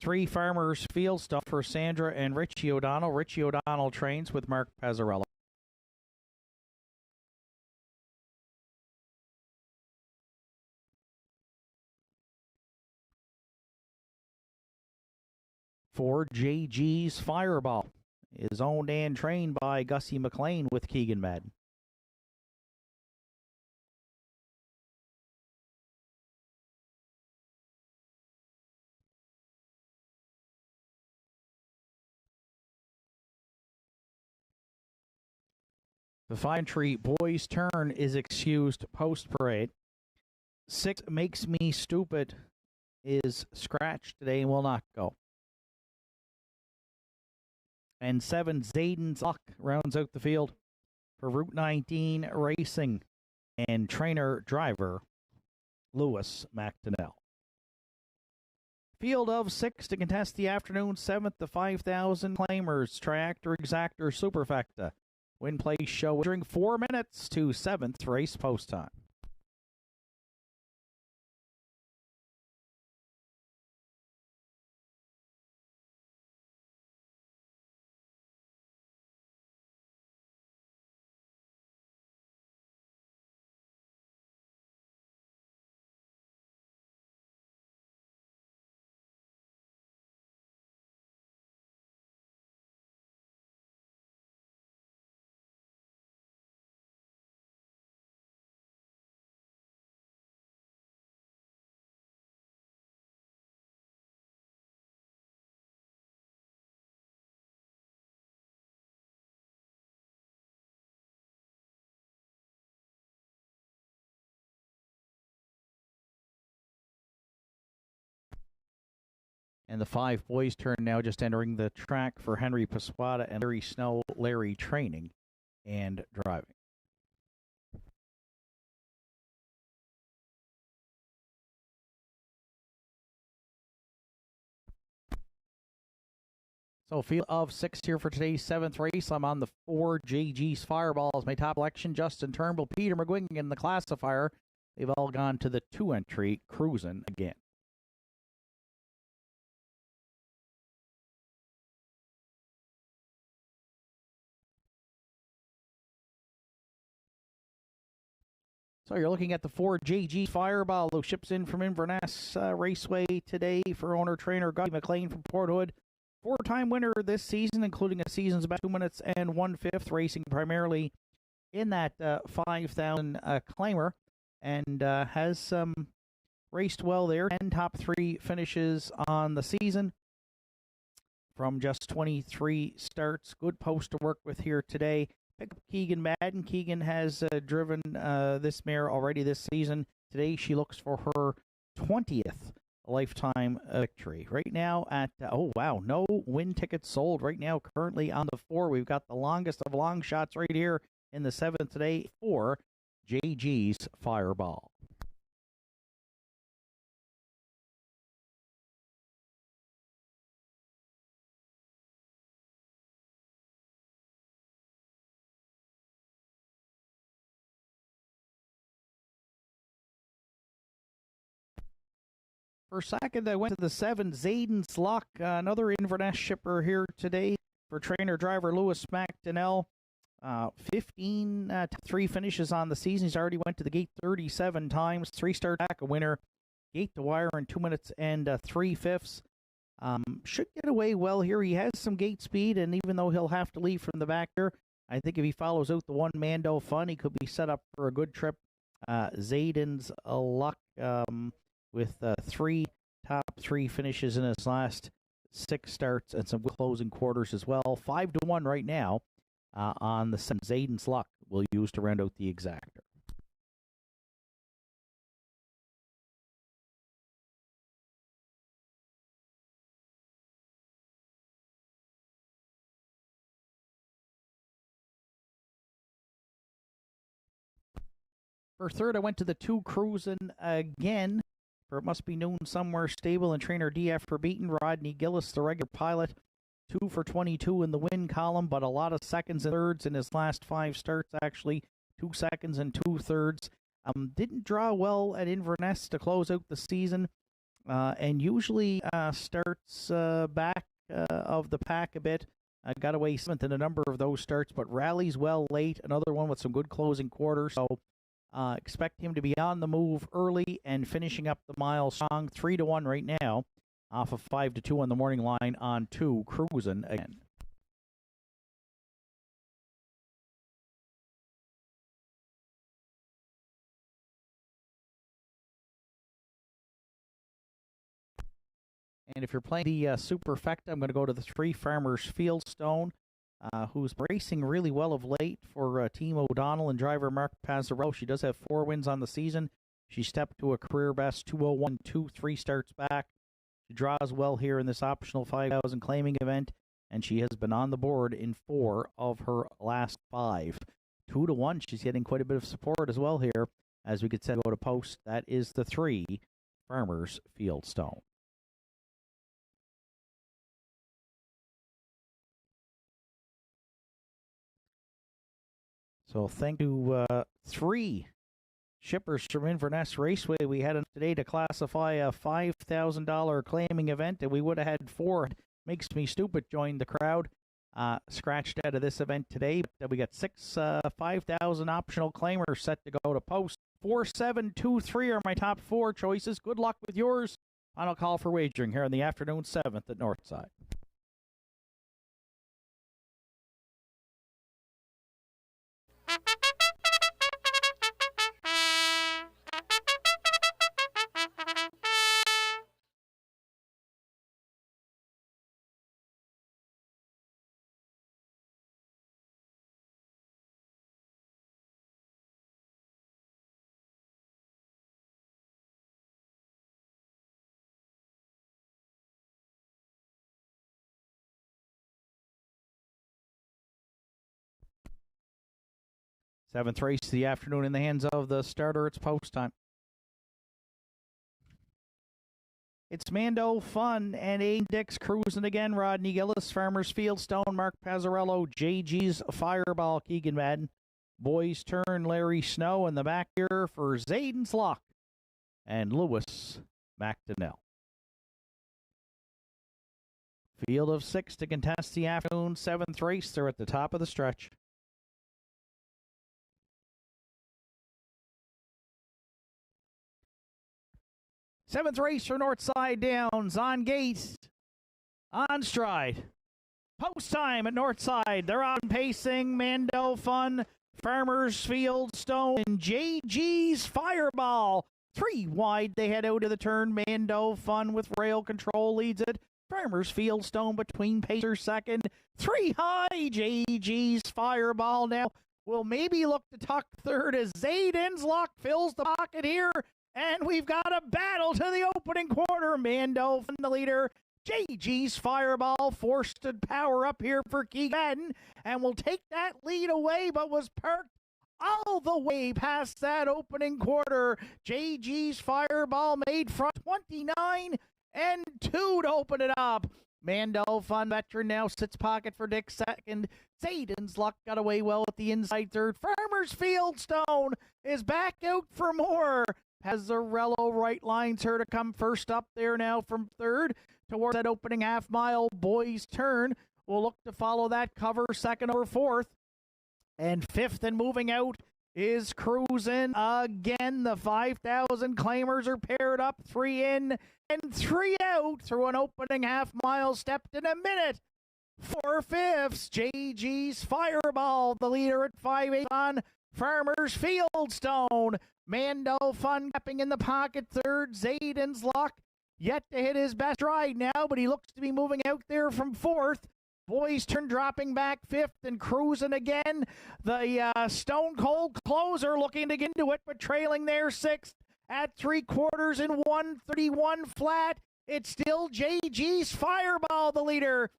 3, Farmers Field Stuff for Sandra and Richie O'Donnell. Richie O'Donnell trains with Mark Pazzarella. 4, JG's Fireball is owned and trained by Gussie McLean with Keegan Madden. The Fine Tree Boys' Turn is excused Post Parade. 6, Makes Me Stupid is scratched today and will not go. And 7, Zayden's Luck rounds out the field for Route 19 Racing and trainer-driver Lewis McDonnell. Field of 6 to contest the afternoon 7th to 5,000 claimers. Triactor Exactor Superfecta. Win place show during 4 minutes to 7th race post time. And the 5 boys turn now just entering the track for Henry Pasquata and Larry Snow. Larry training and driving. So field of 6 here for today's 7th race. I'm on the 4, JG's Fireballs. My top election, Justin Turnbull, Peter McGuigan in the classifier. They've all gone to the 2 entry, Cruisin' Again. So you're looking at the 4, JG Fireball, who ships in from Inverness Raceway today for owner-trainer Gussie McLean from Port Hood. 4-time winner this season, including a season's about 2 minutes and 1/5, racing primarily in that 5,000 claimer, and has raced well there. 10 top 3 finishes on the season from just 23 starts. Good post to work with here today. Pick up Keegan Madden. Keegan has driven this mare already this season. Today she looks for her 20th lifetime victory. Right now at, no win tickets sold. Right now currently on the 4. We've got the longest of long shots right here in the 7th today for JG's Fireball. For second, I went to the 7, Zayden's Luck, another Inverness shipper here today for trainer-driver Lewis McDonnell. 15 3 finishes on the season. He's already went to the gate 37 times. 3-star back, a winner. Gate to wire in 2 minutes and 3/5. Should get away well here. He has some gate speed, and even though he'll have to leave from the back here, I think if he follows out the 1 Mando Fun, he could be set up for a good trip. Zayden's Luck with 3 top 3 finishes in his last 6 starts and some closing quarters as well. 5-1 right now on the Zayden's Luck we'll use to round out the exactor. For third, I went to the 2 Cruising again. For It Must Be Noon Somewhere Stable and trainer DF for beaten. Rodney Gillis, the regular pilot, 2 for 22 in the win column, but a lot of seconds and thirds in his last 5 starts, actually. 2 seconds and 2 thirds. Didn't draw well at Inverness to close out the season, and usually starts back of the pack a bit. Got away 7th in a number of those starts, but rallies well late. Another one with some good closing quarters, so expect him to be on the move early and finishing up the mile strong. 3-1 right now, off of 5-2 on the morning line on 2 Cruising again. And if you're playing the Superfecta, I'm going to go to the 3 Farmers Fieldstone, who's racing really well of late for Team O'Donnell and driver Mark Pazzarello. She does have 4 wins on the season. She stepped to a career best 2:01.2 3 starts back. She draws well here in this optional 5,000 claiming event, and she has been on the board in 4 of her last 5. 2-1. She's getting quite a bit of support as well here, as we could say go to post. That is the 3 Farmers Fieldstone. So thank you, 3 shippers from Inverness Raceway. We had today to classify a $5,000 claiming event, and we would have had 4. Makes Me Stupid join the crowd. Scratched out of this event today. But we got 6 5,000 optional claimers set to go to post. 4, 7, 2, 3 are my top 4 choices. Good luck with yours. Final call for wagering here on the afternoon 7th at Nortside. Seventh race of the afternoon in the hands of the starter. It's post time. It's Mando Fun and Aiden Dix cruising again. Rodney Gillis, Farmers Fieldstone, Mark Pazzarello, JG's Fireball, Keegan Madden. Boys Turn, Larry Snow, in the back here for Zayden's Lock and Lewis McDonnell. Field of 6 to contest the afternoon 7th race. They're at the top of the stretch. Seventh race for Nortside Downs. On gate, on stride. Post time at Nortside. They're on pacing. Mando Fun, Farmers Fieldstone, and JG's Fireball. 3 wide. They head out to the turn. Mando Fun with rail control leads it. Farmers Fieldstone between pacer second. 3 high. JG's Fireball now will maybe look to tuck third as Zayden's Lock fills the pocket here. And we've got a battle to the opening quarter. Mando Fun the leader. JG's Fireball forced to power up here for Keegan and will take that lead away, but was parked all the way past that opening quarter. JG's Fireball made front 29 and 2 to open it up. Mando Fun veteran now sits pocket for Dick second. Zayden's Luck got away well at the inside third. Farmers Fieldstone is back out for more. Pazzarello right lines her to come first up there now from third towards that opening half mile. Boys Turn will look to follow that cover second or fourth. And fifth and moving out is Cruising again. The 5,000 claimers are paired up, 3 in and 3 out through an opening half mile stepped in a minute. 4/5. JG's Fireball, the leader at 5/8 on Farmers Fieldstone. Mando Fun tapping in the pocket third. Zayden's Lock yet to hit his best ride now, but he looks to be moving out there from fourth. Boys Turn dropping back fifth and Cruising again. The Stone Cold Closer looking to get into it, but trailing there sixth at 3/4 and 1:31 flat. It's still JG's Fireball, the leader.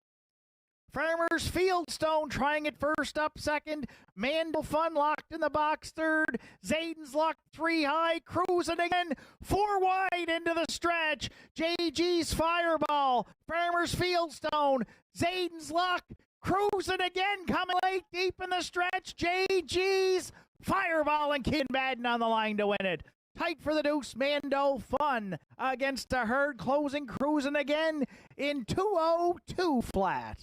Farmers Fieldstone trying it first up second. Mandel Fun locked in the box third. Zayden's locked 3 high. Cruising again. 4 wide into the stretch. JG's Fireball. Farmers Fieldstone. Zayden's lock. Cruising again. Coming late deep in the stretch. JG's Fireball and Kid Madden on the line to win it. Tight for the deuce, Mando Fun against a herd, cruising again in 202 flat.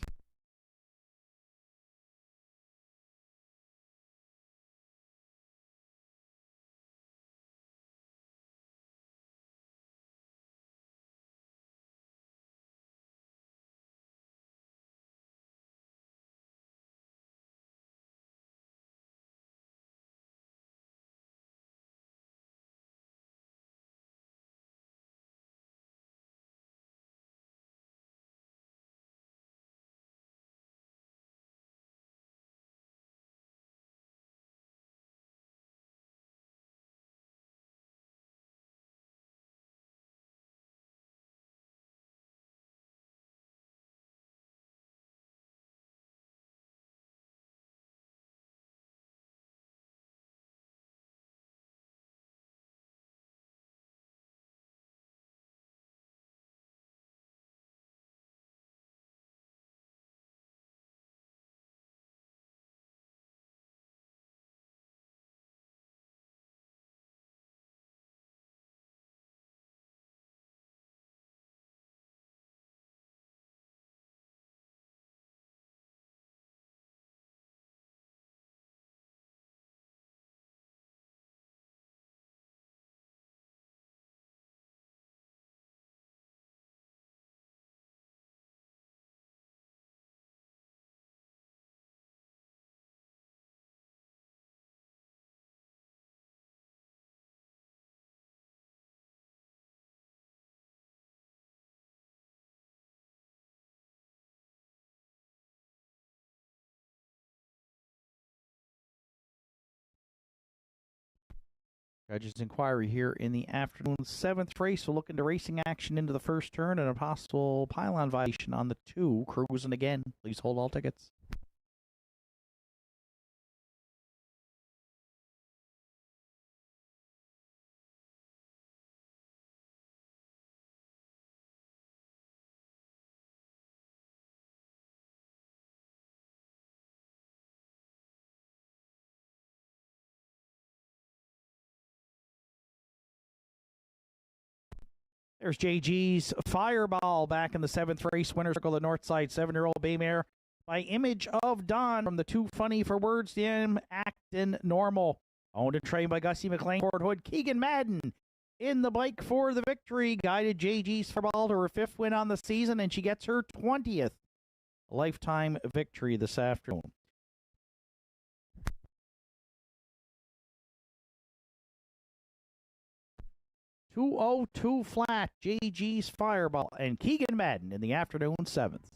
Judges' inquiry here in the afternoon 7th race. We'll look into racing action into the first turn and a possible pylon violation on the 2. Cruising again. Please hold all tickets. There's JG's Fireball back in the 7th race. Winner circle the Nortside 7-year-old Baymare by Image of Dawn from the Too Funny for Words team, Actin' Normal. Owned and trained by Gussie McLean. Ford Hood, Keegan Madden in the bike for the victory. Guided JG's Fireball to her 5th win on the season, and she gets her 20th lifetime victory this afternoon. .202 flat, JG's Fireball, and Keegan Madden in the afternoon 7th.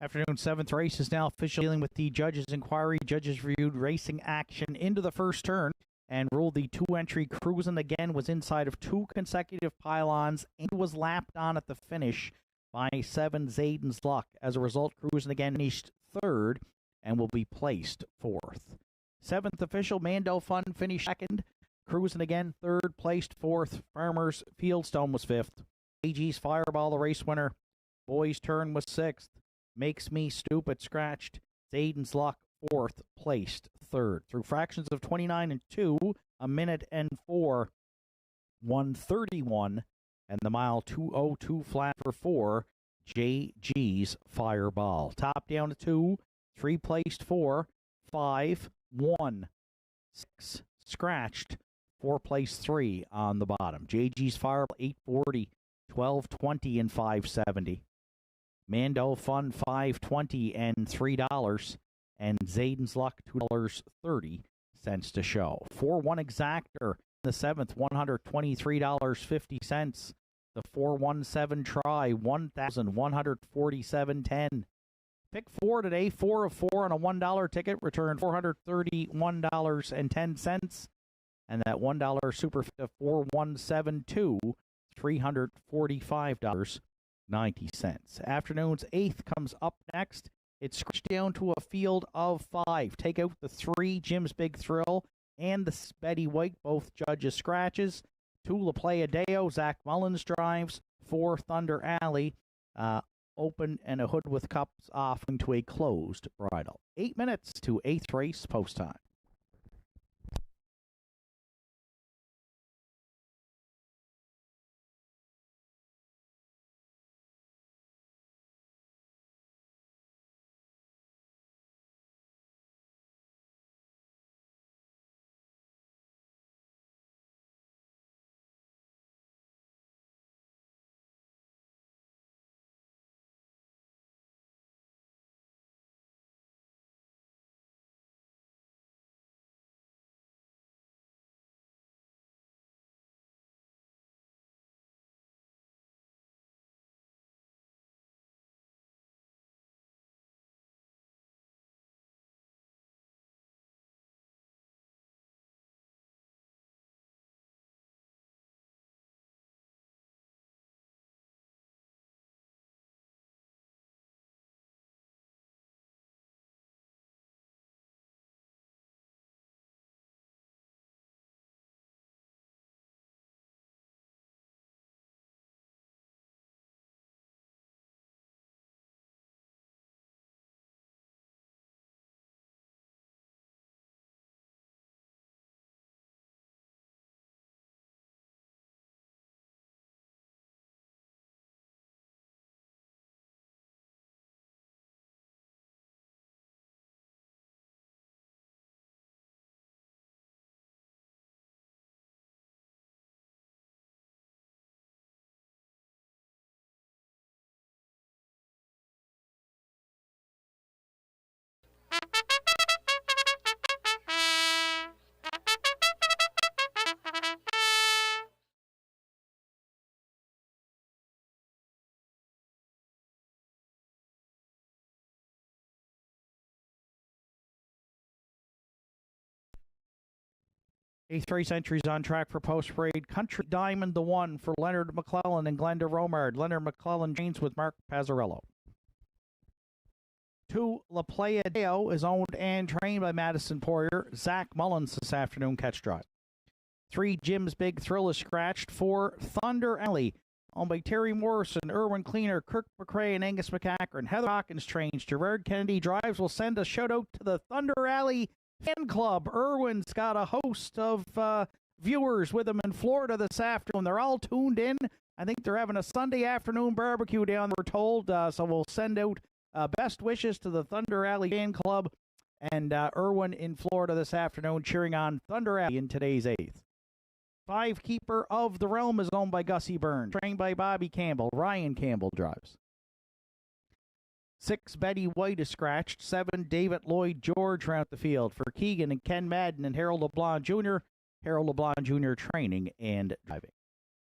Afternoon 7th race is now officially dealing with the judges' inquiry. Judges reviewed racing action into the first turn and ruled the 2-entry Cruisin' Again was inside of 2 consecutive pylons and was lapped on at the finish by 7 Zayden's Luck. As a result, Cruisin' Again finished 3rd and will be placed 4th. 7th official, Mando Fun finished 2nd. Cruisin' Again 3rd, placed 4th. Farmers Fieldstone was 5th. AG's Fireball, the race winner. Boys' Turn was 6th. Makes Me Stupid scratched. Zayden's Luck 4th, placed 3rd. Through fractions of 29 and 2, a minute and 4, 131, and the mile 202 flat for 4, JG's Fireball. Top down to 2, 3 placed 4, 5, 1, 6 scratched, 4 placed 3 on the bottom. JG's Fireball 840, 1220 and 570. Mando Fun $5.20 and $3, and Zayden's Luck $2.30 to show. 4-1 Exactor in the 7th, $123.50. The 4-1-7 Try, $1,147.10. Pick 4 today, 4 of 4 on a $1 ticket, returned $431.10. And that $1 super of 4172, $345.90. Afternoon's 8th comes up next. It's scratched down to a field of 5. Take out the 3 Jim's Big Thrill and the Betty White, both judges scratches. 2 La Playa Deo, Zach Mullins drives. 4 Thunder Alley, open and a hood with cups off into a closed bridle. 8 minutes to 8th race post time. Eighth race entries on track for post-parade. Country Diamond, the 1 for Leonard McClellan and Glenda Romard. Leonard McClellan trains with Mark Pazzarello. 2 La Playa Deo is owned and trained by Madison Poirier. Zach Mullins this afternoon catch drive. 3 Jim's Big Thrill is scratched. 4 Thunder Alley, owned by Terry Morrison, Irwin Cleaner, Kirk McRae, and Angus McCackern. Heather Hawkins trains. Gerard Kennedy drives. Will send a shout out to the Thunder Alley Fan Club. Irwin's got a host of viewers with him in Florida this afternoon. They're all tuned in. I think they're having a Sunday afternoon barbecue down there, we're told. So we'll send out best wishes to the Thunder Alley Fan Club and Irwin in Florida this afternoon, cheering on Thunder Alley in today's 8th. 5 Keeper of the Realm is owned by Gussie Burns, trained by Bobby Campbell. Ryan Campbell drives. 6 Betty White is scratched. 7 David Lloyd George round the field for Keegan and Ken Madden and Harold LeBlanc Jr. Harold LeBlanc Jr. training and driving.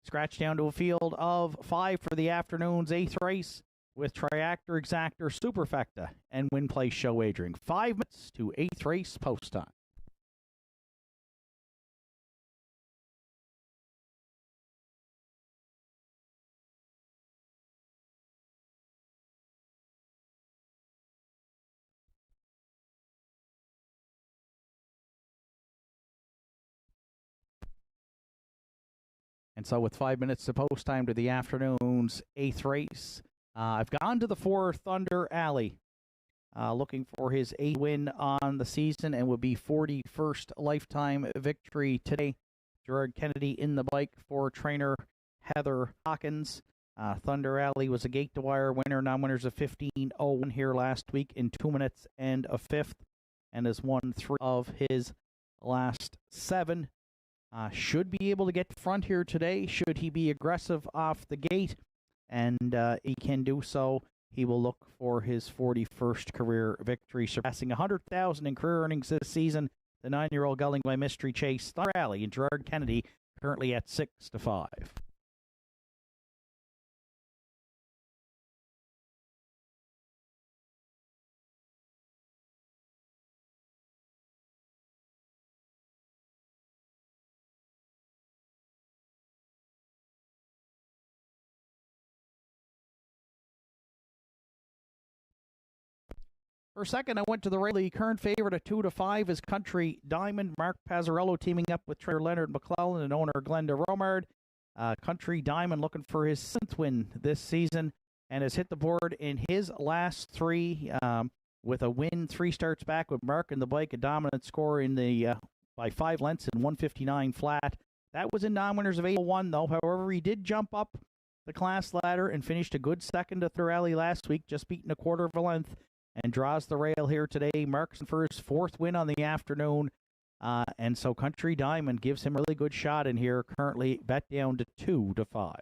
Scratched down to a field of 5 for the afternoon's 8th race with Triactor, Exactor, Superfecta, and Win Place Show wagering. 5 minutes to 8th race post time. And so with 5 minutes to post time to the afternoon's 8th race, I've gone to the 4 Thunder Alley, looking for his 8th win on the season and would be 41st lifetime victory today. Gerard Kennedy in the bike for trainer Heather Hawkins. Thunder Alley was a gate-to-wire winner, non-winners of 15:01 here last week in 2 minutes and a fifth, and has won 3 of his last 7. Should be able to get front here today, should he be aggressive off the gate, and he can do so. He will look for his 41st career victory, surpassing $100,000 in career earnings this season. The 9-year-old Gulling by Mystery Chase Thunder Alley and Gerard Kennedy currently at 6-5. For second, I went to the Rayleigh. Current favorite at 2-5 is Country Diamond. Mark Pazzarello teaming up with trainer Leonard McClellan and owner Glenda Romard. Country Diamond looking for his 7th win this season and has hit the board in his last 3 with a win 3 starts back with Mark in the bike, a dominant score in the by 5 lengths in 159 flat. That was in non-winners of 8:01 though. However, he did jump up the class ladder and finished a good second to Thunder Alley last week, just beating a quarter of a length, and draws the rail here today. Marks for his 4th win on the afternoon. And so Country Diamond gives him a really good shot in here, currently bet down to 2-5.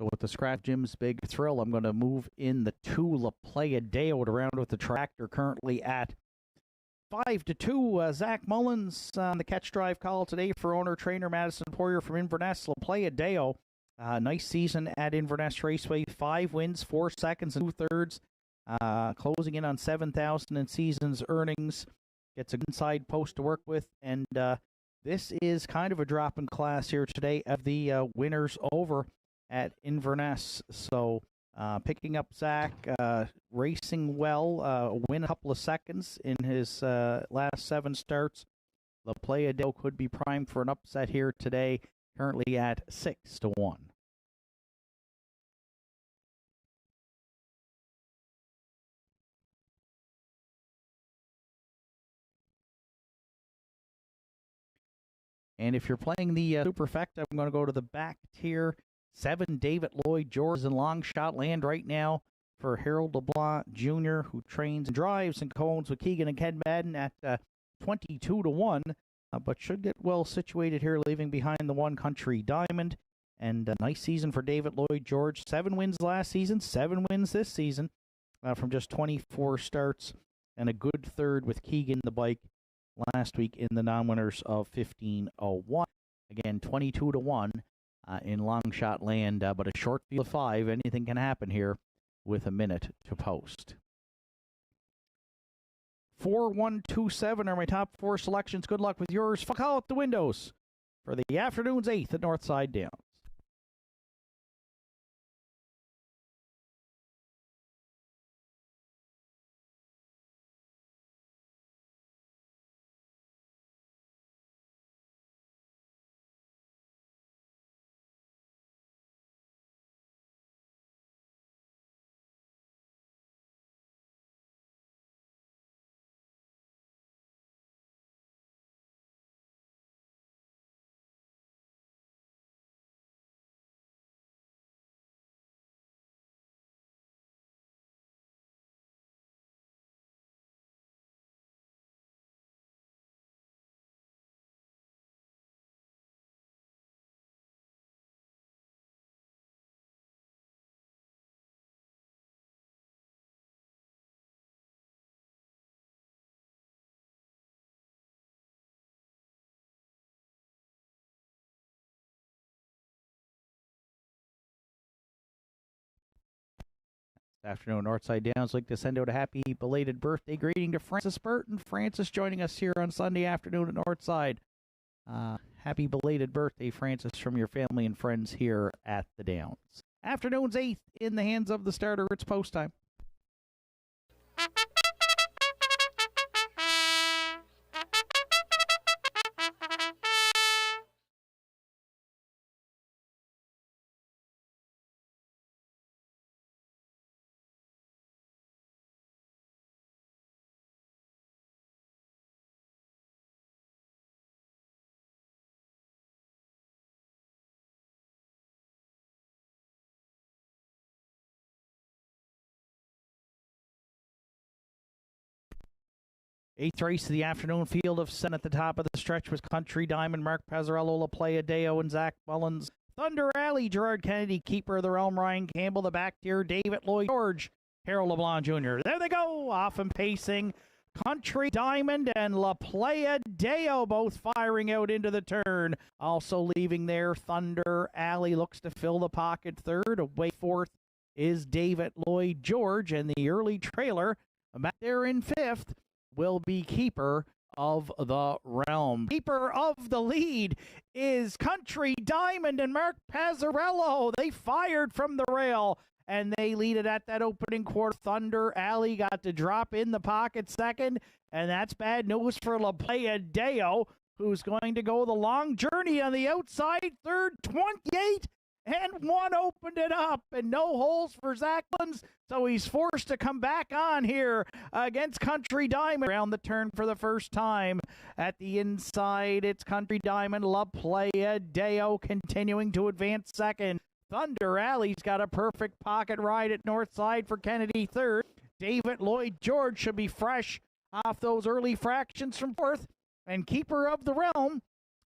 So with the Scratch Jim's Big Thrill, I'm going to move in the 2 La Playa Deo to round with the tractor, currently at 5-2. Zach Mullins on the catch drive call today for owner-trainer Madison Poirier from Inverness. La Playa Deo, nice season at Inverness Raceway. 5 wins, 4 seconds, and 2/3. Closing in on $7,000 in season's earnings. Gets a good inside post to work with, and this is kind of a drop in class here today of the winners over at Inverness. So picking up Zach, racing well, win a couple of seconds in his last 7 starts. La Playa Deo could be primed for an upset here today, currently at 6-1. And if you're playing the Superfecta, I'm going to go to the back tier. 7, David Lloyd George in long shot land right now for Harold LeBlanc Jr., who trains and drives and co-owns with Keegan and Ken Madden at 22-1, but should get well situated here, leaving behind the 1 Country Diamond. And a nice season for David Lloyd George. 7 wins last season, 7 wins this season from just 24 starts, and a good 3rd with Keegan the bike last week in the non-winners of 15:01. Again, 22-1. In long shot land, but a short field of 5. Anything can happen here with a minute to post. 4-1-2-7 are my top 4 selections. Good luck with yours. Call out the windows for the afternoon's 8th at Nortside Downs. Afternoon, Nortside Downs. Like to send out a happy belated birthday greeting to Francis Burton. Francis joining us here on Sunday afternoon at Nortside. Happy belated birthday, Francis, from your family and friends here at the Downs. Afternoon's 8th in the hands of the starter. It's post time. Eighth race of the afternoon, field of 7 at the top of the stretch was Country Diamond, Mark Pezzarello, La Playa Deo, and Zach Mullins. Thunder Alley, Gerard Kennedy, Keeper of the Realm, Ryan Campbell, the back tier, David Lloyd George, Harold LeBlanc Jr. There they go, off and pacing. Country Diamond and La Playa Deo both firing out into the turn. Also leaving there, Thunder Alley looks to fill the pocket third. Away fourth is David Lloyd George, and the early trailer back there in fifth will be Keeper of the Realm. Keeper of the lead is Country Diamond and Mark Pezzarello. They fired from the rail, and they lead it at that opening quarter. Thunder Alley got to drop in the pocket second, and that's bad news for La Playa Deo, who's going to go the long journey on the outside. Third, 28 and 1 opened it up, and no holes for Zach Mullins, so he's forced to come back on here against Country Diamond. Around the turn for the first time. At the inside, it's Country Diamond, La Playa Deo continuing to advance second. Thunder Alley's got a perfect pocket ride at Northside for Kennedy third. David Lloyd George should be fresh off those early fractions from fourth, and Keeper of the Realm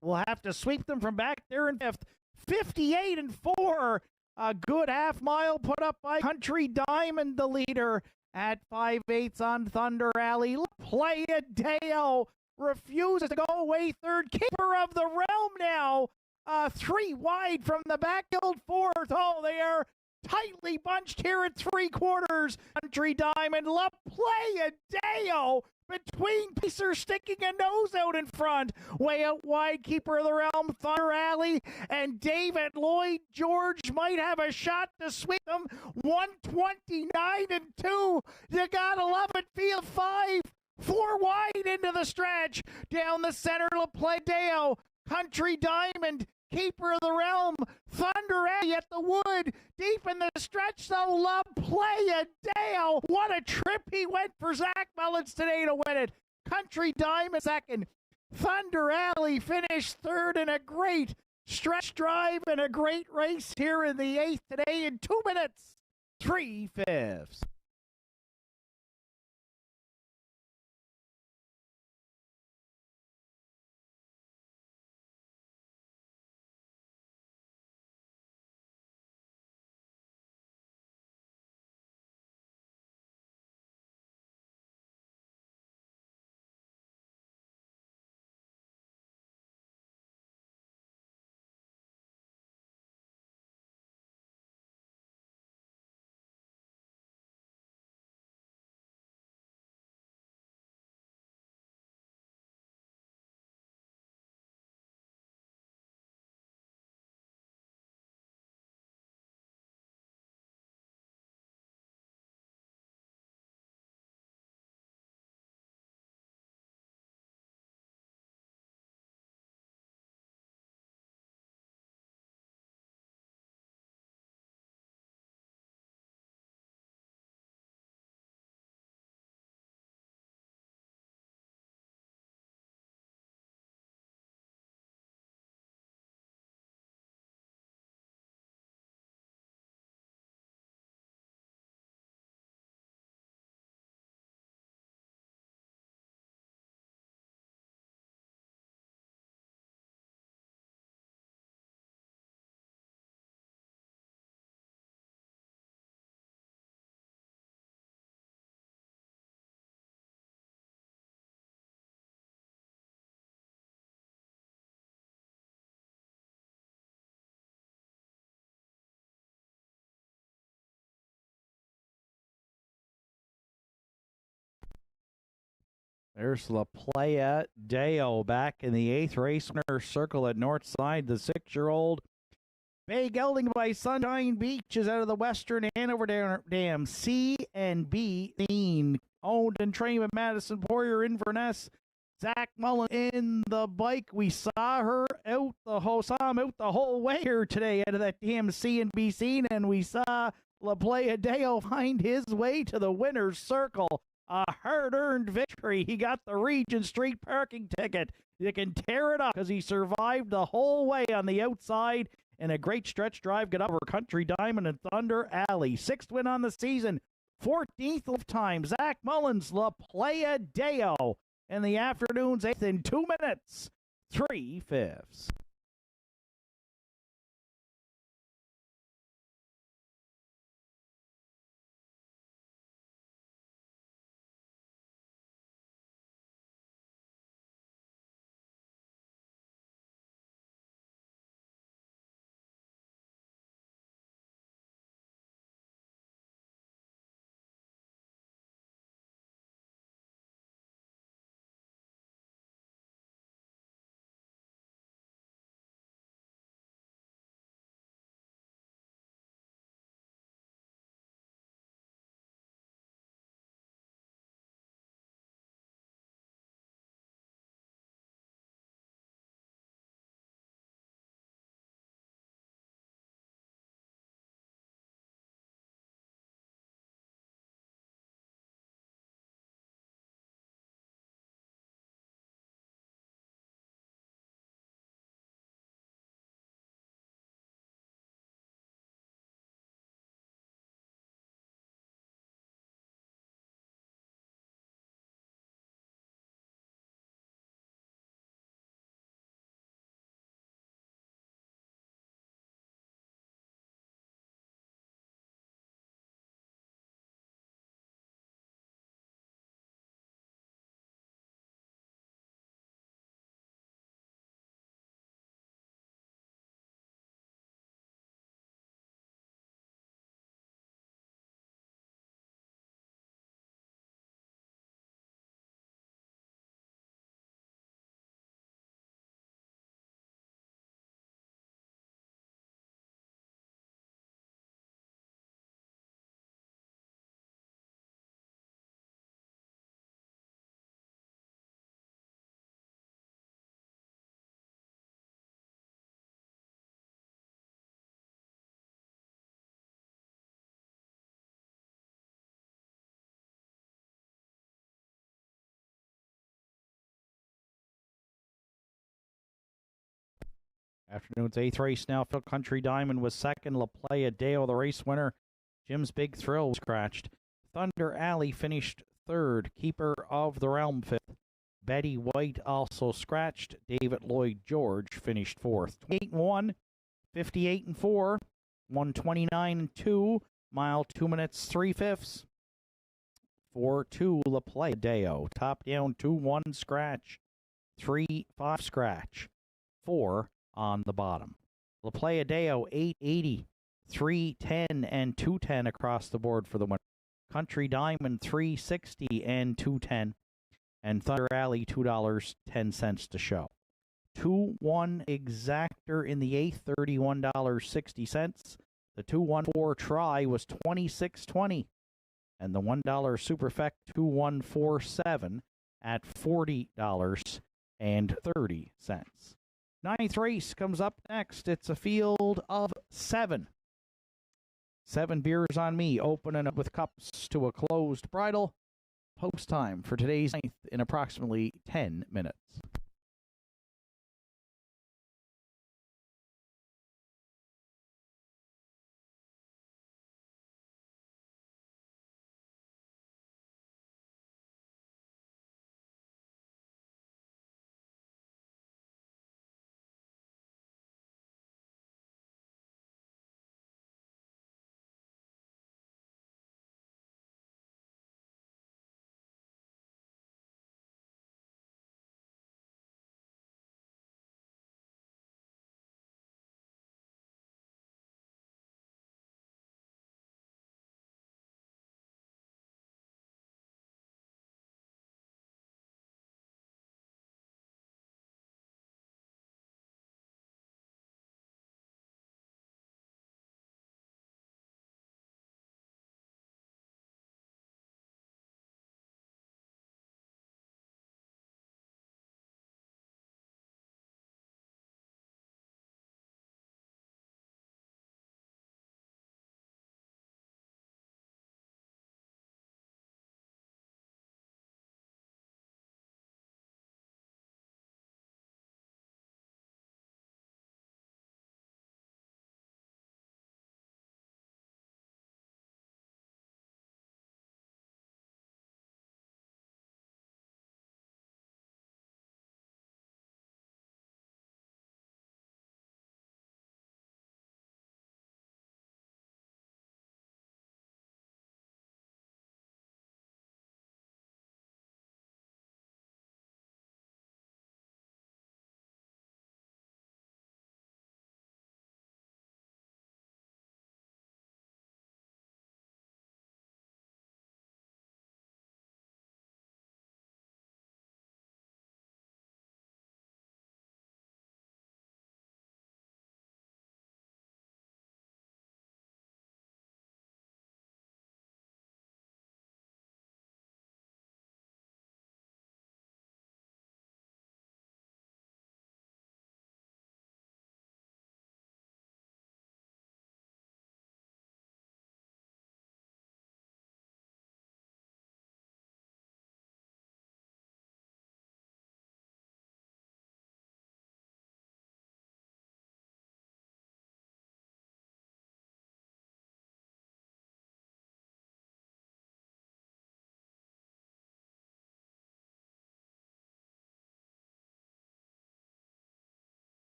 will have to sweep them from back there in fifth. 58 and 4. A good half mile put up by Country Diamond, the leader, at 5/8 on Thunder Alley. Playa Deo refuses to go away third. Keeper of the Realm now. 3 wide from the backfield fourth. Oh, they are tightly bunched here at 3/4. Country Diamond, La Playa Deo between Pacer sticking a nose out in front. Way out wide, Keeper of the Realm, Thunder Alley, and David Lloyd George might have a shot to sweep them. 129 and 2. You gotta love it. Field 5. 4 wide into the stretch. Down the center, La Playa Deo. Country Diamond, Keeper of the Realm, Thunder Alley at the wood, deep in the stretch though, La Playa Deo. What a trip he went for Zach Mullins today to win it. Country Diamond second. Thunder Alley finished third in a great stretch drive and a great race here in the 8th today in 2 minutes, 3/5. There's La Playa Deo back in the 8th race winner circle at Nortside. The 6-year-old Bay Gelding by Sunshine Beach is out of the Western Hanover Dam. C and B Theme, owned and trained by Madison Poirier Inverness. Zach Mullen in the bike. We saw him out the whole way here today out of that damn C and B scene, and we saw La Playa Deo find his way to the winner's circle. A hard-earned victory. He got the Regent Street parking ticket. You can tear it up because he survived the whole way on the outside in a great stretch drive. Got over Country Diamond and Thunder Alley. 6th win on the season. 14th lifetime. Zach Mullins, La Playa Deo in the afternoon's 8th in 2 minutes. 3/5. Afternoon's 8th race now. Phil Country Diamond was second. La Playa Deo, the race winner. Jim's Big Thrill was scratched. Thunder Alley finished third. Keeper of the Realm fifth. Betty White also scratched. David Lloyd George finished fourth. 28-1, 58-4, 129-2. Mile 2 minutes 3/5. 4-2 La Playa Deo. Top down 2-1 scratch. 3-5 scratch. 4 on the bottom. La Playa Deo 880, 310 and 210 across the board for the winner. Country Diamond 360 and 210, and Thunder Alley $2.10 to show. 2-1 exactor in the 8th, $31.60. The 2-1-4 try was $26.20, and the $1 Superfect 2-1-4-7 at $40.30. 9th race comes up next. It's a field of 7. 7 beers on me, opening up with cups to a closed bridle. Post time for today's 9th in approximately 10 minutes.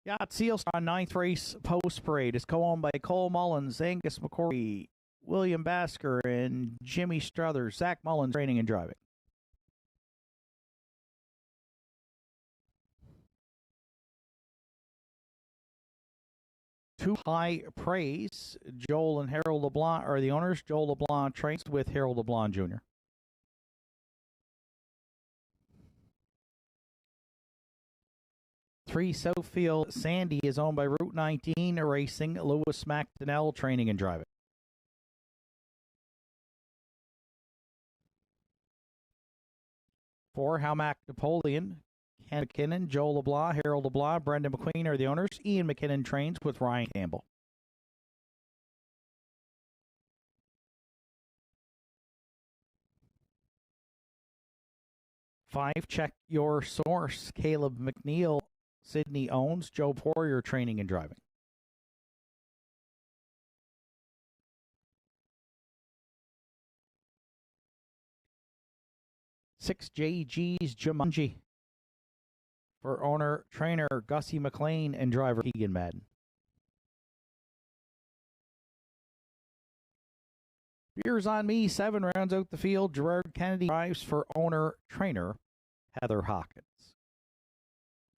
Yacht Seals on ninth race post parade is co-owned by Cole Mullins, Angus McCory, William Basker, and Jimmy Struthers. Zach Mullins training and driving. To High Praise, Joel and Harold LeBlanc are the owners. Joel LeBlanc trains with Harold LeBlanc Jr. Three Southfield Sandy is owned by Route 19 Racing, Lewis McDonnell training and driving. Four Halmack Napoleon, Ken McKinnon, Joel LeBlanc, Harold LeBlanc, Brendan McQueen are the owners. Ian McKinnon trains with Ryan Campbell. Five Check Your Source, Caleb McNeil, Sydney owns. Joe Poirier training and driving. Six JG's Jumanji for owner, trainer Gussie McLean and driver Keegan Madden. Beers on Me, 7 rounds out the field. Gerard Kennedy drives for owner, trainer Heather Hawkins.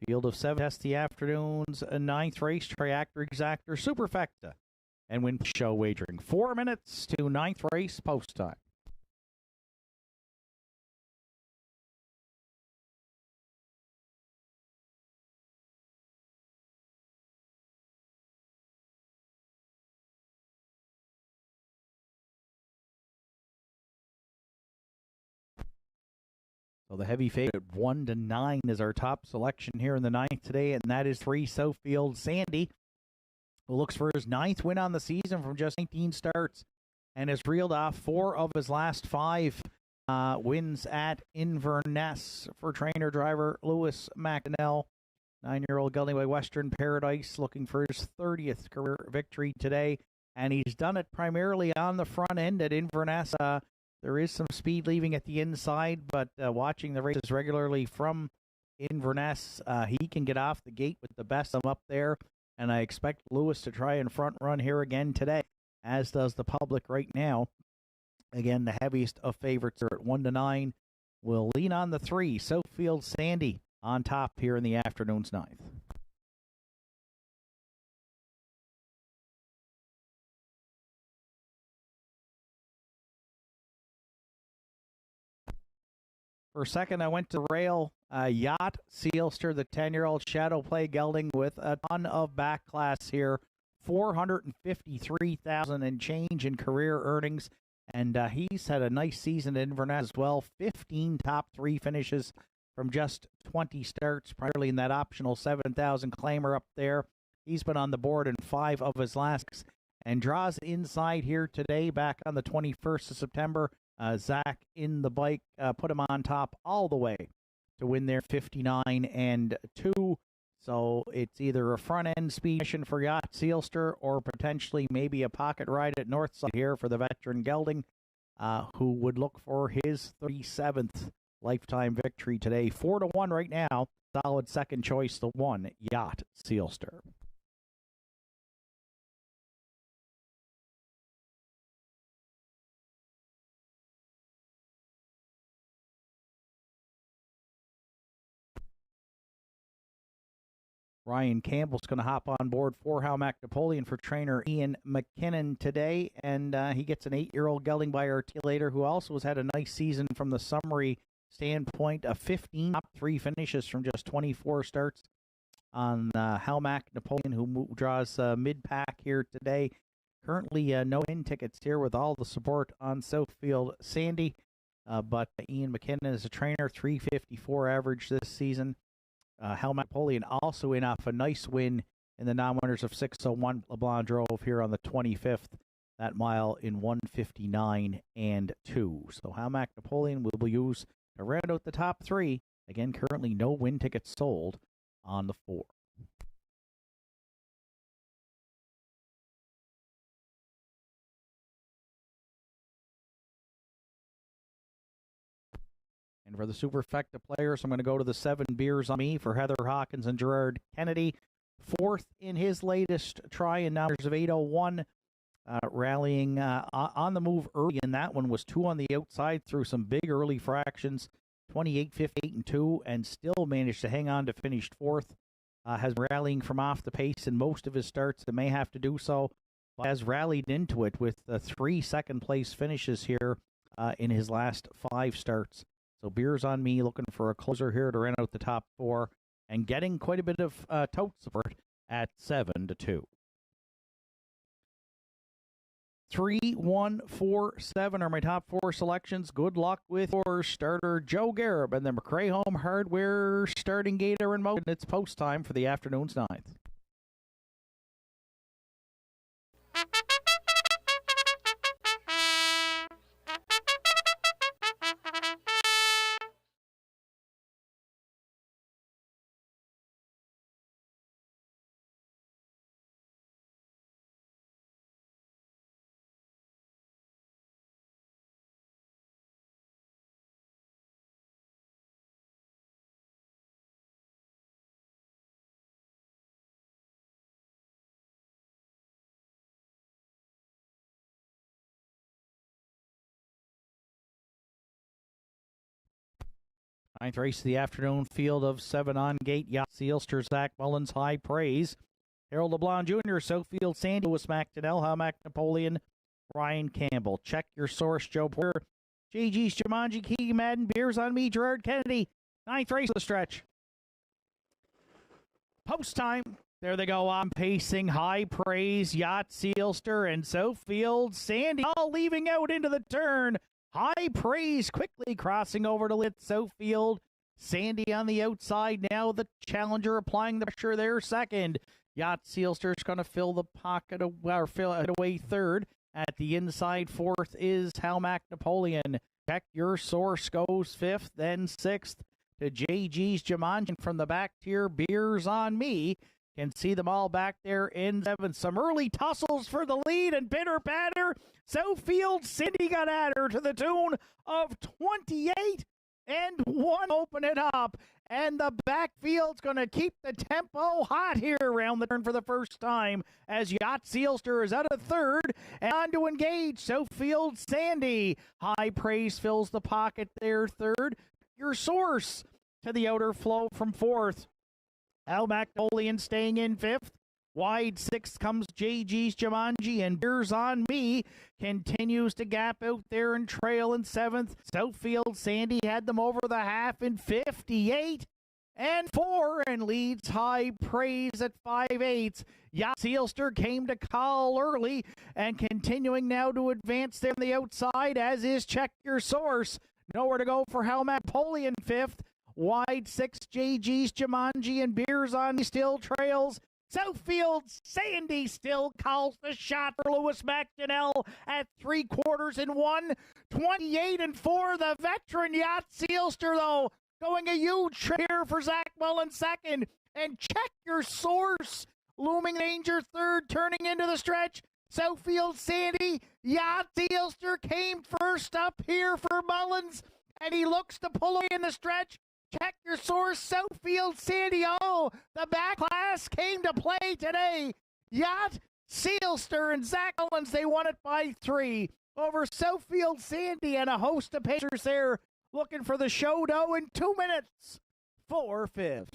Field of 7 test the afternoon's ninth race, Triactor Exactor Superfecta and win show wagering. 4 minutes to ninth race post time. So the heavy favorite 1-9 is our top selection here in the ninth today, and that is 3 Southfield Sandy, who looks for his 9th win on the season from just 19 starts and has reeled off 4 of his last 5 wins at Inverness for trainer driver Lewis McDonnell. 9-year-old gelding by Western Paradise looking for his 30th career victory today, and he's done it primarily on the front end at Inverness. There is some speed leaving at the inside, but watching the races regularly from Inverness, he can get off the gate with the best of them up there, and I expect Lewis to try and front run here again today, as does the public right now. Again, the heaviest of favorites are at 1-9. We'll lean on the 3, Southfield Sandy, on top here in the afternoon's ninth. For second, I went to rail Yacht Sealster, the 10-year-old Shadow Play gelding with a ton of back class here. $453,000 and change in career earnings. And he's had a nice season in Inverness as well. 15 top 3 finishes from just 20 starts, primarily in that optional 7,000 claimer up there. He's been on the board in 5 of his last and draws inside here today back on the 21st of September. Zach in the bike put him on top all the way to win there 59-2. So it's either a front-end speed mission for Yacht Sealster or potentially maybe a pocket ride at Northside here for the veteran gelding, who would look for his 37th lifetime victory today. 4-1 right now. Solid second choice, the 1, Yacht Sealster. Ryan Campbell's going to hop on board for Halmack Napoleon for trainer Ian McKinnon today, and he gets an 8-year-old gelding by Articulator, who also has had a nice season from the summary standpoint. 15 top 3 finishes from just 24 starts on Halmack Napoleon, who draws mid-pack here today. Currently no in tickets here with all the support on Southfield Sandy, but Ian McKinnon is a trainer, 354 average this season. Halmack Napoleon also in off a nice win in the non-winners of 601. LeBlanc drove here on the 25th, that mile in 159-2. So Halmack Napoleon will be used to round out the top 3. Again, currently no win tickets sold on the 4. And for the Superfecta players, I'm going to go to the 7 Beers on Me for Heather Hawkins and Gerard Kennedy. fourth in his latest try in numbers of 8:01. Rallying on the move early in that one, was 2 on the outside through some big early fractions, 28, 58, and 2, and still managed to hang on to finish fourth. Has been rallying from off the pace in most of his starts and may have to do so. Has rallied into it with 3 second-place finishes here in his last 5 starts. So Beers on Me looking for a closer here to run out the top 4 and getting quite a bit of tote support at 7-2. 3, 1, 4, 7 are my top 4 selections. Good luck with your starter, Joe Garib, and the McRae Home Hardware starting gate are in motion. It's post time for the afternoon's 9th. Ninth race of the afternoon, field of 7 on gate. Yacht Sealster, Zach Mullins, High Praise. Harold LeBlanc Jr., Sofield Sandy, Lewis McDonnell, Halmac Napoleon, Ryan Campbell. Check your source, Joe Porter. JG's Jumanji, Keegan Madden, Beers on Me, Gerard Kennedy. Ninth race of the stretch. Post time. There they go on pacing. High Praise, Yacht Sealster, and Sofield Sandy all leaving out into the turn. High Praise quickly crossing over to Lit Sofield. Sandy on the outside now. The challenger applying the pressure there second. Yacht Sealster's going to fill the pocket or fill it away third. At the inside fourth is Halmac Napoleon. Check your source goes fifth, then sixth to JG's Jumanji. From the back tier, Beers on Me. Can see them all back there in seventh. Some early tussles for the lead and pitter patter. Sofield Sandy got at her to the tune of 28 and 1. Open it up. And the backfield's going to keep the tempo hot here around the turn for the first time as Yacht Sealster is out of third and on to engage Sofield Sandy. High Praise fills the pocket there third. Your source to the outer flow from fourth. Halmac Napoleon staying in fifth. Wide sixth comes JG's Jumanji, and Beers on Me continues to gap out there and trail in seventh. Sofield Sandy had them over the half in 58 and 4 and leads High Praise at 5/8. Yacht Sealster came to call early and continuing now to advance there on the outside, as is Check Your Source. Nowhere to go for Halmac Napoleon fifth. Wide six, JG's Jumanji, and Beers on Me still trails. Sofield Sandy still calls the shot for Lewis McDonnell at 3/4 and 1. 28 and 4. The veteran Yacht Sealster, though, going a huge here for Zach Mullins second. And Check Your Source, looming danger third, turning into the stretch. Sofield Sandy, Yacht Sealster came first up here for Mullins, and he looks to pull away in the stretch. Check Your Source, Sofield Sandy. Oh, the back class came to play today. Yacht Sealster and Zach Mullins, they won it by 3 over Sofield Sandy, and a host of pacers there looking for the show dough in 2 minutes, 4/5.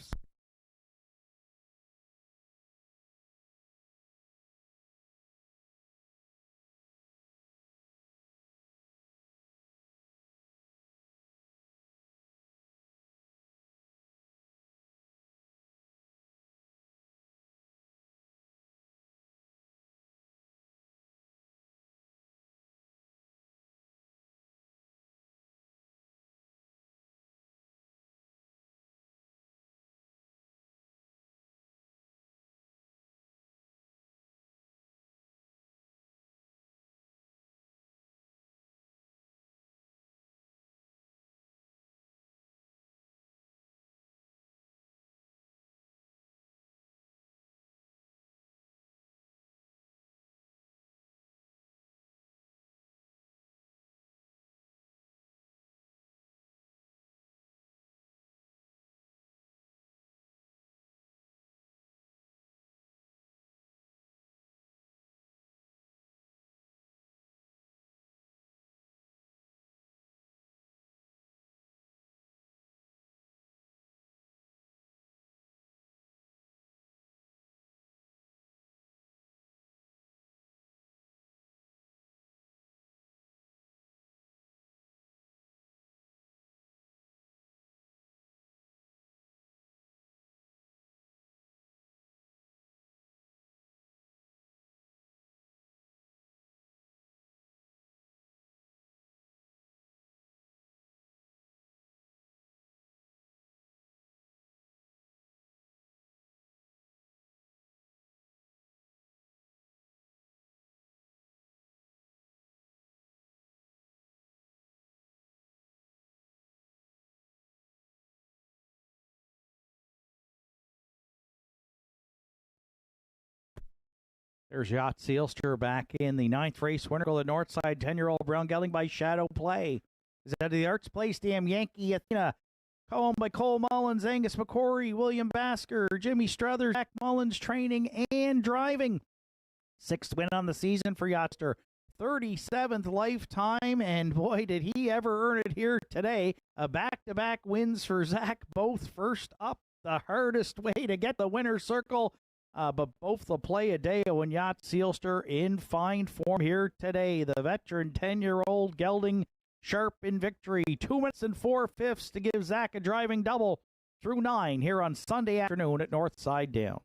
There's Yacht Sealster back in the ninth race. Winner of the Nortside, 10-year-old Brown Gelding by Shadow Play. Is out of the Arts Place, Damn Yankee Athena. Called by Cole Mullins, Angus McCory, William Basker, Jimmy Struthers, Jack Mullins training and driving. Sixth win on the season for Yachtster. 37th lifetime, and boy, did he ever earn it here today. A back-to-back wins for Zach, both first up. The hardest way to get the winner's circle, but both the play a day when Yacht Sealster in fine form here today. The veteran 10-year-old gelding sharp in victory. 2 minutes and 4/5 to give Zach a driving double through 9 here on Sunday afternoon at Northside Downs.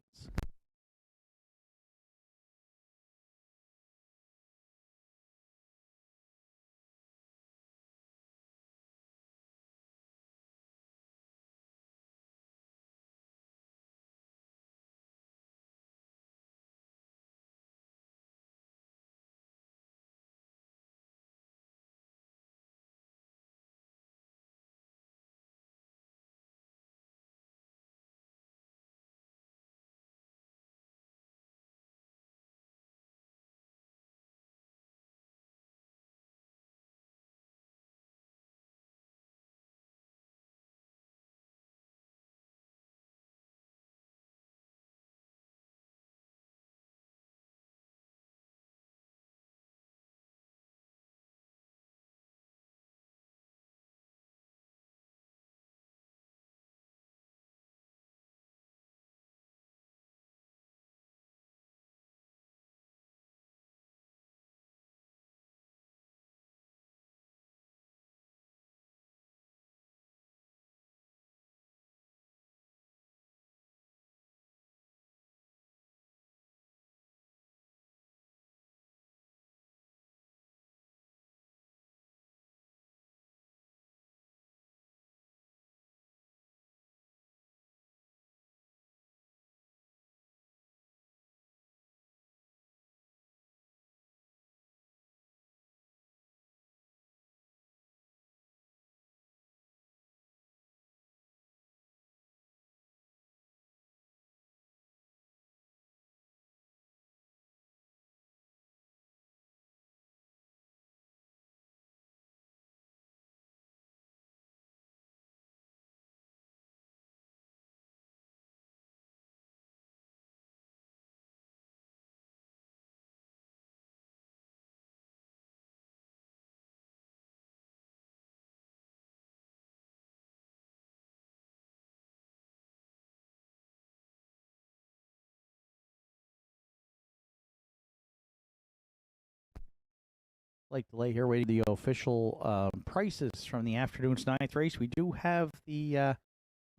Like delay here, waiting the official prices from the afternoon's ninth race. We do have the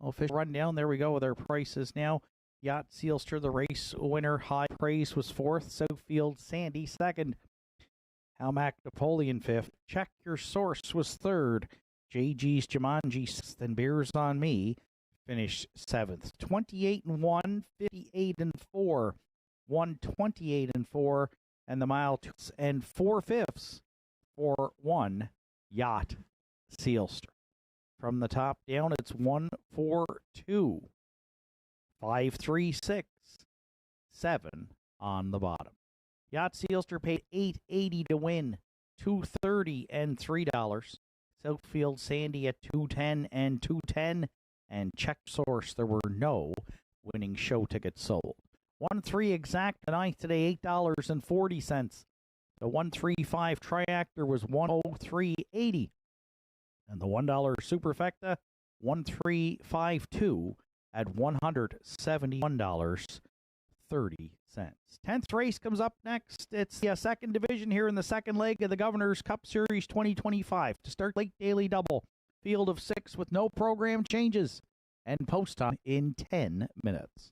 official rundown. There we go with our prices now. Yacht Sealster, the race winner. High Praise was fourth. Southfield Sandy second. Halmac Napoleon fifth. Check Your Source was third. JG's Jumanji sixth, and Beers on Me finished seventh. 28-1, 58-4, 128-4. And the mile 2 4/5 for one Yacht Sealster. From the top down, it's 1-4-2, 5-3-6, 7 on the bottom. Yacht Sealster paid $8.80 to win, $2.30 and $3. Southfield Sandy at $2.10 and $2.10, and Check Source. There were no winning show tickets sold. 1-3 exact the ninth today, $8.40. The 1-3-5 Triactor was $103.80. And the $1 Superfecta, 1-3-5-2 at $171.30. 10th race comes up next. It's the second division here in the second leg of the Governor's Cup Series 2025. To start late daily double. Field of 6 with no program changes. And post time in 10 minutes.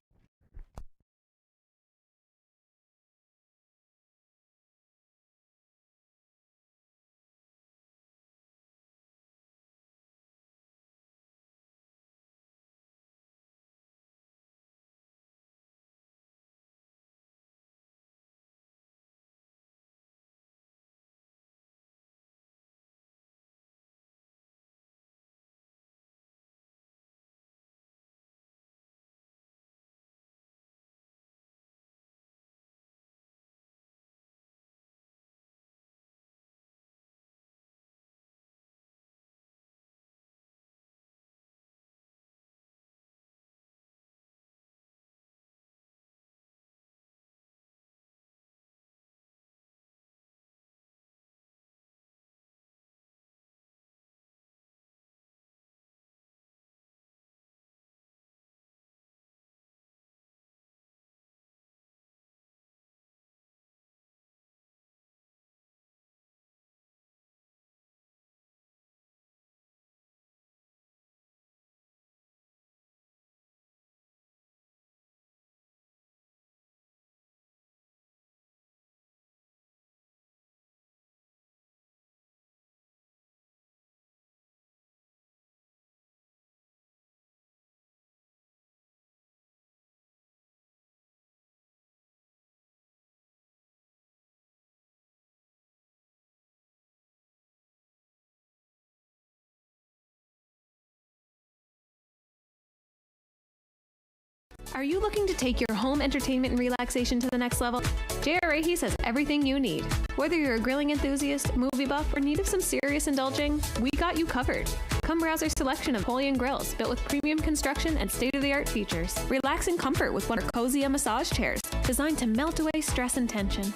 Are you looking to take your home entertainment and relaxation to the next level? JRA has everything you need. Whether you're a grilling enthusiast, movie buff, or need of some serious indulging, we got you covered. Come browse our selection of Napoleon grills built with premium construction and state-of-the-art features. Relax in comfort with one of our cozy massage chairs designed to melt away stress and tension.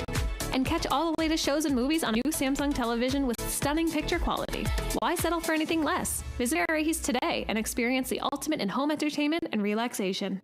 And catch all the latest shows and movies on new Samsung television with stunning picture quality. Why settle for anything less? Visit JRA today and experience the ultimate in home entertainment and relaxation.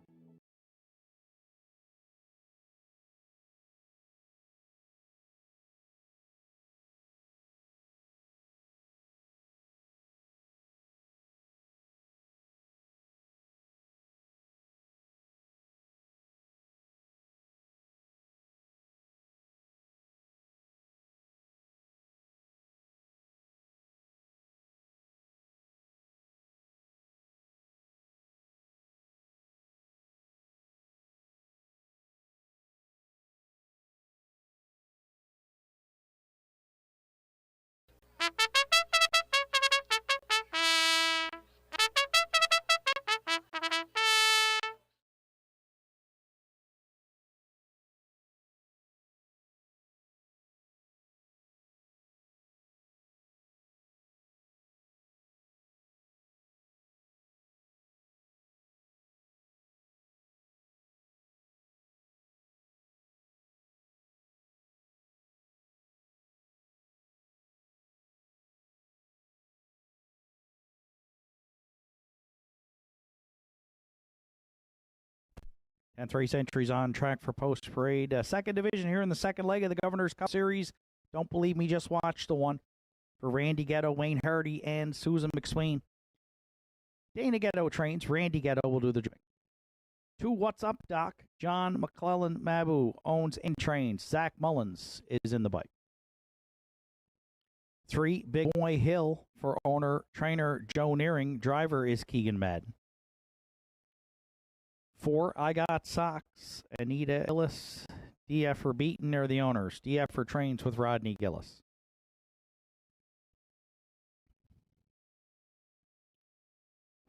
And 3 centuries on track for post parade. Second division here in the second leg of the Governor's Cup Series. Don't believe me, just watch the one for Randy Ghetto, Wayne Hardy, and Susan McSween. Dana Ghetto trains. Randy Ghetto will do the job. 2 What's Up Doc. John McClellan Mabu owns and trains. Zach Mullins is in the bike. 3 Big Boy Hill for owner trainer Joe Nearing. Driver is Keegan Madden. 4 I Got Socks. Anita Gillis. DF for Beaton are the owners. DF for trains with Rodney Gillis.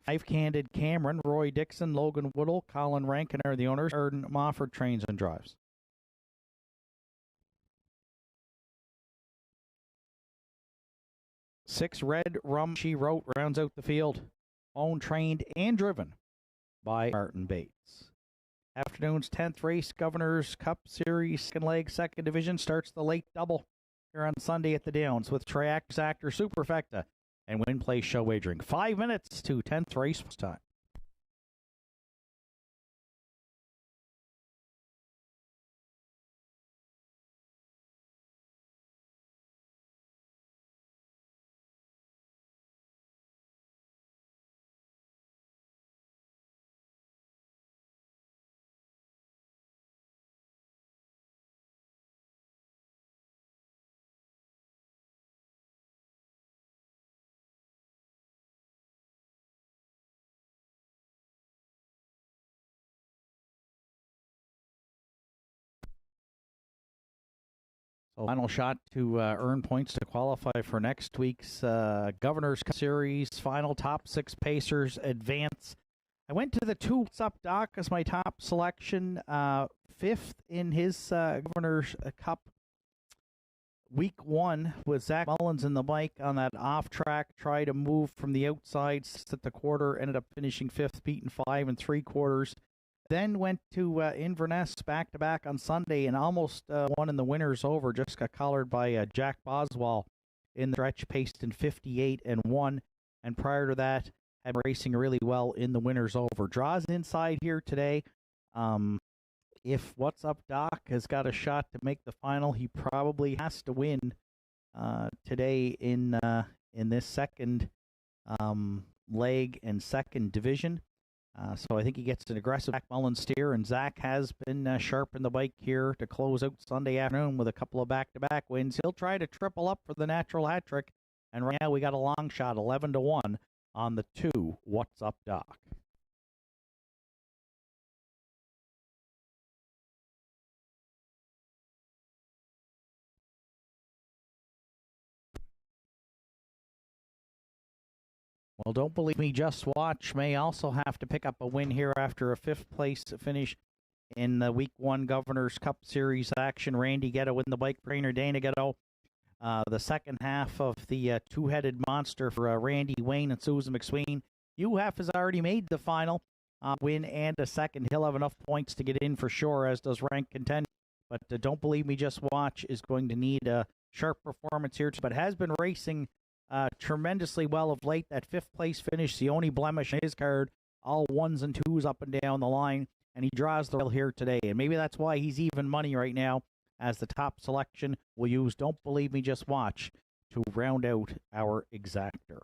5 Candid Cameron. Roy Dixon, Logan Woodall, Colin Rankin are the owners. Erden Mofford trains and drives. 6 Red Rum She Wrote rounds out the field. Owned, trained, and driven by Martin Bates. Afternoon's 10th race, Governor's Cup Series, second leg, second division, starts the late double here on Sunday at the Downs with Triax Actor Superfecta and Win Play Show Wagering. 5 minutes to 10th race time. So final shot to earn points to qualify for next week's Governor's Cup Series. Final top 6 Pacers advance. I went to the 2 What's Up Doc as my top selection. 5th in his Governor's Cup Week 1 with Zach Mullins in the bike on that off track. Try to move from the outside at the quarter. Ended up finishing 5th, beating 5 3/4. Then went to Inverness back-to-back on Sunday and almost won in the winners over. Just got collared by Jack Boswell in the stretch, paced in 58 and 1. And prior to that, had racing really well in the winners over. Draws inside here today. If What's Up Doc has got a shot to make the final, he probably has to win today in this second leg and second division. So I think he gets an aggressive Zach Mullins steer, and Zach has been sharp in the bike here to close out Sunday afternoon with a couple of back-to-back wins. He'll try to triple up for the natural hat trick, and right now we got a long shot, 11-1 on the 2 What's Up Doc. Well, don't believe me, just watch. May also have to pick up a win here after a fifth-place finish in the Week 1 Governor's Cup Series action. Randy Ghetto in the bike trainer, Dana Ghetto. The second half of the two-headed monster for Randy Wayne and Susan McSween. UF has already made the final win and a second. He'll have enough points to get in for sure, as does Rank Contend. But don't believe me, just watch is going to need a sharp performance here, but has been racing tremendously well of late. That fifth-place finish, the only blemish in his card, all ones and twos up and down the line, and he draws the rail here today. And maybe that's why he's even money right now, as the top selection. We'll use Don't Believe Me, Just Watch to round out our exactor.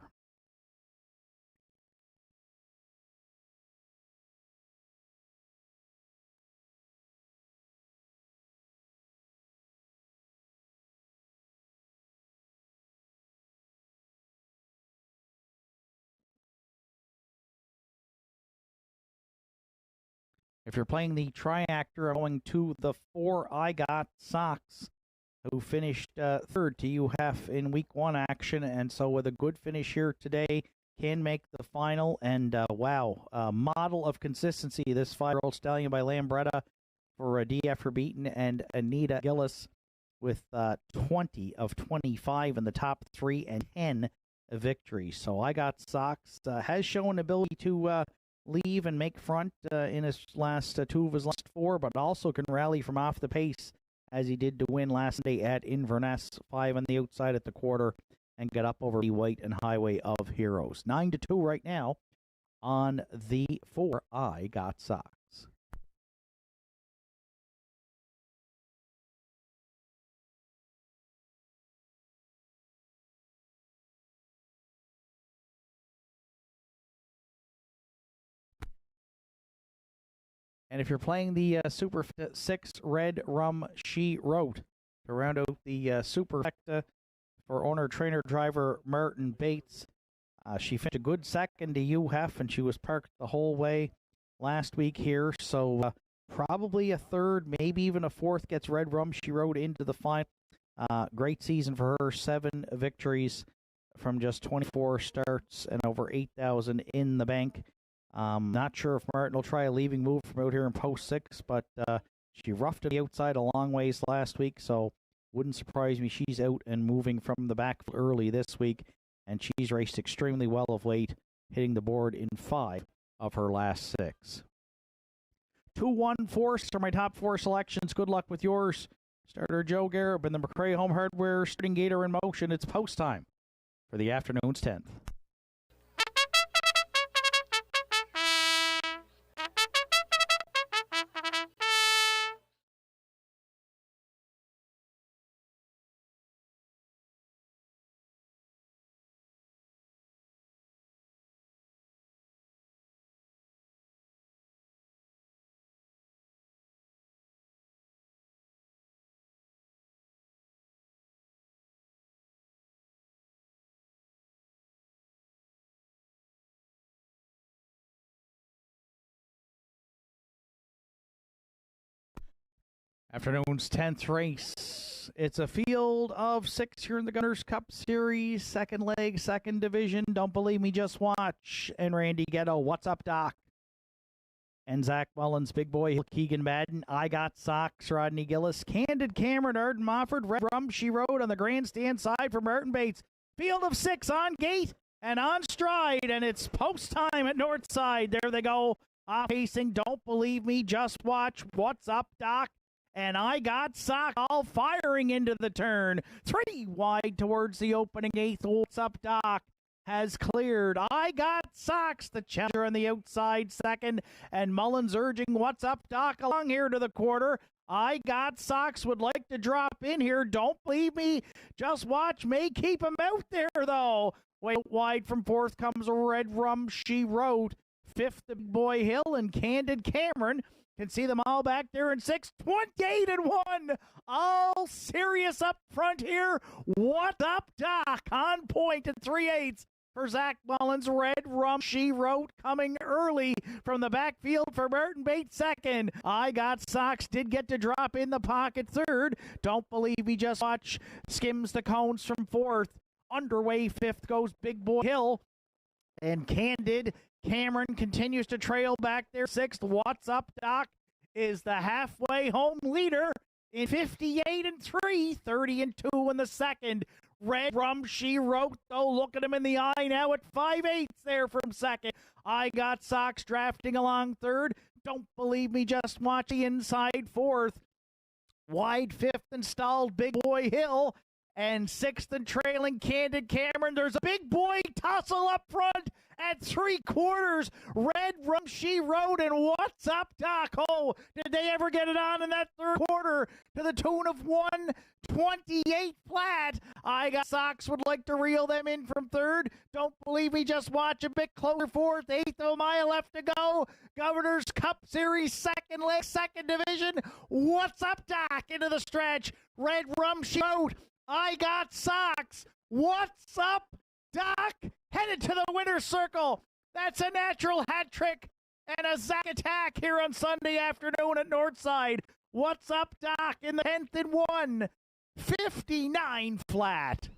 If you're playing the triactor, going to the 4, I Got Sox, who finished third to UF in Week 1 action, and so with a good finish here today, can make the final. And wow, model of consistency, this 5-year-old stallion by Lambretta for DF Verbeeten, and Anita Gillis with 20 of 25 in the top 3 and 10 victories. So I Got Sox has shown ability to leave and make front in his last 2 of his last 4, but also can rally from off the pace, as he did to win last day at Inverness, 5 on the outside at the quarter, and get up over the White and Highway of Heroes. 9-2 right now on the 4, I Got Sox. And if you're playing the Super 6 Red Rum She Wrote to round out the Super for owner-trainer driver Martin Bates, she finished a good second to UF, and she was parked the whole way last week here. So probably a third, maybe even a fourth gets Red Rum She Wrote into the final. Great season for her, 7 victories from just 24 starts and over 8,000 in the bank. Not sure if Martin will try a leaving move from out here in post 6, but she roughed it the outside a long ways last week, so wouldn't surprise me. She's out and moving from the back early this week, and she's raced extremely well of late, hitting the board in 5 of her last 6. 2-1-4 are my top 4 selections. Good luck with yours. Starter Joe Garib and the McRae Home Hardware starting gator in motion. It's post time for the afternoon's 10th. Afternoon's 10th race. It's a field of 6 here in the Gunners Cup Series. Second leg, second division. Don't believe me, just watch. And Randy Ghetto, what's up, Doc? And Zach Mullins, Big Boy, Keegan Madden, I Got Sox, Rodney Gillis, Candid Cameron, Arden Mofford, Red Rum She Wrote on the grandstand side for Martin Bates. Field of 6 on gate and on stride, and it's post time at Nortside. There they go, off pacing. Don't believe me, just watch. What's up, Doc? And I Got Sox all firing into the turn. 3 wide towards the opening 8th. What's up, Doc? Has cleared. I Got Sox, the challenger on the outside second. And Mullins urging What's Up, Doc along here to the quarter. I Got Sox would like to drop in here. Don't believe me. Just watch. May keep him out there, though. Way wide from 4th comes Red Rum She Wrote. 5th, the Big Boy Hill and Candid Cameron. Can see them all back there in 6th. 28 and 1. All serious up front here. What's up, Doc? On point at 3/8 for Zach Mullins. Red Rum She Wrote coming early from the backfield for Martin Bates second. I Got Sox did get to drop in the pocket third. Don't believe me, just watch. Skims the cones from 4th. Underway 5th goes Big Boy Hill. And Candid Cameron continues to trail back there. Sixth, What's Up Doc is the halfway home leader in 58 and 3, 30 and 2 in the second. Red Rum She Wrote, though, look at him in the eye now at 5/8 there from second. I Got Socks drafting along third. Don't Believe Me, Just Watch the inside fourth. Wide fifth and stalled Big Boy Hill. And sixth and trailing Candid Cameron. There's a big boy tussle up front at 3/4. Red Rum She Wrote and What's Up Doc? Oh, did they ever get it on in that third quarter to the tune of 128 flat? I Got Socks would like to reel them in from third. Don't Believe Me, Just Watch a bit closer fourth. 1/8 mile left to go. Governor's Cup Series second leg, second division. What's Up Doc into the stretch. Red Rum She Wrote. I Got Socks. What's Up Doc? Headed to the winner's circle. That's a natural hat trick and a Zack attack here on Sunday afternoon at Nortside. What's Up Doc in the 10th and 1. 59 flat.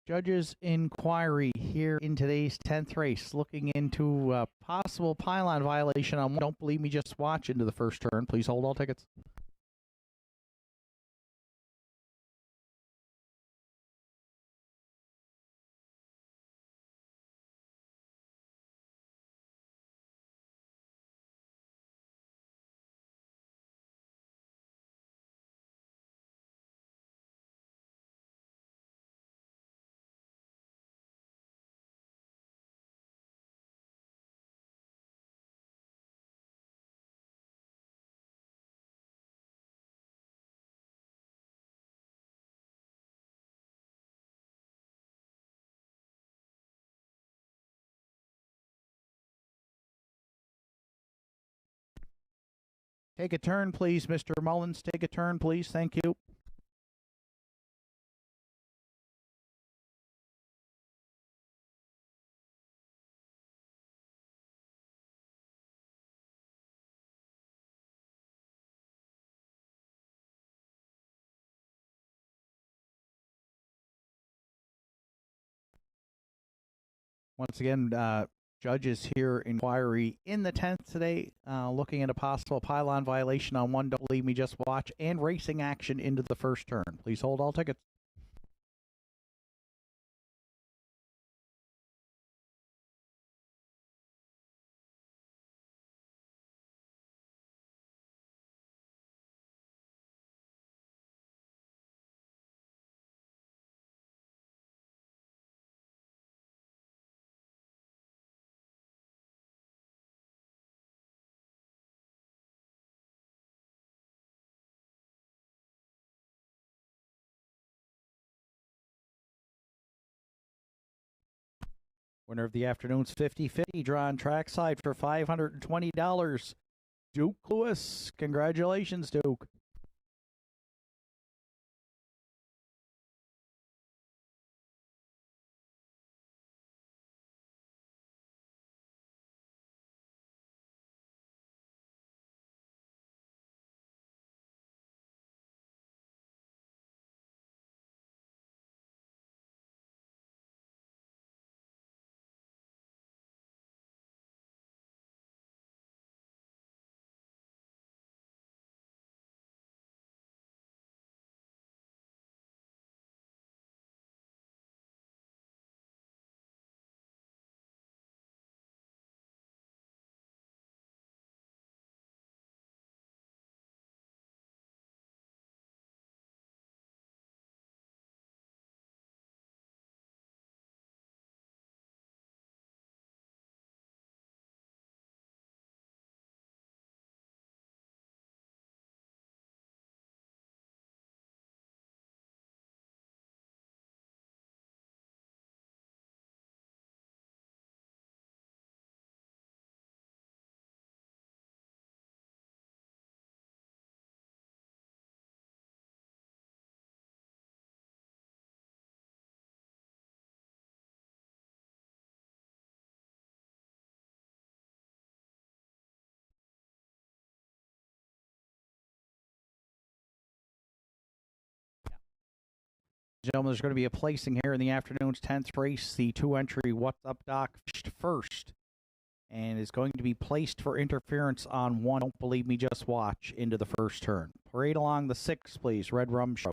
Judges' inquiry here in today's 10th race, looking into a possible pylon violation on Don't Believe Me, Just Watch into the first turn. Please hold all tickets. Take a turn, please, Mr. Mullins. Take a turn, please. Thank you. Once again, judges here inquiry in the 10th today, looking at a possible pylon violation on one Don't Believe Me, Just Watch, and racing action into the first turn. Please hold all tickets. Winner of the afternoon's 50-50 draw on trackside for $520. Duke Lewis. Congratulations, Duke. and gentlemen, there's going to be a placing here in the afternoon's 10th race. The 2-entry What's Up Doc first, and is going to be placed for interference on 1. Don't Believe Me, Just Watch into the first turn. Parade along the 6, please. Red Rum Show.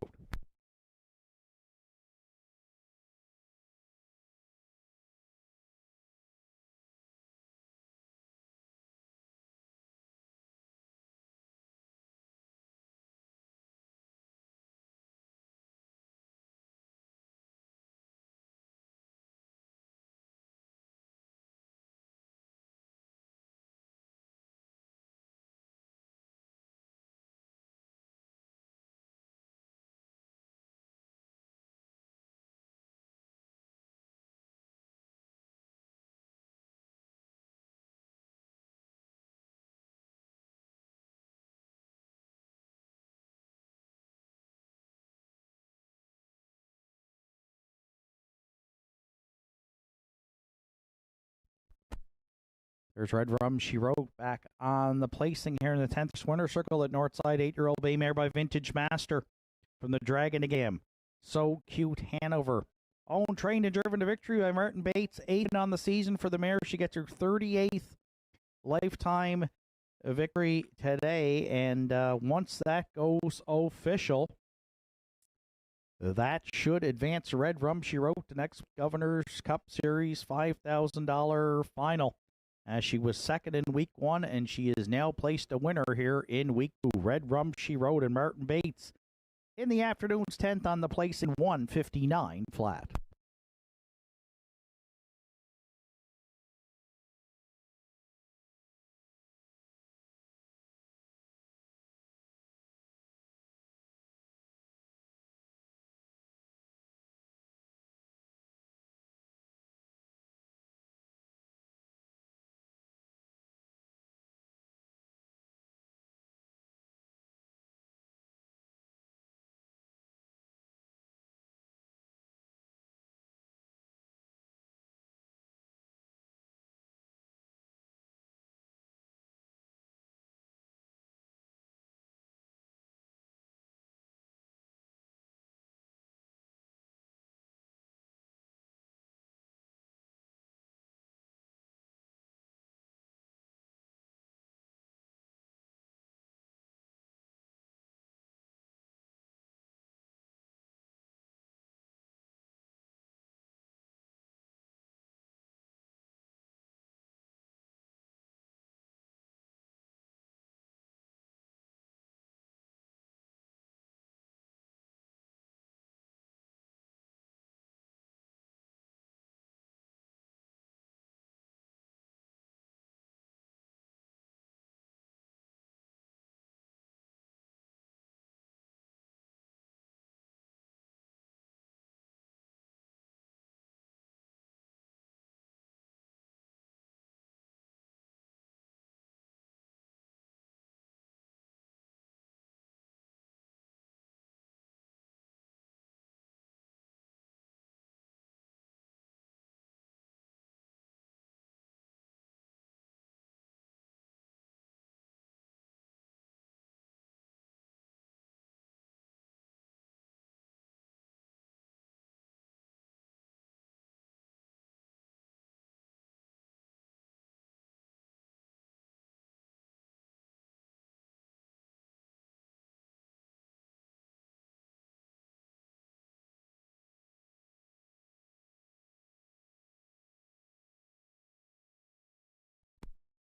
There's Red Rum, She Wrote, back on the placing here in the 10th winner circle at Nortside. 8-year-old bay mare by Vintage Master from the Dragon Again. So Cute Hanover. Owned, trained, and driven to victory by Martin Bates. 8 on the season for the mare. She gets her 38th lifetime victory today. And once that goes official, that should advance Red Rum, She Wrote, the next Governor's Cup Series $5,000 final. As she was second in week 1, and she is now placed a winner here in week 2. Red Rum, She Wrote, and Martin Bates in the afternoon's 10th on the place in 159 flat.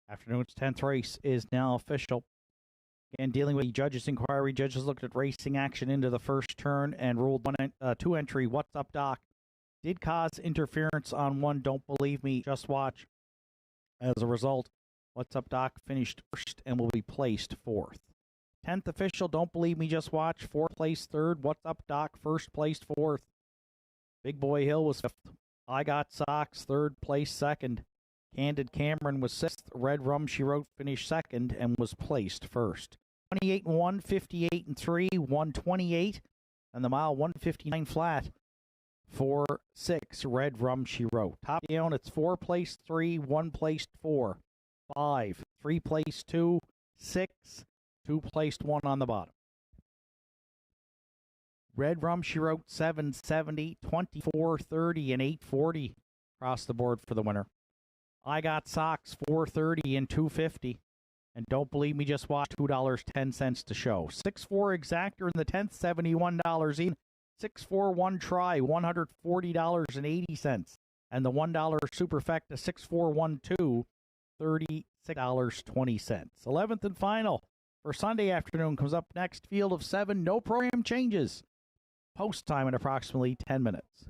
Afternoon's 10th race is now official. Again, dealing with the judges' inquiry, judges looked at racing action into the first turn and ruled 2-entry What's Up Doc did cause interference on 1. Don't Believe Me, Just Watch. As a result, What's Up Doc finished first and will be placed 4th. 10th official, Don't Believe Me, Just Watch. 4th place 3rd. What's Up Doc, first place 4th. Big Boy Hill was 5th. I Got Socks, 3rd place 2nd. Candid Cameron was 6th. Red Rum, She Wrote, finished 2nd and was placed 1st. 28-1, 58-3, 128, and the mile 159 flat for 6. Red Rum, She Wrote. Top down, it's 4 placed 3, 1 placed 4, 5, 3 placed 2, 6, 2 placed 1 on the bottom. Red Rum, she wrote 770, 2430, and 840 across the board for the winner. I Got Socks, 430 and 250. And don't believe me, just watch $2.10 to show. 6-4 Exactor in the 10th, $71 even. 641 Try, $140.80. And the $1 Superfecta 6412, $36.20. 11th and final for Sunday afternoon comes up next. Field of 7, no program changes. Post time in approximately 10 minutes.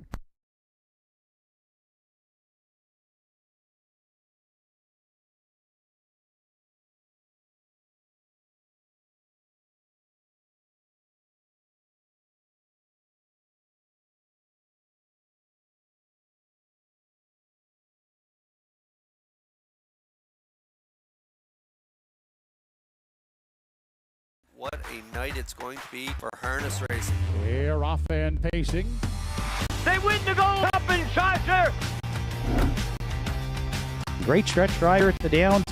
What a night it's going to be for harness racing. They're off and pacing. They win the Gold Cup in Charger. Great stretch driver at the Downs.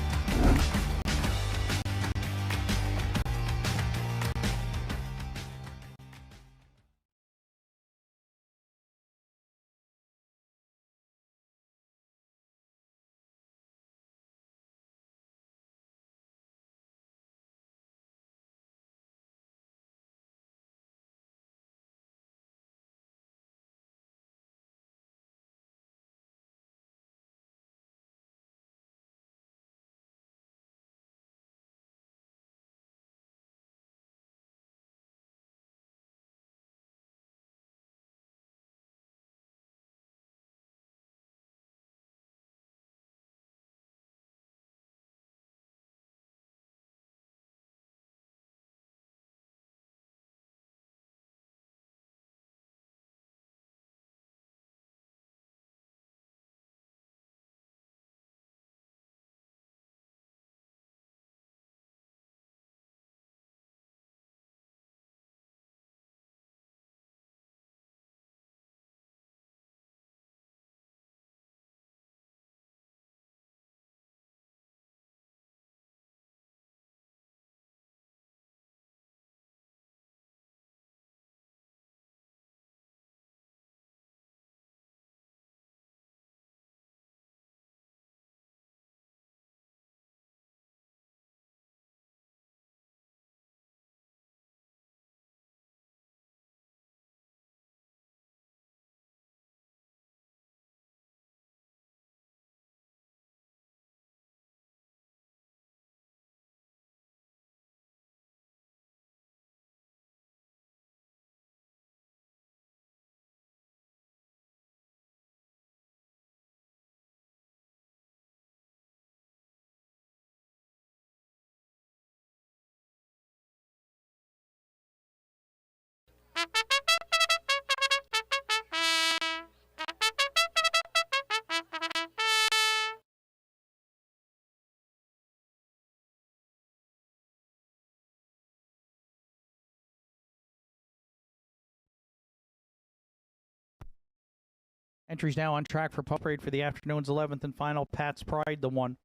Entries now on track for Pup Parade for the afternoon's 11th and final. Pat's Pride, the 1.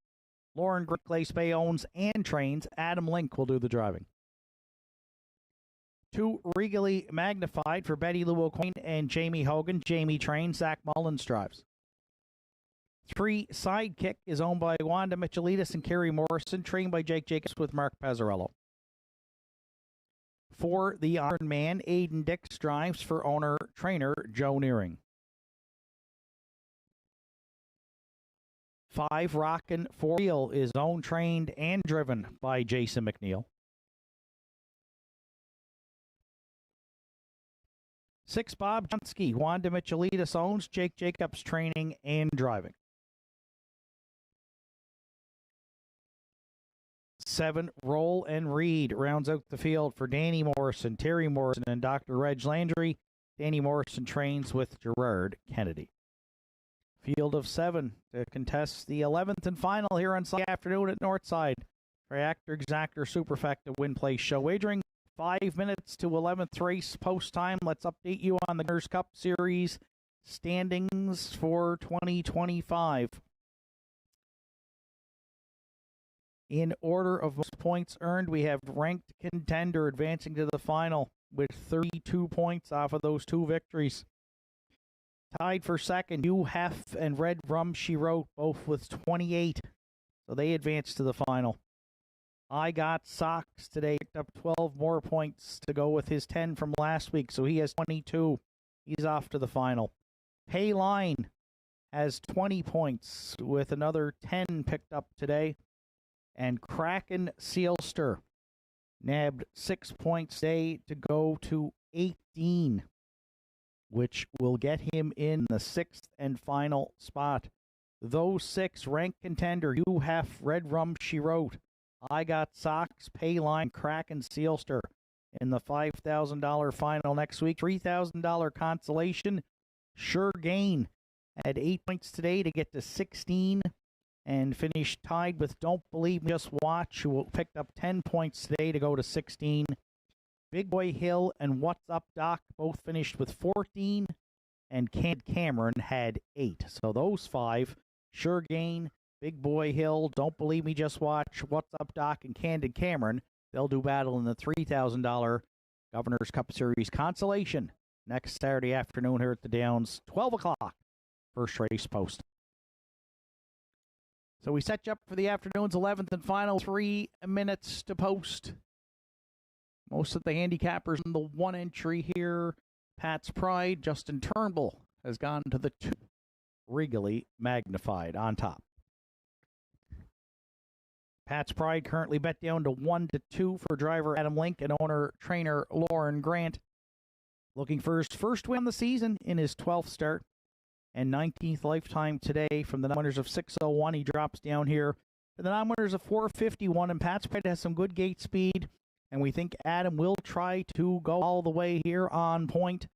Lauren Glace Bay owns and trains. Adam Link will do the driving. 2, Regally Magnified for Betty Lou O'Quinn and Jamie Hogan. Jamie trains. Zach Mullins drives. 3, Sidekick is owned by Wanda Michelitis and Kerry Morrison, trained by Jake Jacobs with Mark Pazzarello. 4, The Iron Man, Aiden Dix drives for owner-trainer Joe Nearing. 5, Rockin' For Real is owned, trained, and driven by Jason McNeil. 6, Bob Johnsky, Wanda Michelitis owns, Jake Jacobs training and driving. 7, Roll and Read rounds out the field for Danny Morrison, Terry Morrison, and Dr. Reg Landry. Danny Morrison trains with Gerard Kennedy. Field of 7 to contest the 11th and final here on Sunday afternoon at Nortside. Reactor Exactor Superfecta Win Place Show. Wagering 5 minutes to 11th race post time. Let's update you on the Gunners Cup Series standings for 2025. In order of most points earned, we have ranked contender advancing to the final with 32 points off of those 2 victories. Tied for second, You Hef and Red Rum She Wrote, both with 28. So they advance to the final. I Got Socks today, picked up 12 more points to go with his 10 from last week, so he has 22. He's off to the final. Payline has 20 points with another 10 picked up today. And Kraken Sealster nabbed 6 points today to go to 18, which will get him in the 6th and final spot. Those 6 ranked contender, You Hef, Red Rum She Wrote, I Got Socks, Payline, Kraken Sealster in the $5,000 final next week. $3,000 consolation. Sure Gain had 8 points today to get to 16 and finished tied with Don't Believe Me, Just Watch, who picked up 10 points today to go to 16. Big Boy Hill and What's Up Doc both finished with 14, and Candid Cameron had 8. So those 5, Sure Gain, Big Boy Hill, Don't Believe Me, Just Watch, What's Up Doc, and Candid Cameron, they'll do battle in the $3,000 Governor's Cup Series consolation next Saturday afternoon here at the Downs, 12 o'clock, first race post. So we set you up for the afternoon's 11th and final 3 minutes to post. Most of the handicappers in the 1 entry here. Pat's Pride, Justin Turnbull has gone to the 2. Regally Magnified on top. Pat's Pride currently bet down to 1-2 for driver Adam Link and owner-trainer Lauren Grant. Looking for his first win of the season in his 12th start and 19th lifetime today from the non-winners of 601. He drops down here to the non-winners of 451, and Pat's Pride has some good gate speed, and we think Adam will try to go all the way here on point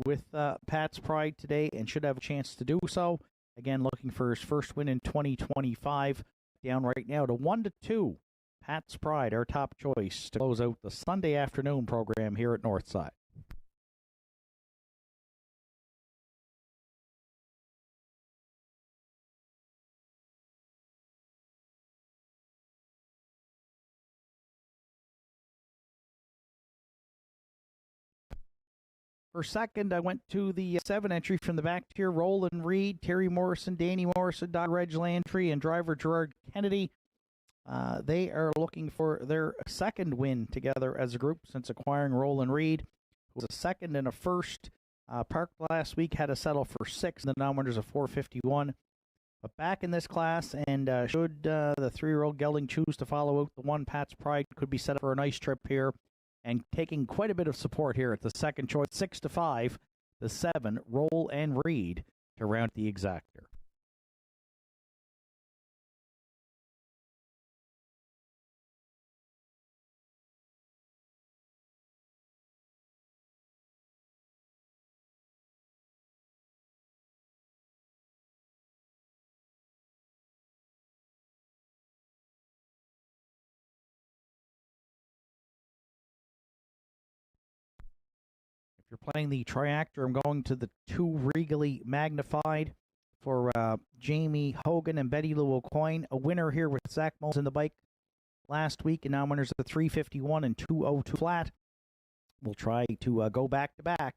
with Pat's Pride today and should have a chance to do so. Again, looking for his first win in 2025. Down right now to 1-2. Pat's Pride, our top choice to close out the Sunday afternoon program here at Nortside. For second, I went to the 7 entry from the back tier. Roland Reed, Terry Morrison, Danny Morrison, Doug Reg Lantry, and driver Gerard Kennedy. They are looking for their second win together as a group since acquiring Roland Reed, who was a second and a first. Parked last week, had to settle for 6 in the non-winners of 451. But back in this class, and should the 3-year-old gelding choose to follow out the 1, Pat's Pride could be set up for a nice trip here. And taking quite a bit of support here at the second choice, 6-5, the 7, Roll and Read to round the exactor. If you're playing the triactor, I'm going to the 2 Regally Magnified for Jamie Hogan and Betty Lou O'Coin. A winner here with Zach Mullins in the bike last week, and now winners of 351 and 202 flat. Will try to go back-to-back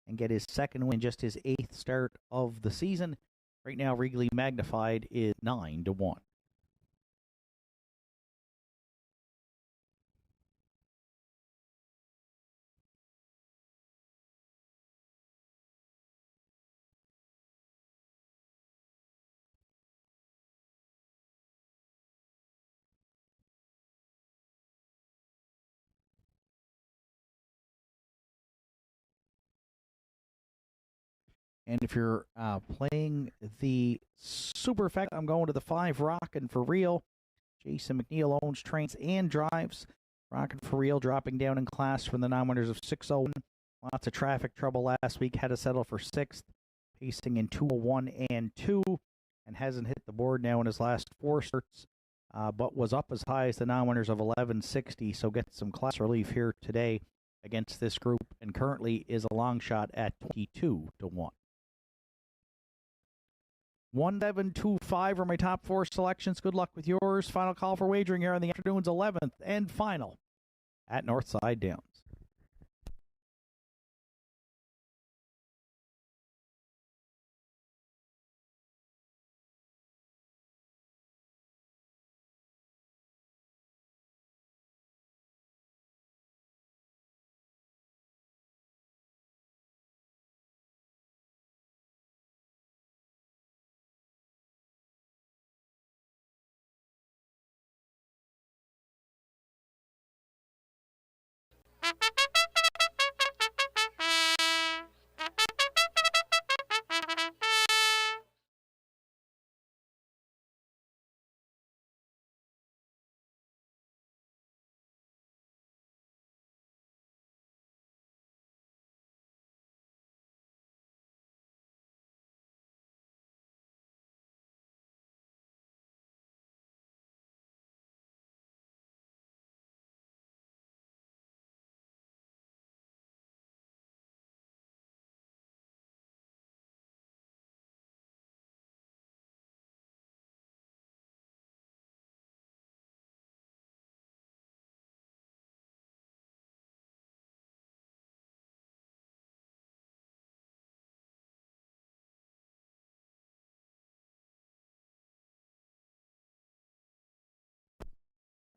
and get his second win, just his 8th start of the season. Right now, Regally Magnified is 9-1. And if you're playing the Superfecta, I'm going to the 5 Rockin' For Real. Jason McNeil owns, trains, and drives. Rockin' For Real dropping down in class from the non-winners of 601. Lots of traffic trouble last week. Had to settle for 6th. Pacing in 201 and 2. And hasn't hit the board now in his last 4 starts. But was up as high as the non-winners of 1160. So gets some class relief here today against this group. And currently is a long shot at 22-1. 1725 are my top 4 selections. Good luck with yours. Final call for wagering here on the afternoon's 11th and final at Northside Downs.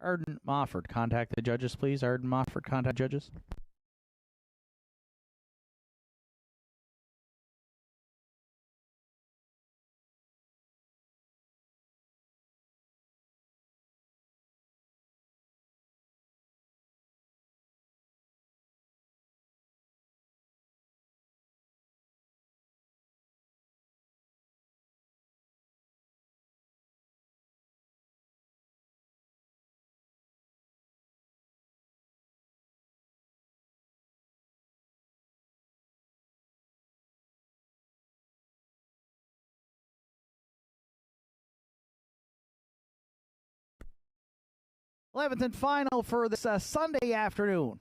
Arden Mofford, contact the judges, please. Arden Mofford, contact judges. Eleventh and final for this Sunday afternoon.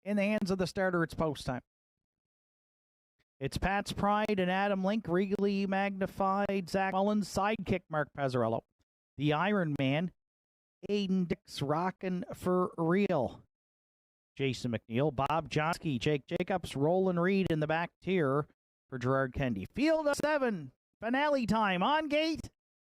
In the hands of the starter, it's post time. It's Pat's Pride and Adam Link, regally magnified Zach Mullins, sidekick Mark Pezzarello. The Iron Man, Aiden Dix, rockin' for real. Jason McNeil, Bob Johnsky, Jake Jacobs, Roland Reed in the back tier for Gerard Kendi. Field of 7, finale time on gate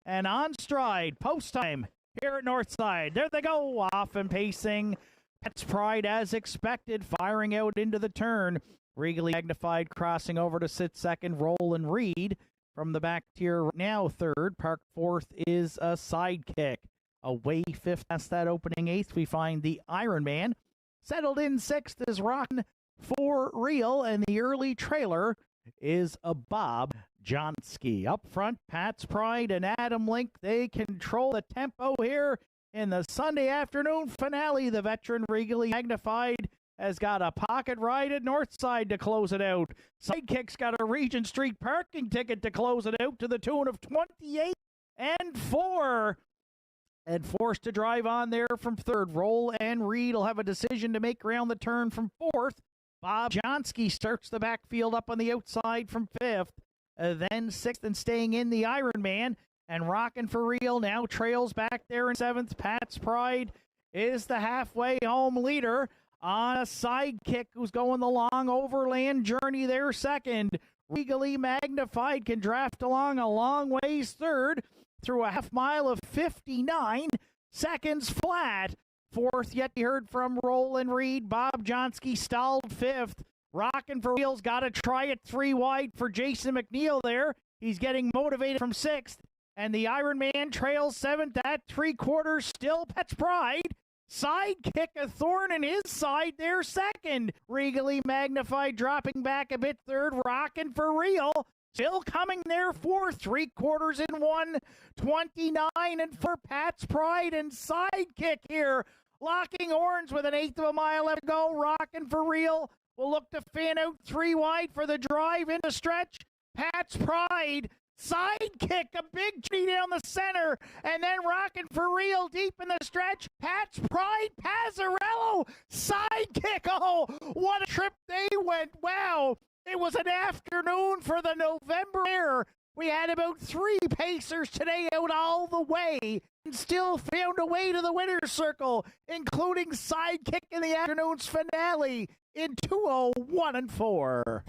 and on stride, post time here at Northside. There they go, off and pacing. Pat's Pride as expected, firing out into the turn. Regally magnified, crossing over to sit second. Roland Reed from the back tier now third. Park fourth is a sidekick. Away fifth, that's that opening eighth. We find the Iron Man. Settled in sixth is Rockin' for Real, and the early trailer is a Bob Johnsky. Up front, Pat's Pride and Adam Link. They control the tempo here in the Sunday afternoon finale. The veteran, regally magnified, has got a pocket ride at Northside to close it out. Sidekick's got a Regent Street parking ticket to close it out to the tune of 28 and 4. And forced to drive on there from third. Roll and Reed will have a decision to make around the turn from fourth. Bob Johnsky starts the backfield up on the outside from fifth. Then sixth and staying in the Iron Man. And Rockin' for Real now trails back there in seventh. Pat's Pride is the halfway home leader on a sidekick who's going the long overland journey there second. Regally magnified can draft along a long ways third through a half mile of 59 seconds flat. Fourth, yet you heard from Roland Reed. Bob Johnsky stalled fifth. Rockin' for Real's got to try it 3 wide for Jason McNeil there. He's getting motivated from sixth. And the Iron Man trails seventh at 3/4. Still Pat's Pride. Sidekick, a thorn in his side there second. Regally magnified, dropping back a bit third. Rockin' for Real. Still coming there fourth. 3/4 in 1:29 and for Pat's Pride and Sidekick here. Locking horns with an eighth of a mile left to go. Rockin' for Real will look to fan out 3 wide for the drive into stretch. Pat's Pride. Sidekick, a big tree down the center, and then Rockin' for Real deep in the stretch. Pat's Pride, Pezzarello, Sidekick. Oh, what a trip they went. Wow. It was an afternoon for the November air. We had about 3 pacers today out all the way and still found a way to the winner's circle, including Sidekick in the afternoon's finale in 2:01 and 4.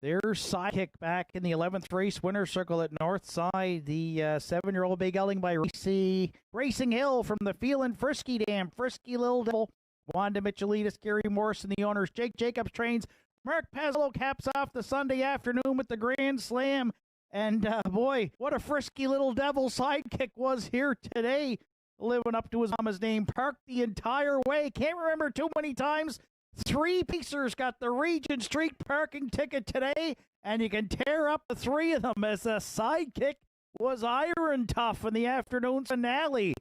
There's Sidekick back in the 11th race winner circle at Northside. The 7-year-old big outing by Racing Hill from the Phelan Frisky Dam. Frisky Little Devil. Wanda Michelitis, Gary Morrison, the owners. Jake Jacobs trains. Mark Pazzo caps off the Sunday afternoon with the Grand Slam. And boy, what a frisky little devil Sidekick was here today. Living up to his mama's name. Parked the entire way. Can't remember too many times. 3 pacers got the Regent Street parking ticket today, and you can tear up the 3 of them as a Sidekick was iron tough in the afternoon finale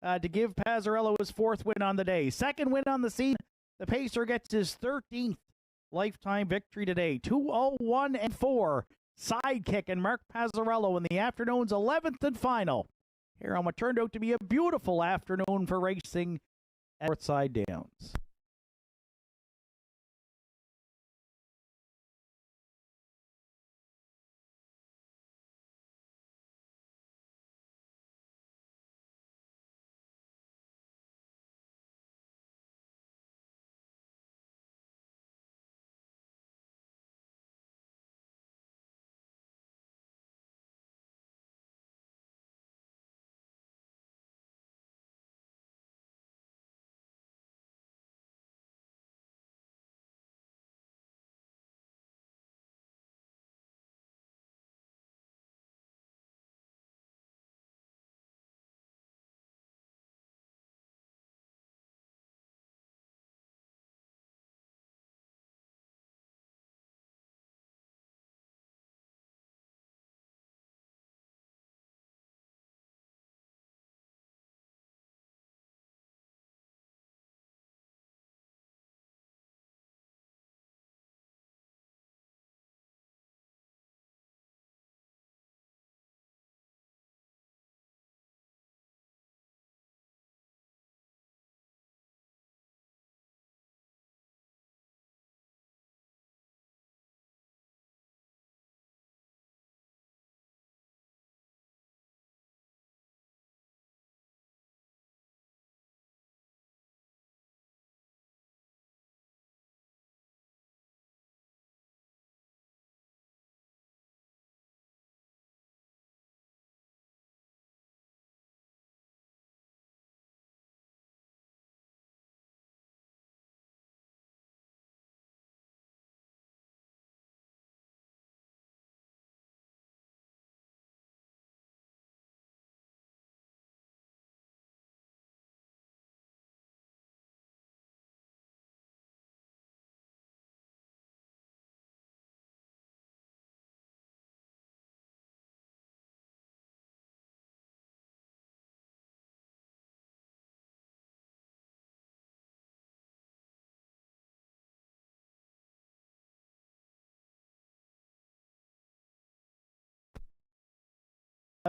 to give Pazzarello his 4th win on the day. 2nd win on the season. The pacer gets his 13th lifetime victory today. 2:01 and 4. Sidekick and Mark Pazzarello in the afternoon's 11th and final. Here on what turned out to be a beautiful afternoon for racing at Nortside Downs.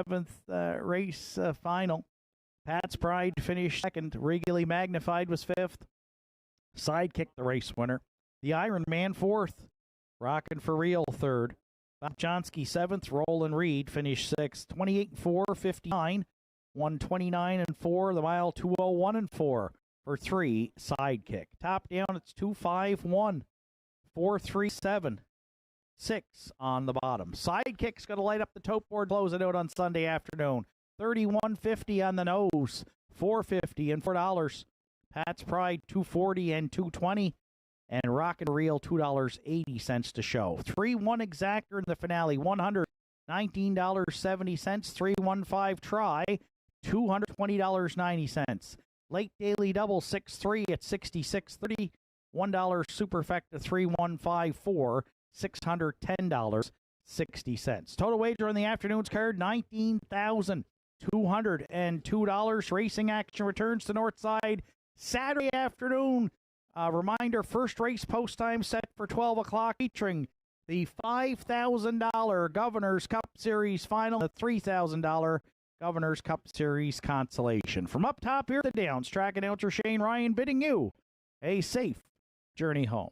7th race final. Pat's Pride finished second. Regally Magnified was fifth. Sidekick, the race winner. The Iron Man fourth. Rockin' for Real third. Bob Johnsky seventh. Roland Reed finished sixth. 28-4, 59. 129-4. The mile 201-4 for 3. Sidekick. Top down, it's 251. 437. 6 on the bottom. Sidekick's going to light up the tote board, close it out on Sunday afternoon. 31.50 on the nose, $4.50 and $4. Pat's Pride $2.40 and $2.20, and Rockin' Real $2.80 to show. 3-1 exactor in the finale, $119.70. 3-1-5 try, $220.90. Late daily double 6-3 at $66.30. $1 superfecta 3-1-5-4, $610.60. Total wager on the afternoon's card, $19,202. Racing action returns to Nortside Saturday afternoon. Reminder, first race post time set for 12 o'clock, featuring the $5,000 Governor's Cup Series final, the $3,000 Governor's Cup Series consolation. From up top here at the Downs, track announcer Shane Ryan bidding you a safe journey home.